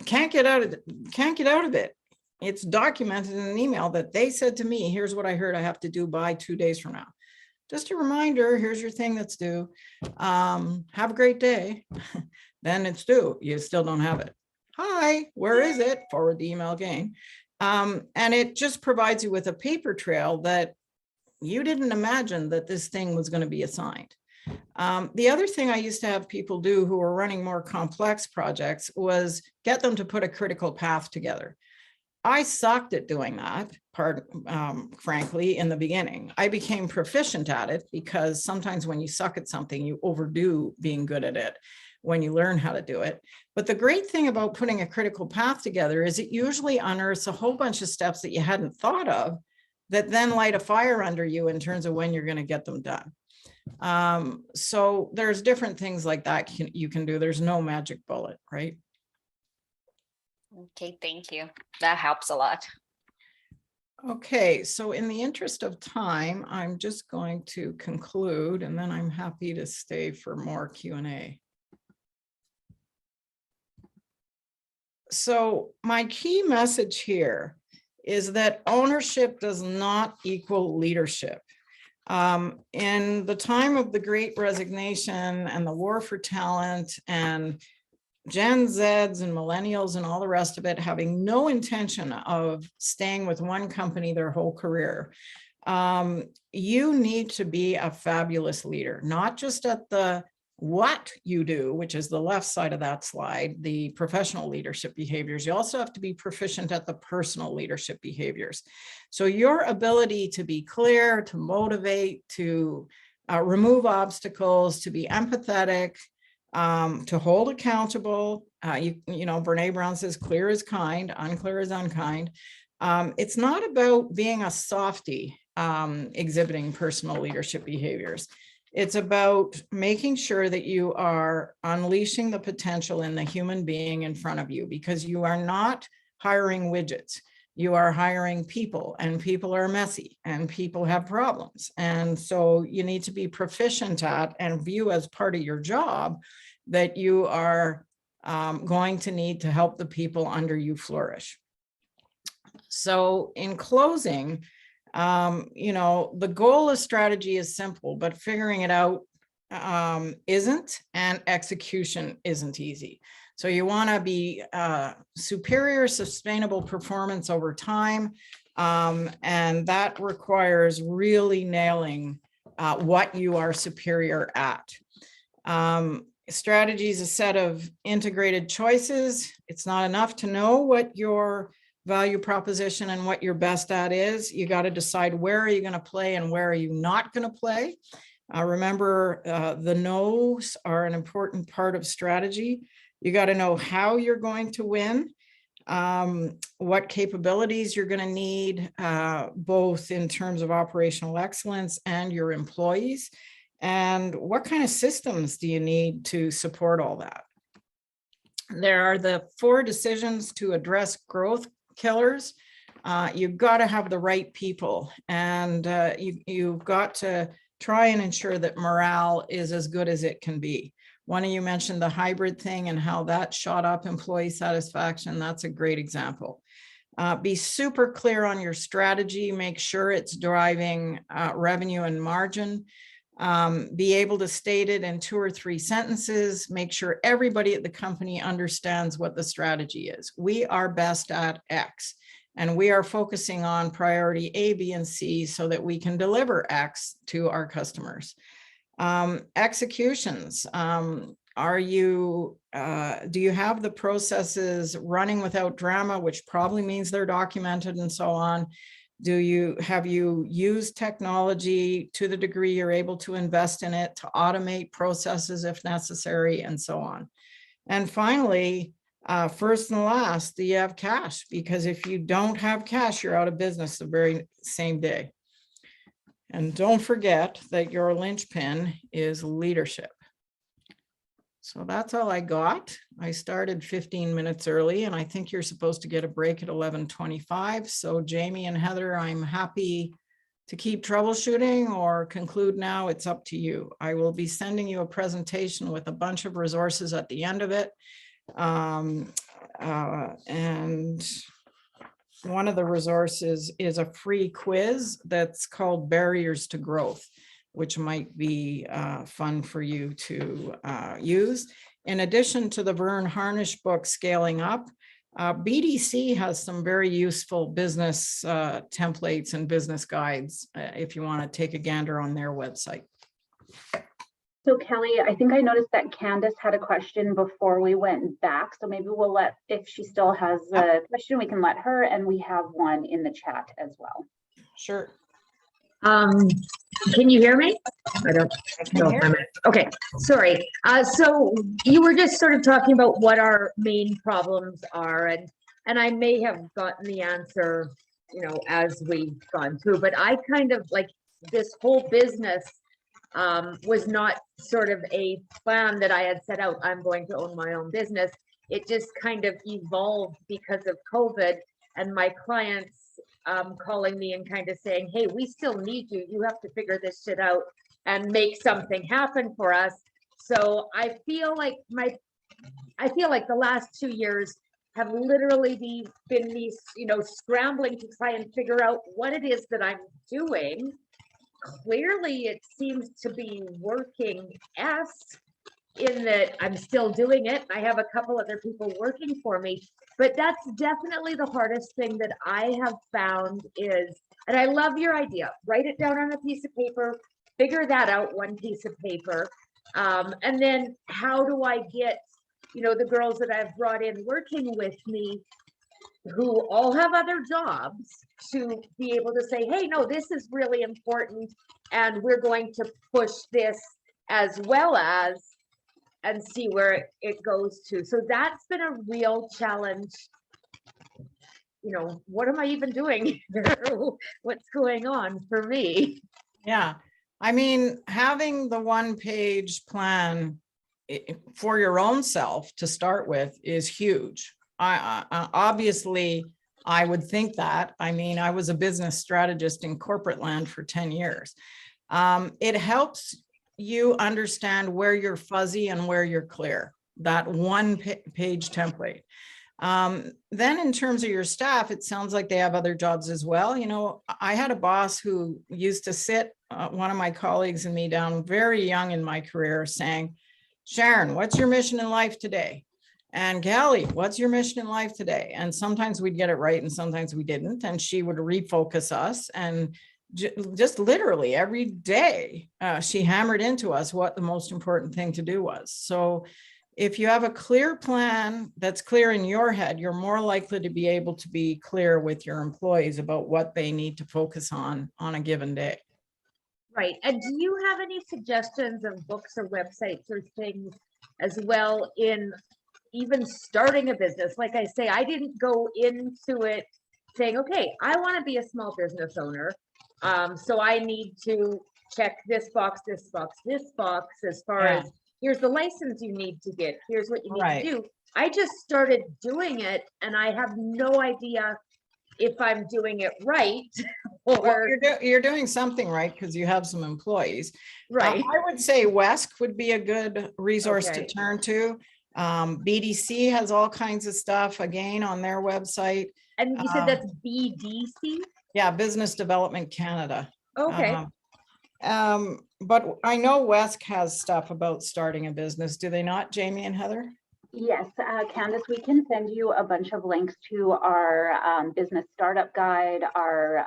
Can't get out of it. It's documented in an email that they said to me, here's what I heard I have to do by 2 days from now. Just a reminder, here's your thing that's due. Have a great day. Then it's due. You still don't have it. Hi, where is it? Forward the email again. And it just provides you with a paper trail that you didn't imagine that this thing was going to be assigned. The other thing I used to have people do who were running more complex projects was get them to put a critical path together. I sucked at doing that, frankly, in the beginning. I became proficient at it because sometimes when you suck at something, you overdo being good at it when you learn how to do it. But the great thing about putting a critical path together is it usually unearths a whole bunch of steps that you hadn't thought of that then light a fire under you in terms of when you're going to get them done. So there's different things like that you can do. There's no magic bullet, right? Okay, thank you. That helps a lot. Okay, so in the interest of time, I'm just going to conclude, and then I'm happy to stay for more Q&A. So my key message here is that ownership does not equal leadership. In the time of the Great Resignation and the war for talent and Gen Zs and millennials and all the rest of it having no intention of staying with one company their whole career, you need to be a fabulous leader, not just at the what you do, which is the left side of that slide, the professional leadership behaviors. You also have to be proficient at the personal leadership behaviors. So your ability to be clear, to motivate, to remove obstacles, to be empathetic, to hold accountable. You know, Brene Brown says, clear is kind, unclear is unkind. It's not about being a softie, exhibiting personal leadership behaviors. It's about making sure that you are unleashing the potential in the human being in front of you, because you are not hiring widgets. You are hiring people, and people are messy and people have problems. And so you need to be proficient at and view as part of your job that you are going to need to help the people under you flourish. So in closing, you know, the goal of strategy is simple, but figuring it out isn't, and execution isn't easy. So you want to be superior sustainable performance over time. And that requires really nailing what you are superior at. Strategy is a set of integrated choices. It's not enough to know what your value proposition and what you're best at is. You got to decide where are you going to play and where are you not going to play. Remember, the no's are an important part of strategy. You got to know how you're going to win, what capabilities you're going to need, both in terms of operational excellence and your employees, and what kind of systems do you need to support all that. There are the 4 decisions to address growth killers. You've got to have the right people, and you've got to try and ensure that morale is as good as it can be. One of you mentioned the hybrid thing and how that shot up employee satisfaction. That's a great example. Be super clear on your strategy. Make sure it's driving revenue and margin. Be able to state it in 2 or 3 sentences. Make sure everybody at the company understands what the strategy is. We are best at X, and we are focusing on priority A, B, and C so that we can deliver X to our customers. Executions. Do you have the processes running without drama, which probably means they're documented and so on? Have you used technology to the degree you're able to invest in it to automate processes if necessary, and so on? And finally, first and last, do you have cash? Because if you don't have cash, you're out of business the very same day. And don't forget that your linchpin is leadership. So that's all I got. I started 15 minutes early, and I think you're supposed to get a break at 11:25. So Jamie and Heather, I'm happy to keep troubleshooting or conclude now. It's up to you. I will be sending you a presentation with a bunch of resources at the end of it. And one of the resources is a free quiz that's called Barriers to Growth, which might be fun for you to use. In addition to the Vern Harnish book, Scaling Up, BDC has some very useful business templates and business guides if you want to take a gander on their website. So Kelly, I think I noticed that Candace had a question before we went back. So maybe we'll let, if she still has a question, we can let her, and we have one in the chat as well. Sure. Can you hear me? I don't know. Okay, sorry. So you were just sort of talking about what our main problems are, and I may have gotten the answer, you know, as we've gone through, but I kind of like this whole business was not sort of a plan that I had set out. I'm going to own my own business. It just kind of evolved because of COVID and my clients calling me and kind of saying, hey, we still need you. You have to figure this shit out and make something happen for us. So I feel like the last 2 years have literally been me, scrambling to try and figure out what it is that I'm doing. Clearly, it seems to be working in that I'm still doing it. I have a couple other people working for me, but that's definitely the hardest thing that I have found is, and I love your idea, write it down on a piece of paper, figure that out, one piece of paper. And then how do I get, the girls that I've brought in working with me who all have other jobs to be able to say, hey, no, this is really important. And we're going to push this as well as, and see where it goes to. So that's been a real challenge. What am I even doing here? What's going on for me? Yeah, I mean, having the one-page plan for your own self to start with is huge. Obviously, I would think that. I mean, I was a business strategist in corporate land for 10 years. It helps you understand where you're fuzzy and where you're clear, that one-page template. Then in terms of your staff, it sounds like they have other jobs as well. I had a boss who used to sit one of my colleagues and me down very young in my career saying, Sharon, what's your mission in life today? And Callie, what's your mission in life today? And sometimes we'd get it right and sometimes we didn't. And she would refocus us, and just literally every day she hammered into us what the most important thing to do was. So if you have a clear plan that's clear in your head, you're more likely to be able to be clear with your employees about what they need to focus on a given day. Right. And do you have any suggestions of books or websites or things as well in even starting a business? Like I say, I didn't go into it saying, okay, I want to be a small business owner. So I need to check this box, this box, this box, as far as here's the license you need to get, here's what you need to do. I just started doing it and I have no idea if I'm doing it right. Or you're doing something right because you have some employees. Right. I would say WESC would be a good resource to turn to. BDC has all kinds of stuff again on their website. And you said that's BDC? Yeah, Business Development Canada. Okay. But I know WESC has stuff about starting a business. Do they not, Jamie and Heather? Yes, Candace, we can send you a bunch of links to our business startup guide, our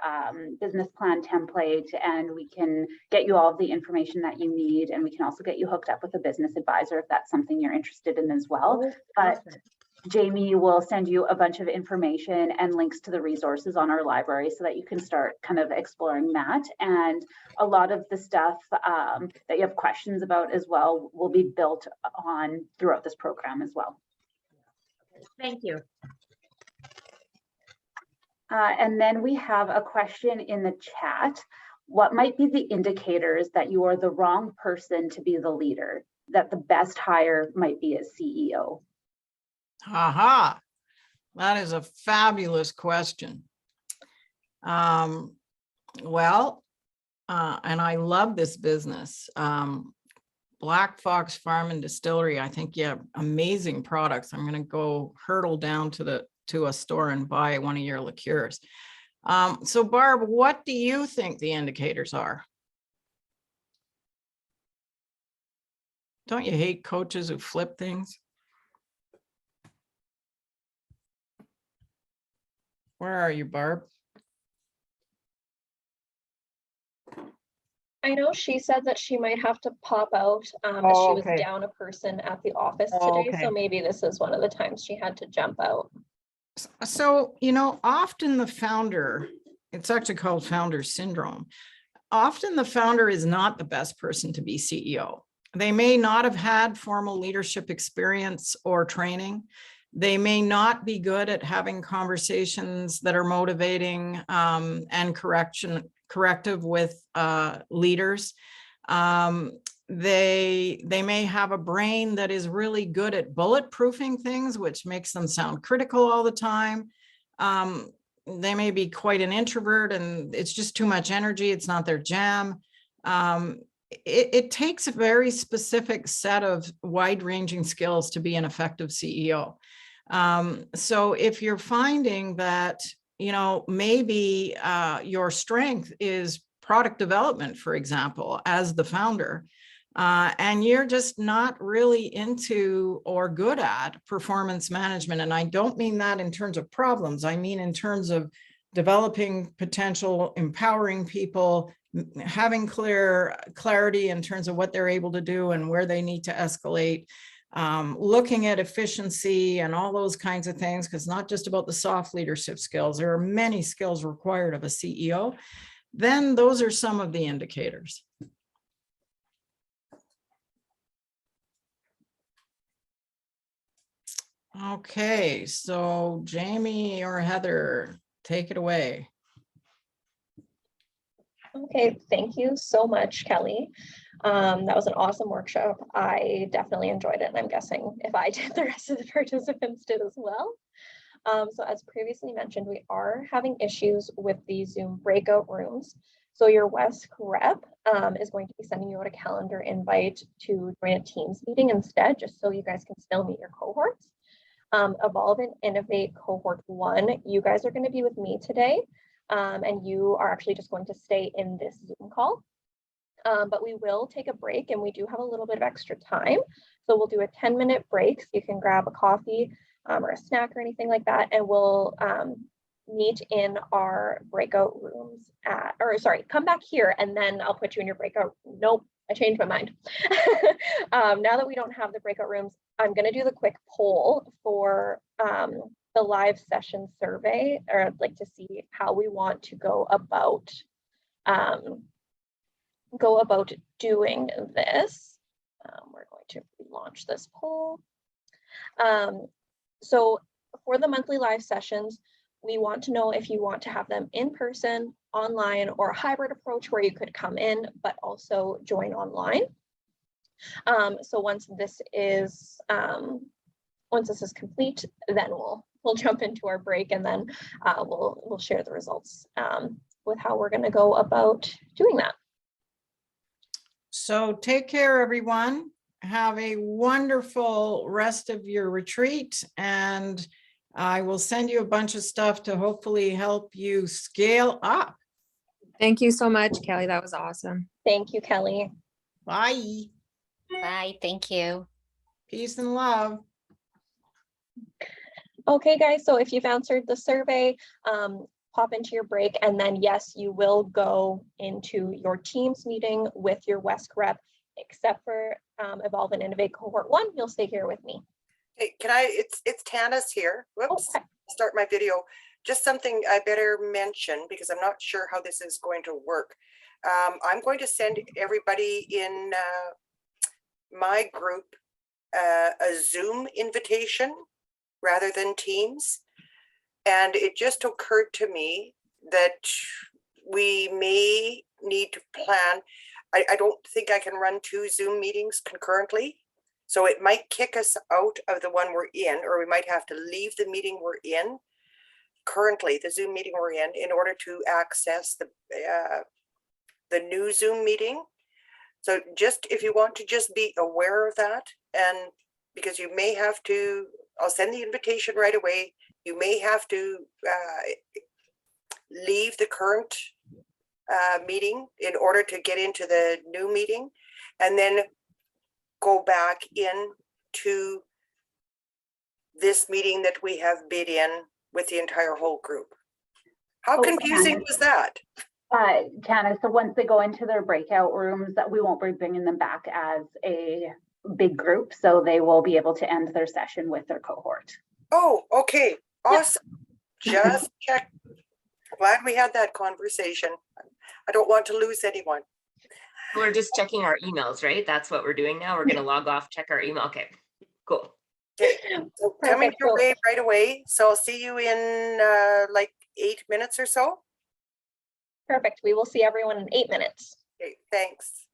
business plan template, and we can get you all of the information that you need. And we can also get you hooked up with a business advisor if that's something you're interested in as well. But Jamie will send you a bunch of information and links to the resources on our library so that you can start kind of exploring that. And a lot of the stuff that you have questions about as well will be built on throughout this program as well. Thank you. And then we have a question in the chat. What might be the indicators that you are the wrong person to be the leader, that the best hire might be a CEO? Aha, that is a fabulous question. And I love this business. Black Fox Farm and Distillery, I think you have amazing products. I'm going to go hurtle down to a store and buy one of your liqueurs. So Barb, what do you think the indicators are? Don't you hate coaches who flip things? Where are you, Barb? I know she said that she might have to pop out as she was down a person at the office today. So maybe this is one of the times she had to jump out. So, often the founder, it's actually called founder syndrome. Often the founder is not the best person to be CEO. They may not have had formal leadership experience or training. They may not be good at having conversations that are motivating and corrective with leaders. They may have a brain that is really good at bulletproofing things, which makes them sound critical all the time. They may be quite an introvert and it's just too much energy. It's not their jam. It takes a very specific set of wide-ranging skills to be an effective CEO. So if you're finding that, you know, maybe your strength is product development, for example, as the founder, and you're just not really into or good at performance management. And I don't mean that in terms of problems. I mean in terms of developing potential, empowering people, having clarity in terms of what they're able to do and where they need to escalate, looking at efficiency and all those kinds of things, because not just about the soft leadership skills, there are many skills required of a CEO. Then those are some of the indicators. Okay, so Jamie or Heather, take it away. Okay, thank you so much, Kelly. That was an awesome workshop. I definitely enjoyed it, and I'm guessing if I did, the rest of the participants did as well. So as previously mentioned, we are having issues with the Zoom breakout rooms. So your WESC rep is going to be sending you out a calendar invite to join a Teams meeting instead, just so you guys can still meet your cohorts. Evolve and Innovate Cohort 1, you guys are going to be with me today, and you are actually just going to stay in this Zoom call. But we will take a break, and we do have a little bit of extra time. So we'll do a 10-minute break, so you can grab a coffee or a snack or anything like that, and we'll meet in our breakout rooms come back here, and then I'll put you in your breakout. Nope, I changed my mind. Now that we don't have the breakout rooms, I'm going to do the quick poll for the live session survey, or I'd like to see how we want to go about doing this. We're going to launch this poll. So for the monthly live sessions, we want to know if you want to have them in person, online, or a hybrid approach where you could come in but also join online. So once this is complete, then we'll jump into our break, and then we'll share the results with how we're going to go about doing that. So take care, everyone. Have a wonderful rest of your retreat, and I will send you a bunch of stuff to hopefully help you scale up. Thank you so much, Kelly. That was awesome. Thank you, Kelly. Bye. Bye. Thank you. Peace and love. Okay, guys, so if you've answered the survey, pop into your break, and then yes, you will go into your Teams meeting with your WESC rep, except for Evolve and Innovate Cohort 1, you'll stay here with me. Hey, it's Tanis here. Whoops, Okay. Start my video. Just something I better mention, because I'm not sure how this is going to work. I'm going to send everybody in my group a Zoom invitation rather than Teams. And it just occurred to me that we may need to plan. I don't think I can run 2 Zoom meetings concurrently. So it might kick us out of the one we're in, or we might have to leave the meeting we're in currently, the Zoom meeting we're in order to access the new Zoom meeting. So just, if you want to just be aware of that, and because you may have to, I'll send the invitation right away. You may have to leave the current meeting in order to get into the new meeting, and then go back in to this meeting that we have bid in with the entire whole group. How confusing was that? Tana, so once they go into their breakout rooms, that we won't be bringing them back as a big group, so they will be able to end their session with their cohort. Oh, okay, awesome. Yep. Just check. Glad we had that conversation. I don't want to lose anyone. We're just checking our emails, right? That's what we're doing now. We're going to log off, check our email. Okay, cool. Okay. So coming your way right away. So I'll see you in like 8 minutes or so. Perfect. We will see everyone in 8 minutes. Okay, thanks.